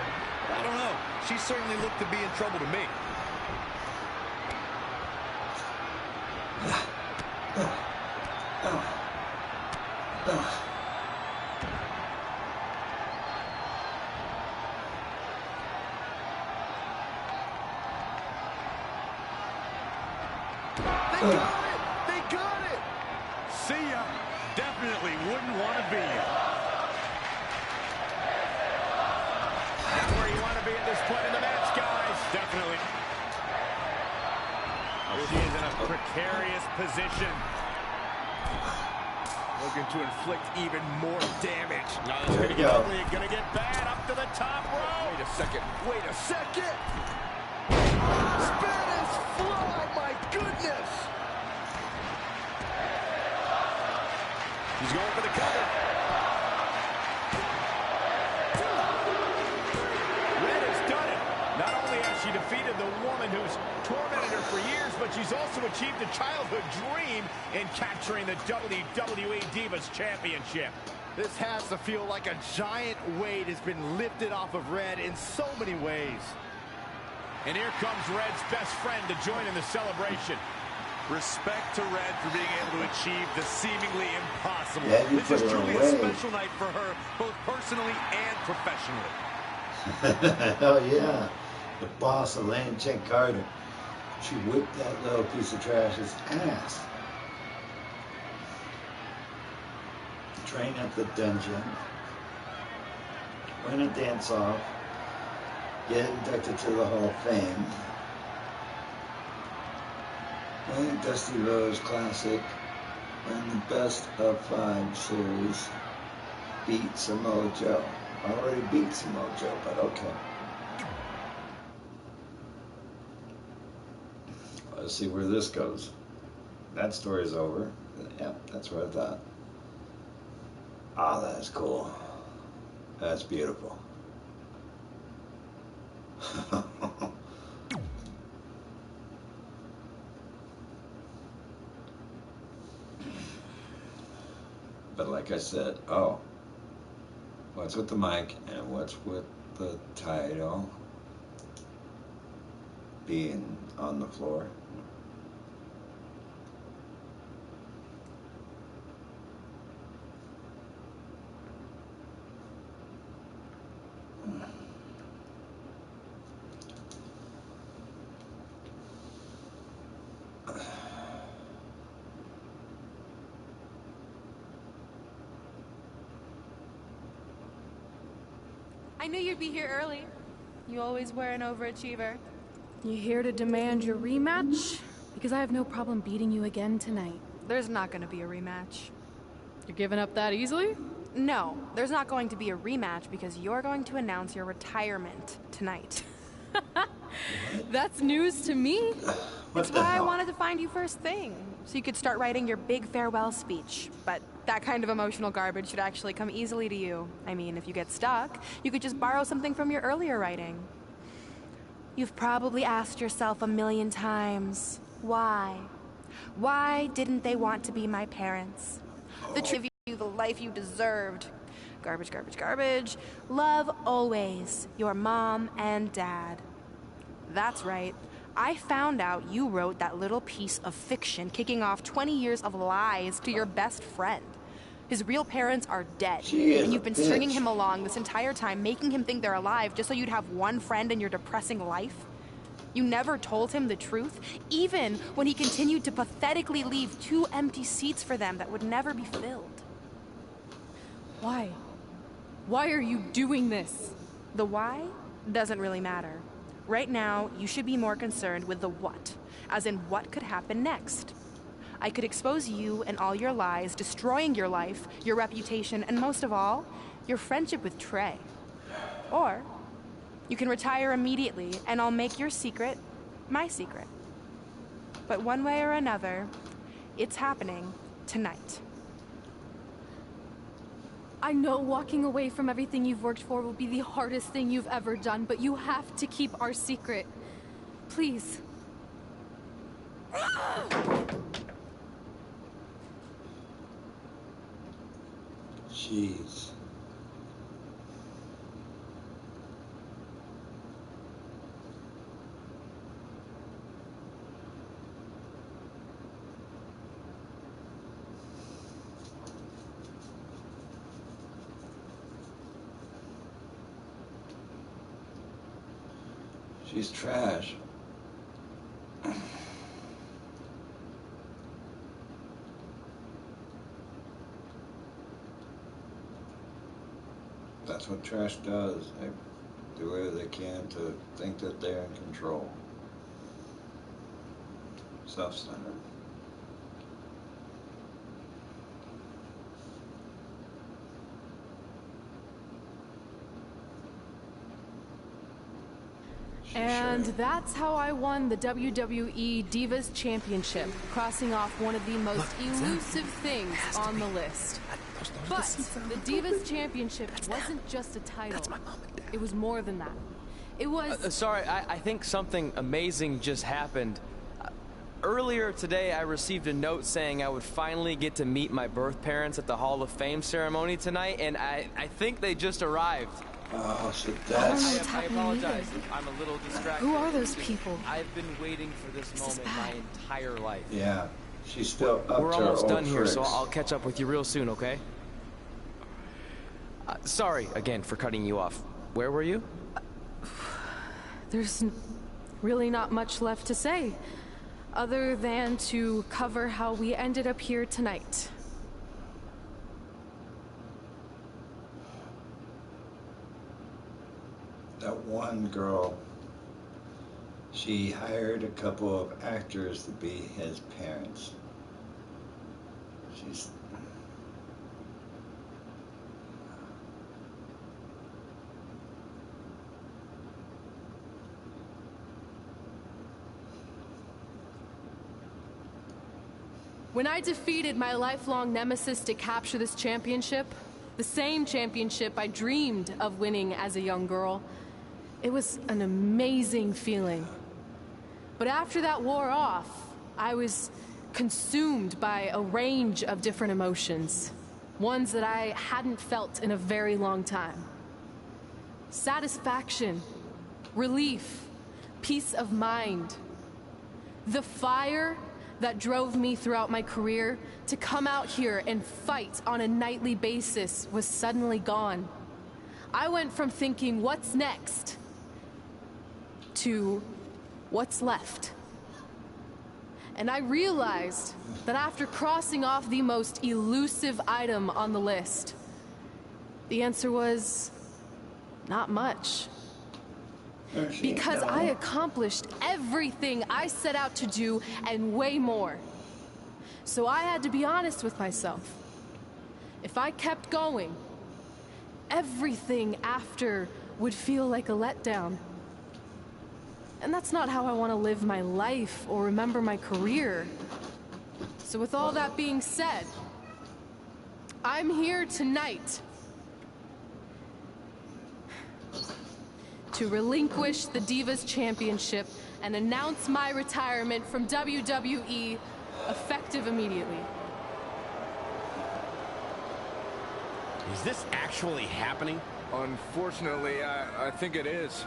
I don't know. She certainly looked to be in trouble to me. They got it! They got it! See ya. Definitely wouldn't want to be ya. Not where you want to be at this point in the match, guys. Definitely. She is in a precarious position. Looking to inflict even more damage. Now this is going to get ugly. It's going to get bad up to the top rope. Wait a second. Wait a second. Spanish fly, my goodness. He's going for the cover. Red has done it. Not only has she defeated the woman who's tormented her for years, but she's also achieved a childhood dream in capturing the WWE Divas Championship. This has to feel like a giant weight has been lifted off of Red in so many ways. And here comes Red's best friend to join in the celebration. Respect to Red for being able to achieve the seemingly impossible. Yeah, this is truly a special night for her, both personally and professionally. Hell yeah. The boss, Elaine Chen Carter. She whipped that little piece of trash's ass. Train at the dungeon. Win a dance off. Get inducted to the Hall of Fame. Win Dusty Rhodes Classic. Win the Best of 5 series. Beat Samoa Joe. I already beat Samoa Joe, but okay. Let's see where this goes. That story's over. Yep, that's what I thought. Ah, that's cool. That's beautiful. But like I said, oh, what's with the mic and what's with the title being on the floor? I knew you'd be here early. You always were an overachiever. You here to demand your rematch? Because I have no problem beating you again tonight. There's not going to be a rematch. You're giving up that easily? No, there's not going to be a rematch because you're going to announce your retirement tonight. That's news to me. That's why I wanted to find you first thing, so you could start writing your big farewell speech. But that kind of emotional garbage should actually come easily to you. I mean, if you get stuck, you could just borrow something from your earlier writing. You've probably asked yourself a million times, why? Why didn't they want to be my parents? The truth, give you the life you deserved. Garbage, garbage, garbage. Love always your mom and dad. That's right. I found out you wrote that little piece of fiction kicking off 20 years of lies to your best friend. His real parents are dead, and you've been stringing him along this entire time, making him think they're alive just so you'd have one friend in your depressing life. You never told him the truth, even when he continued to pathetically leave 2 empty seats for them that would never be filled. Why? Why are you doing this? The why doesn't really matter. Right now, you should be more concerned with the what, as in what could happen next. I could expose you and all your lies, destroying your life, your reputation, and most of all, your friendship with Trey. Or you can retire immediately, and I'll make your secret my secret. But one way or another, it's happening tonight. I know walking away from everything you've worked for will be the hardest thing you've ever done, but you have to keep our secret. Please. Jeez. She's trash. That's what trash does. They do whatever they can to think that they're in control. Self-centered. And that's how I won the WWE Divas Championship, crossing off one of the most elusive things on the list. But the Divas Championship wasn't just a title. It was more than that. It was... Sorry, I think something amazing just happened. Earlier today, I received a note saying I would finally get to meet my birth parents at the Hall of Fame ceremony tonight, and I think they just arrived. Oh, so I don't know that's... what's I happening apologize either. if I'm a little distracted. Who are those people? I've been waiting for this moment my entire life. Yeah, she's still up We're to her almost old done here, so tricks. I'll catch up with you real soon, okay? Sorry again for cutting you off. Where were you? There's really not much left to say, other than to cover how we ended up here tonight. That one girl, she hired a couple of actors to be his parents. She's... When I defeated my lifelong nemesis to capture this championship, the same championship I dreamed of winning as a young girl, it was an amazing feeling. But after that wore off, I was consumed by a range of different emotions, ones that I hadn't felt in a very long time. Satisfaction, relief, peace of mind. The fire that drove me throughout my career to come out here and fight on a nightly basis was suddenly gone. I went from thinking, what's next, to what's left. And I realized that after crossing off the most elusive item on the list, the answer was not much. Because I accomplished everything I set out to do and way more. So I had to be honest with myself. If I kept going, everything after would feel like a letdown. And that's not how I want to live my life or remember my career. So with all that being said, I'm here tonight to relinquish the Divas Championship and announce my retirement from WWE, effective immediately. Is this actually happening? Unfortunately, I think it is.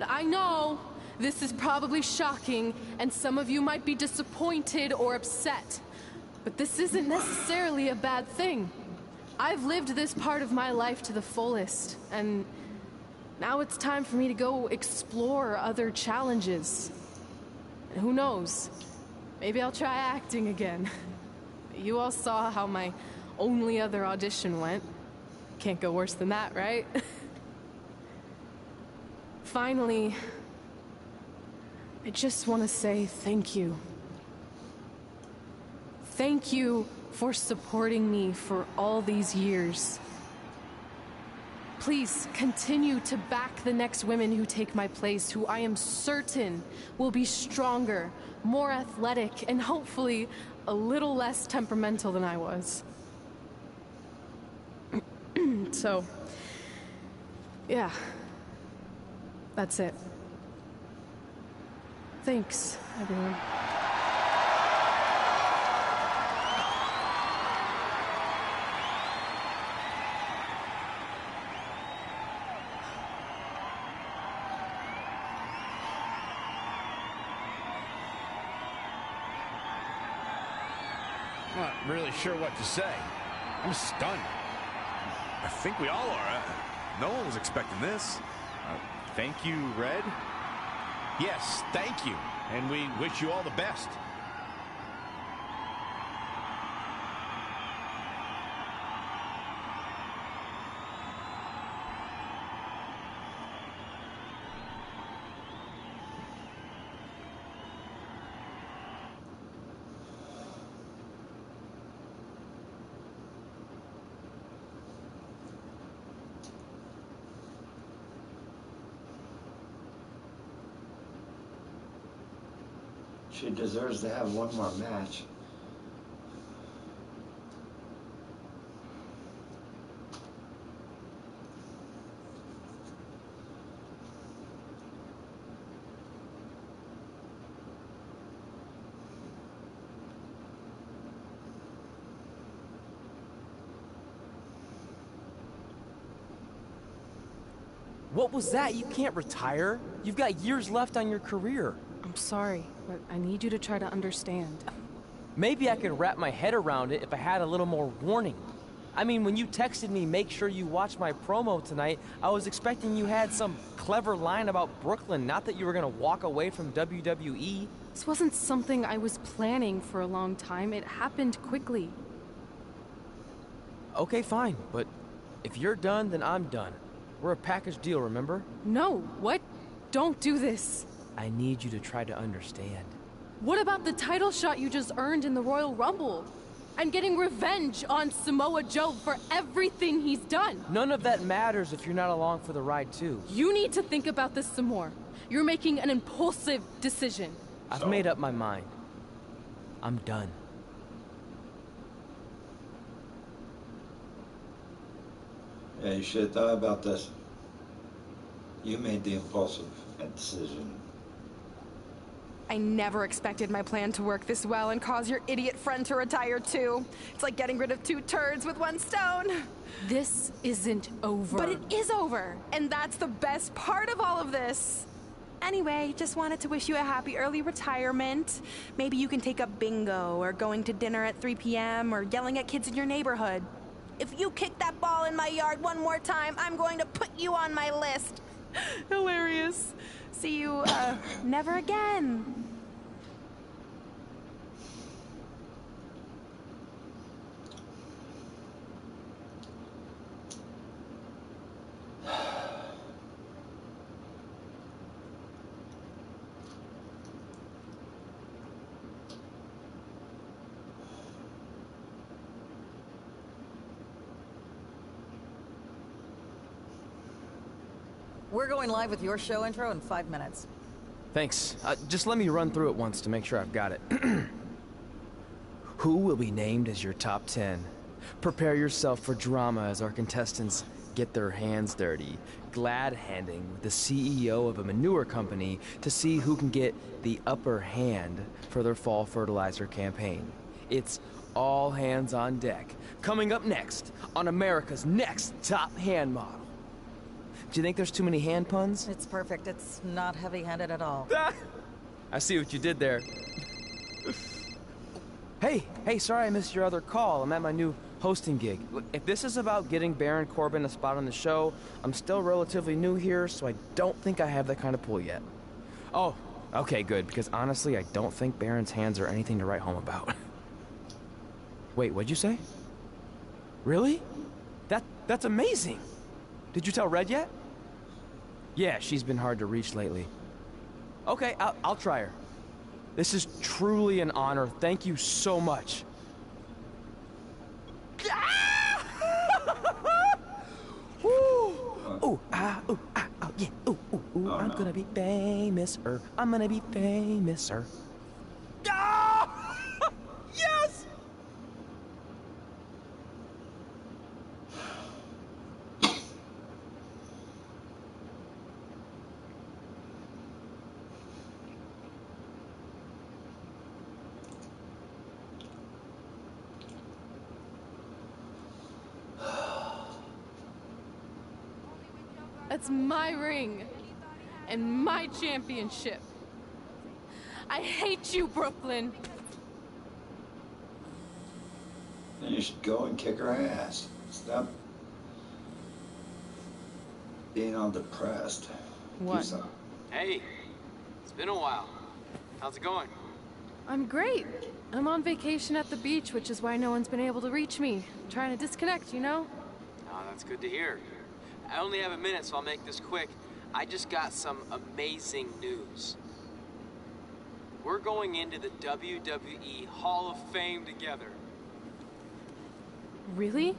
I know this is probably shocking, and some of you might be disappointed or upset, but this isn't necessarily a bad thing. I've lived this part of my life to the fullest, and now it's time for me to go explore other challenges. And who knows? Maybe I'll try acting again. You all saw how my only other audition went. Can't go worse than that, right? Finally, I just want to say thank you. Thank you for supporting me for all these years. Please continue to back the next women who take my place, who I am certain will be stronger, more athletic, and hopefully a little less temperamental than I was. So, yeah, that's it. Thanks, everyone. Not really sure what to say. I'm stunned. I think we all are. No one was expecting this. Thank you, Red. Yes, thank you. And we wish you all the best. She deserves to have one more match. What was that? You can't retire. You've got years left on your career. I'm sorry, but I need you to try to understand. Maybe I could wrap my head around it if I had a little more warning. I mean, when you texted me, make sure you watch my promo tonight, I was expecting you had some clever line about Brooklyn, not that you were gonna walk away from WWE. This wasn't something I was planning for a long time. It happened quickly. Okay, fine, but if you're done, then I'm done. We're a package deal, remember? No, what? Don't do this. I need you to try to understand. What about the title shot you just earned in the Royal Rumble? I'm getting revenge on Samoa Joe for everything he's done. None of that matters if you're not along for the ride, too. You need to think about this some more. You're making an impulsive decision. I've made up my mind. I'm done. Yeah, you should have thought about this. You made the impulsive decision. I never expected my plan to work this well and cause your idiot friend to retire too. It's like getting rid of 2 turds with 1 stone. This isn't over. But it is over, and that's the best part of all of this. Anyway, just wanted to wish you a happy early retirement. Maybe you can take up bingo or going to dinner at 3 p.m. or yelling at kids in your neighborhood. If you kick that ball in my yard one more time, I'm going to put you on my list. Hilarious. See you, never again. We're going live with your show intro in 5 minutes. Thanks. Just let me run through it once to make sure I've got it. Who will be named as your top 10? Prepare yourself for drama as our contestants get their hands dirty, glad-handing with the CEO of a manure company to see who can get the upper hand for their fall fertilizer campaign. It's all hands on deck. Coming up next on America's Next Top Hand Model. Do you think there's too many hand puns? It's perfect. It's not heavy-handed at all. I see what you did there. Hey, sorry I missed your other call. I'm at my new hosting gig. Look, if this is about getting Baron Corbin a spot on the show, I'm still relatively new here, so I don't think I have that kind of pull yet. Oh, okay, good, because honestly, I don't think Baron's hands are anything to write home about. Wait, what'd you say? Really? That's amazing! Did you tell Red yet? Yeah, she's been hard to reach lately. Okay, I'll try her. This is truly an honor. Thank you so much. Ooh, ooh, ah, ooh, ah, oh, yeah, ooh, ooh, ooh. I'm gonna be famous, I'm gonna be famous, Ah! Yes! That's my ring and my championship. I hate you, Brooklyn. Then you should go and kick her ass. Stop being all depressed. What? Hey, it's been a while. How's it going? I'm great. I'm on vacation at the beach, which is why no one's been able to reach me. I'm trying to disconnect, you know? Oh, that's good to hear. I only have a minute, so I'll make this quick. I just got some amazing news. We're going into the WWE Hall of Fame together. Really?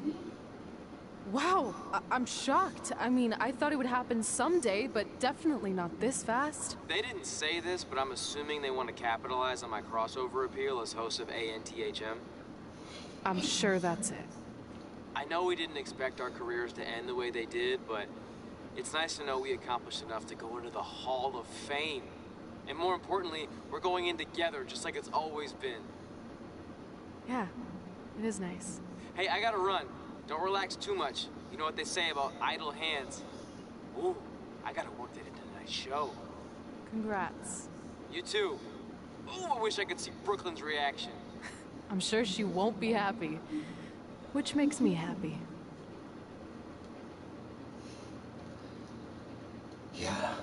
Wow, I'm shocked. I mean, I thought it would happen someday, but definitely not this fast. They didn't say this, but I'm assuming they want to capitalize on my crossover appeal as host of ANTHM. I'm sure that's it. I know we didn't expect our careers to end the way they did, but it's nice to know we accomplished enough to go into the Hall of Fame. And more importantly, we're going in together, just like it's always been. Yeah, it is nice. Hey, I gotta run. Don't relax too much. You know what they say about idle hands. Ooh, I gotta work that into tonight's show. Congrats. You too. Ooh, I wish I could see Brooklyn's reaction. I'm sure she won't be happy. Which makes me happy. Yeah.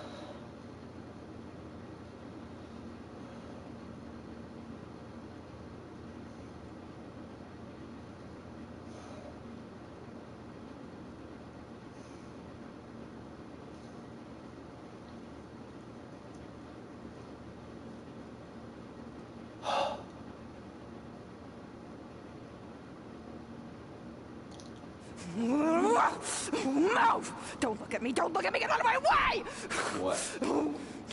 Move! Don't look at me! Don't look at me! Get out of my way! What?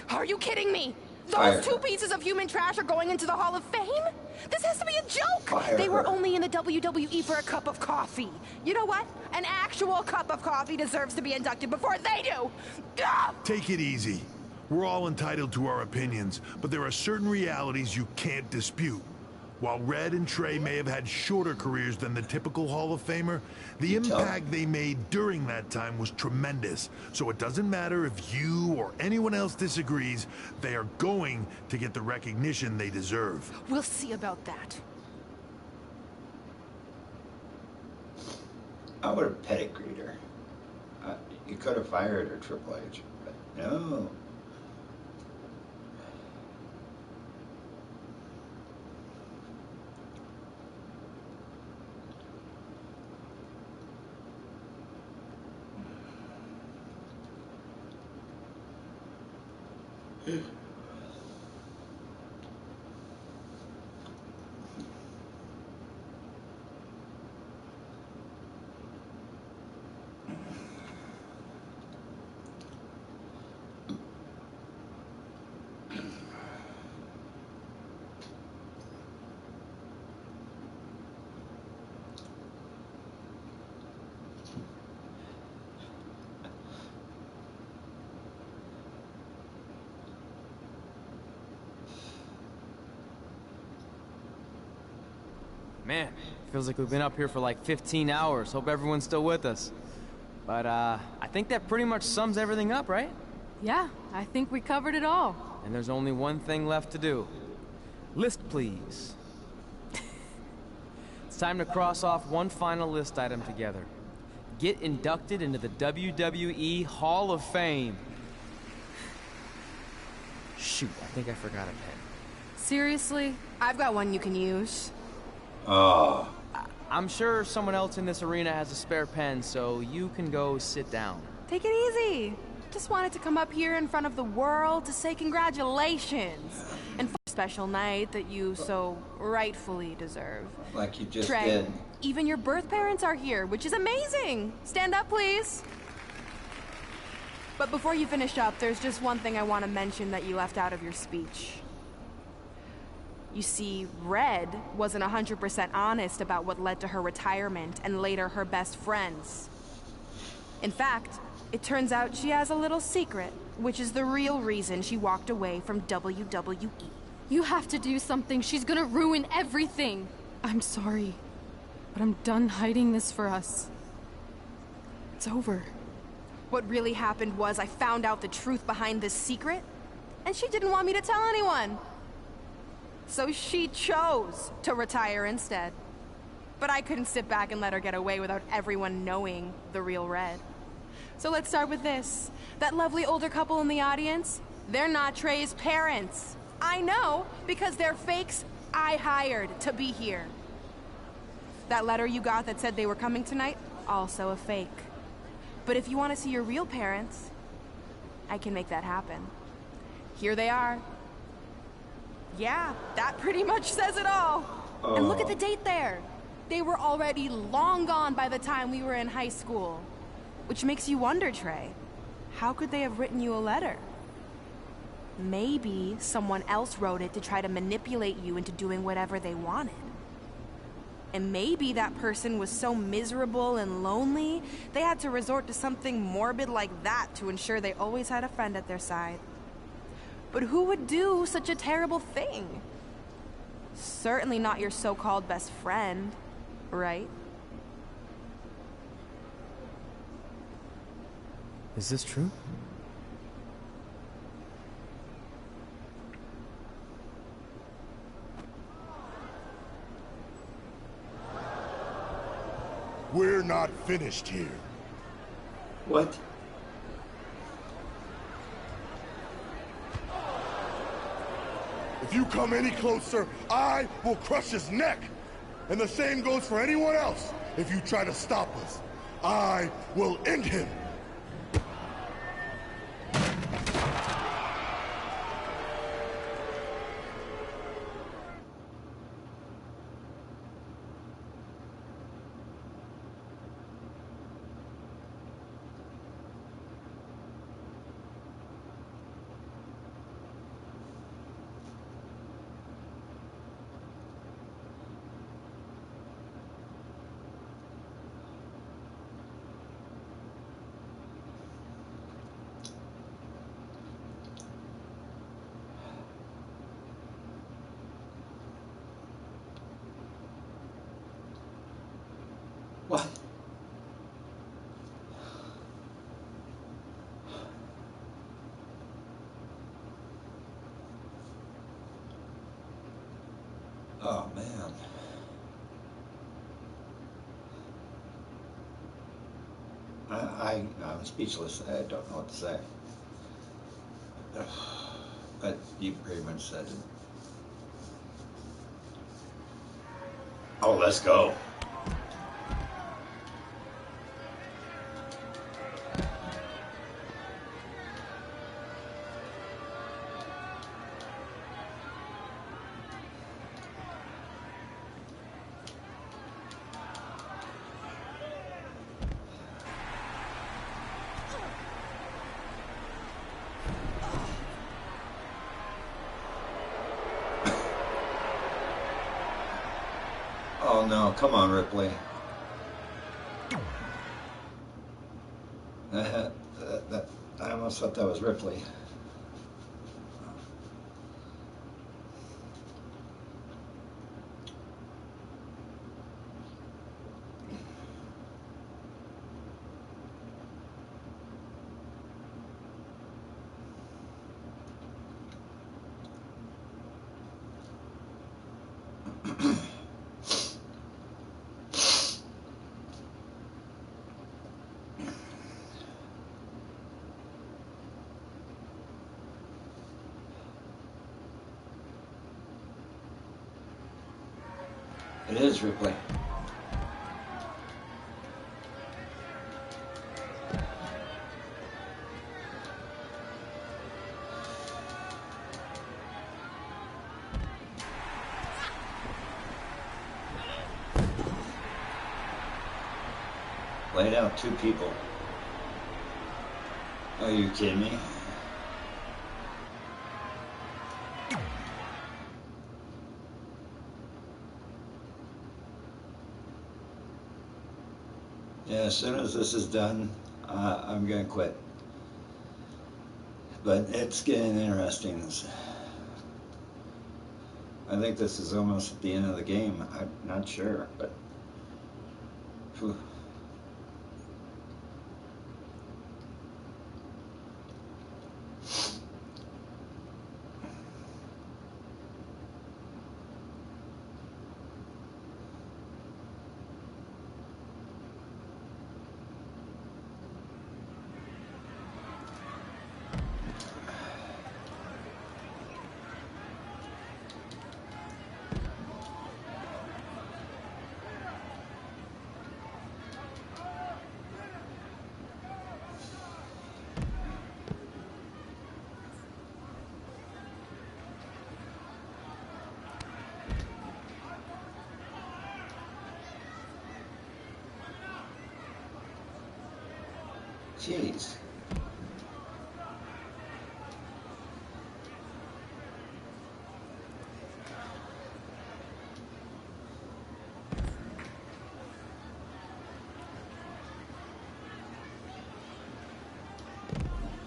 Are you kidding me? Those Fire. 2 pieces of human trash are going into the Hall of Fame? This has to be a joke! Fire They were her. only in the WWE for a cup of coffee. You know what? An actual cup of coffee deserves to be inducted before they do! Ah! Take it easy. We're all entitled to our opinions, but there are certain realities you can't dispute. While Red and Trey may have had shorter careers than the typical Hall of Famer, the impact they made during that time was tremendous. So it doesn't matter if you or anyone else disagrees, they are going to get the recognition they deserve. We'll see about that. I would have pedigreed her. You could have fired her, Triple H, but no. Man, feels like we've been up here for like 15 hours. Hope everyone's still with us. But, I think that pretty much sums everything up, right? Yeah, I think we covered it all. And there's only one thing left to do. List, please. It's time to cross off one final list item together. Get inducted into the WWE Hall of Fame. Shoot, I think I forgot a pen. Seriously? I've got one you can use. Oh. I'm sure someone else in this arena has a spare pen, so you can go sit down. Take it easy. Just wanted to come up here in front of the world to say congratulations. And for a special night that you so rightfully deserve. Like you just Trey, did. even your birth parents are here, which is amazing. Stand up, please. But before you finish up, there's just one thing I want to mention that you left out of your speech. You see, Red wasn't 100% honest about what led to her retirement and later her best friends. In fact, it turns out she has a little secret, which is the real reason she walked away from WWE. You have to do something. She's gonna ruin everything. I'm sorry, but I'm done hiding this for us. It's over. What really happened was I found out the truth behind this secret, and she didn't want me to tell anyone. So she chose to retire instead. But I couldn't sit back and let her get away without everyone knowing the real Red. So let's start with this. That lovely older couple in the audience, they're not Trey's parents. I know, because they're fakes I hired to be here. That letter you got that said they were coming tonight, also a fake. But if you want to see your real parents, I can make that happen. Here they are. Yeah, that pretty much says it all. And look at the date there. They were already long gone by the time we were in high school. Which makes you wonder, Trey, how could they have written you a letter? Maybe someone else wrote it to try to manipulate you into doing whatever they wanted. And maybe that person was so miserable and lonely, they had to resort to something morbid like that to ensure they always had a friend at their side. But who would do such a terrible thing? Certainly not your so-called best friend, right? Is this true? we're not finished here. What? If you come any closer, I will crush his neck. And the same goes for anyone else. If you try to stop us, I will end him. What? Oh, man. I'm speechless. I don't know what to say. But you pretty much said it. Oh, let's go. Oh no, come on, Ripley. I almost thought that was Ripley. It is Ripley. Laid out two people. Are you kidding me? Yeah, as soon as this is done, I'm going to quit. But it's getting interesting. I think this is almost at the end of the game. I'm not sure, but... Whew. Jeez.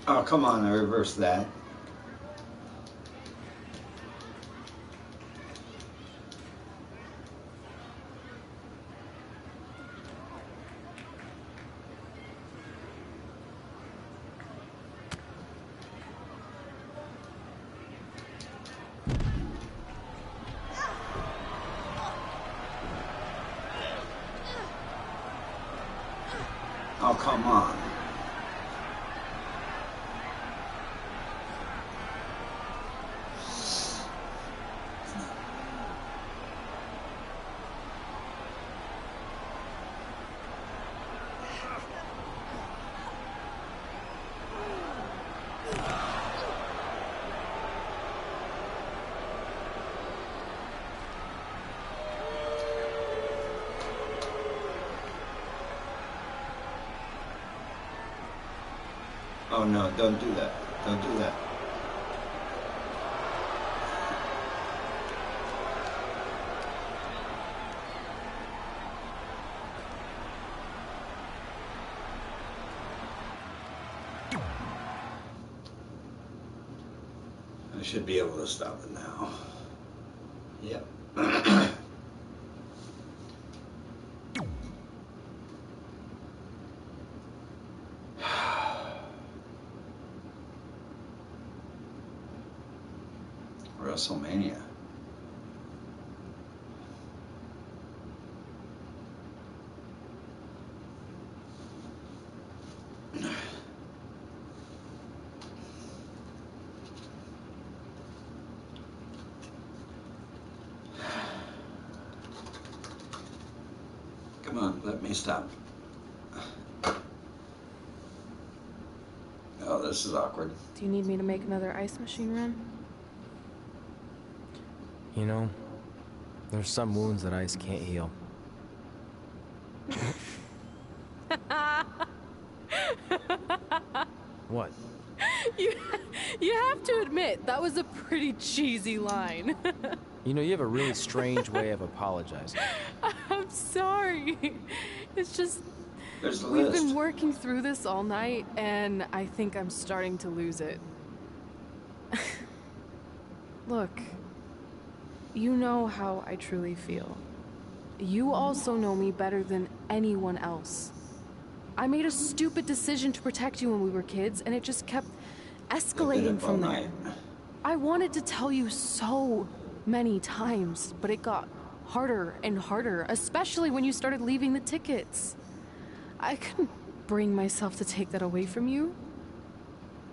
Oh, come on, I reversed that. Oh, come on. Oh no, don't do that. Don't do that. I should be able to stop it now. Yep. WrestleMania. Come on, let me stop. Oh, this is awkward. Do you need me to make another ice machine run? You know, there's some wounds that ice can't heal. What? You have to admit, that was a pretty cheesy line. You know, you have a really strange way of apologizing. I'm sorry. It's just, There's a we've list. been working through this all night, and I think I'm starting to lose it. Look, you know how I truly feel. You also know me better than anyone else. I made a stupid decision to protect you when we were kids, and it just kept escalating from there. I wanted to tell you so many times, but it got harder and harder, especially when you started leaving the tickets. I couldn't bring myself to take that away from you.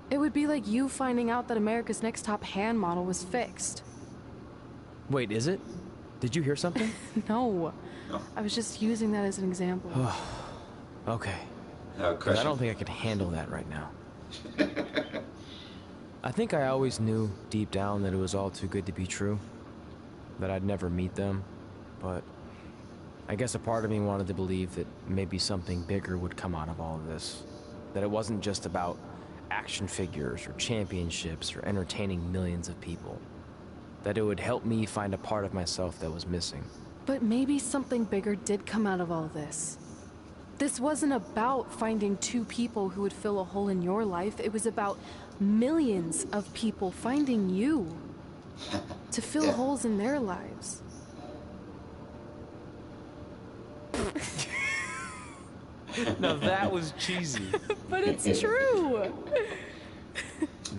It would be like you finding out that America's Next Top Hand model was fixed. Wait, is it? Did you hear something? No. I was just using that as an example. Okay. No, 'cause I don't think I could handle that right now. I think I always knew deep down that it was all too good to be true. That I'd never meet them. But I guess a part of me wanted to believe that maybe something bigger would come out of all of this. That it wasn't just about action figures or championships or entertaining millions of people. That it would help me find a part of myself that was missing. But maybe something bigger did come out of all this. This wasn't about finding two people who would fill a hole in your life. It was about millions of people finding you to fill holes in their lives. Now that was cheesy. But it's true.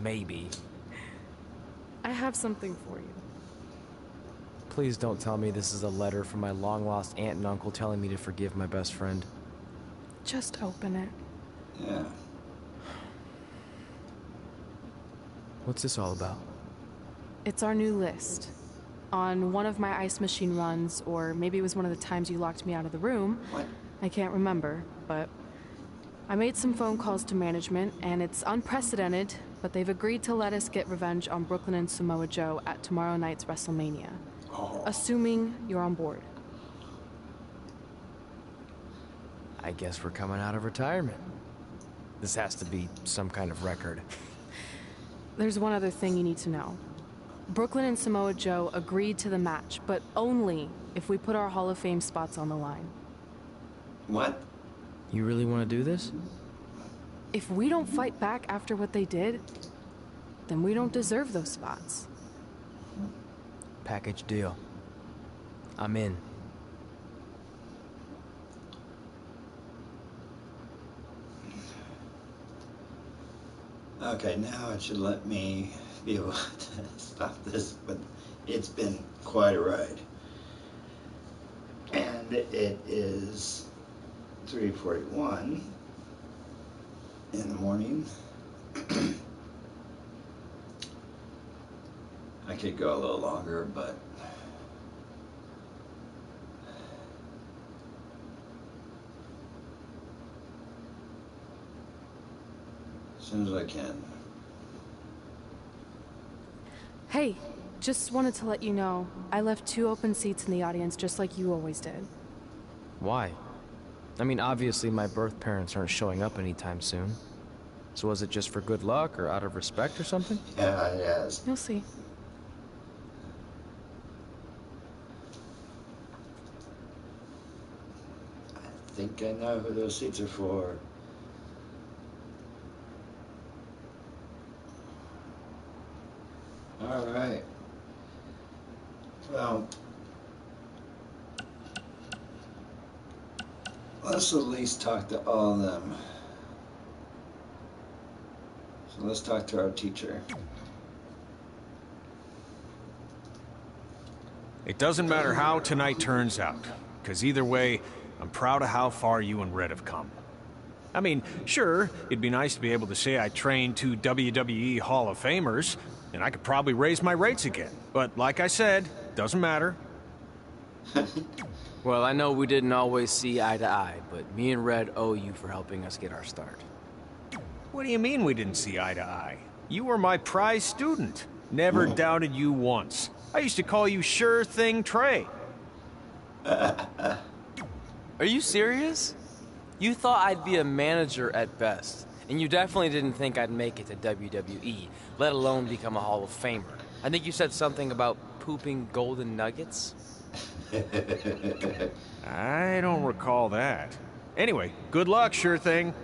Maybe. I have something for you. Please don't tell me this is a letter from my long-lost aunt and uncle telling me to forgive my best friend. Just open it. Yeah. What's this all about? It's our new list. On one of my ice machine runs, or maybe it was one of the times you locked me out of the room. What? I can't remember, but I made some phone calls to management, and it's unprecedented, but they've agreed to let us get revenge on Brooklyn and Samoa Joe at tomorrow night's WrestleMania. Assuming you're on board. I guess we're coming out of retirement. This has to be some kind of record. There's one other thing you need to know. Brooklyn and Samoa Joe agreed to the match, but only if we put our Hall of Fame spots on the line. What? You really want to do this? If we don't fight back after what they did, then we don't deserve those spots. Package deal. I'm in. Okay, now it should let me be able to stop this, but it's been quite a ride. And it is 3:41. in the morning. I could go a little longer, but as soon as I can. Hey, just wanted to let you know, I left 2 open seats in the audience just like you always did. Why? I mean, obviously my birth parents aren't showing up anytime soon. So was it just for good luck or out of respect or something? Yeah, yes. You'll see. I think I know who those seats are for. All right. Well, let's at least talk to all of them. So let's talk to our teacher. It doesn't matter how tonight turns out, because either way, I'm proud of how far you and Red have come. I mean, sure, it'd be nice to be able to say I trained 2 WWE Hall of Famers, and I could probably raise my rates again. But like I said, doesn't matter. Well, I know we didn't always see eye to eye, but me and Red owe you for helping us get our start. What do you mean we didn't see eye to eye? You were my prize student. Never doubted you once. I used to call you Sure Thing Trey. Are you serious? You thought I'd be a manager at best, and you definitely didn't think I'd make it to WWE, let alone become a Hall of Famer. I think you said something about pooping golden nuggets? I don't recall that. Anyway, good luck, Sure Thing.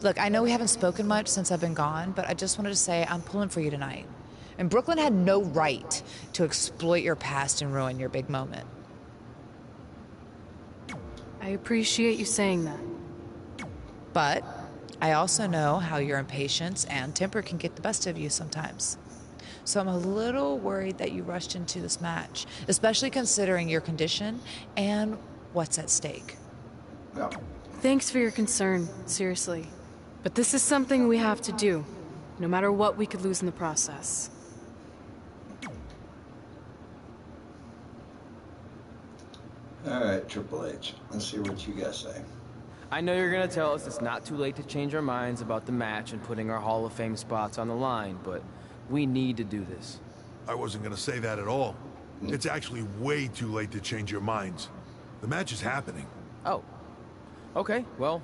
Look, I know we haven't spoken much since I've been gone, but I just wanted to say I'm pulling for you tonight. And Brooklyn had no right to exploit your past and ruin your big moment. I appreciate you saying that. But I also know how your impatience and temper can get the best of you sometimes. So I'm a little worried that you rushed into this match, especially considering your condition and what's at stake. Yeah. Thanks for your concern, seriously. But this is something we have to do. No matter what, we could lose in the process. All right, Triple H. Let's hear what you guys say. I know you're gonna tell us it's not too late to change our minds about the match and putting our Hall of Fame spots on the line, but we need to do this. I wasn't gonna say that at all. It's actually way too late to change your minds. The match is happening. Oh. Okay, well,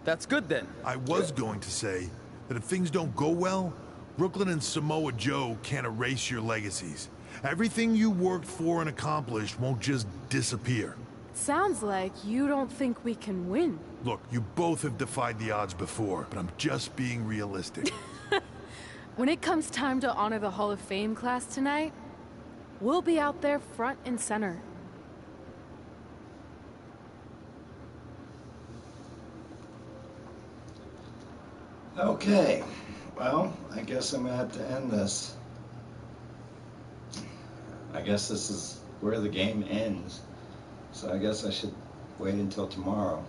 that's good then. I was going to say that if things don't go well, Brooklyn and Samoa Joe can't erase your legacies. Everything you worked for and accomplished won't just disappear. Sounds like you don't think we can win. Look, you both have defied the odds before, but I'm just being realistic. When it comes time to honor the Hall of Fame class tonight, we'll be out there front and center. Okay. Well, I guess I'm gonna have to end this. I guess this is where the game ends. So I guess I should wait until tomorrow.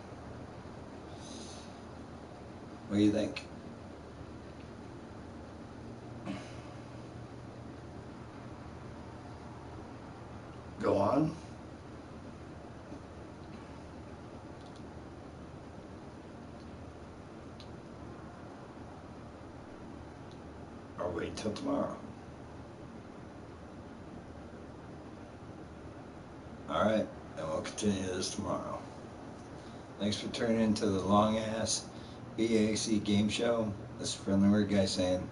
What do you think? Go on? Or wait till tomorrow? Alright, and we'll continue this tomorrow. Thanks for tuning in to the long-ass B.A.C. game show. This is Friendly Weird Guy saying,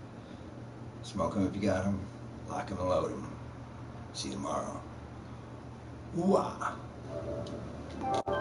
smoke 'em if you got 'em, lock 'em and load 'em. See you tomorrow. Ooh-ah.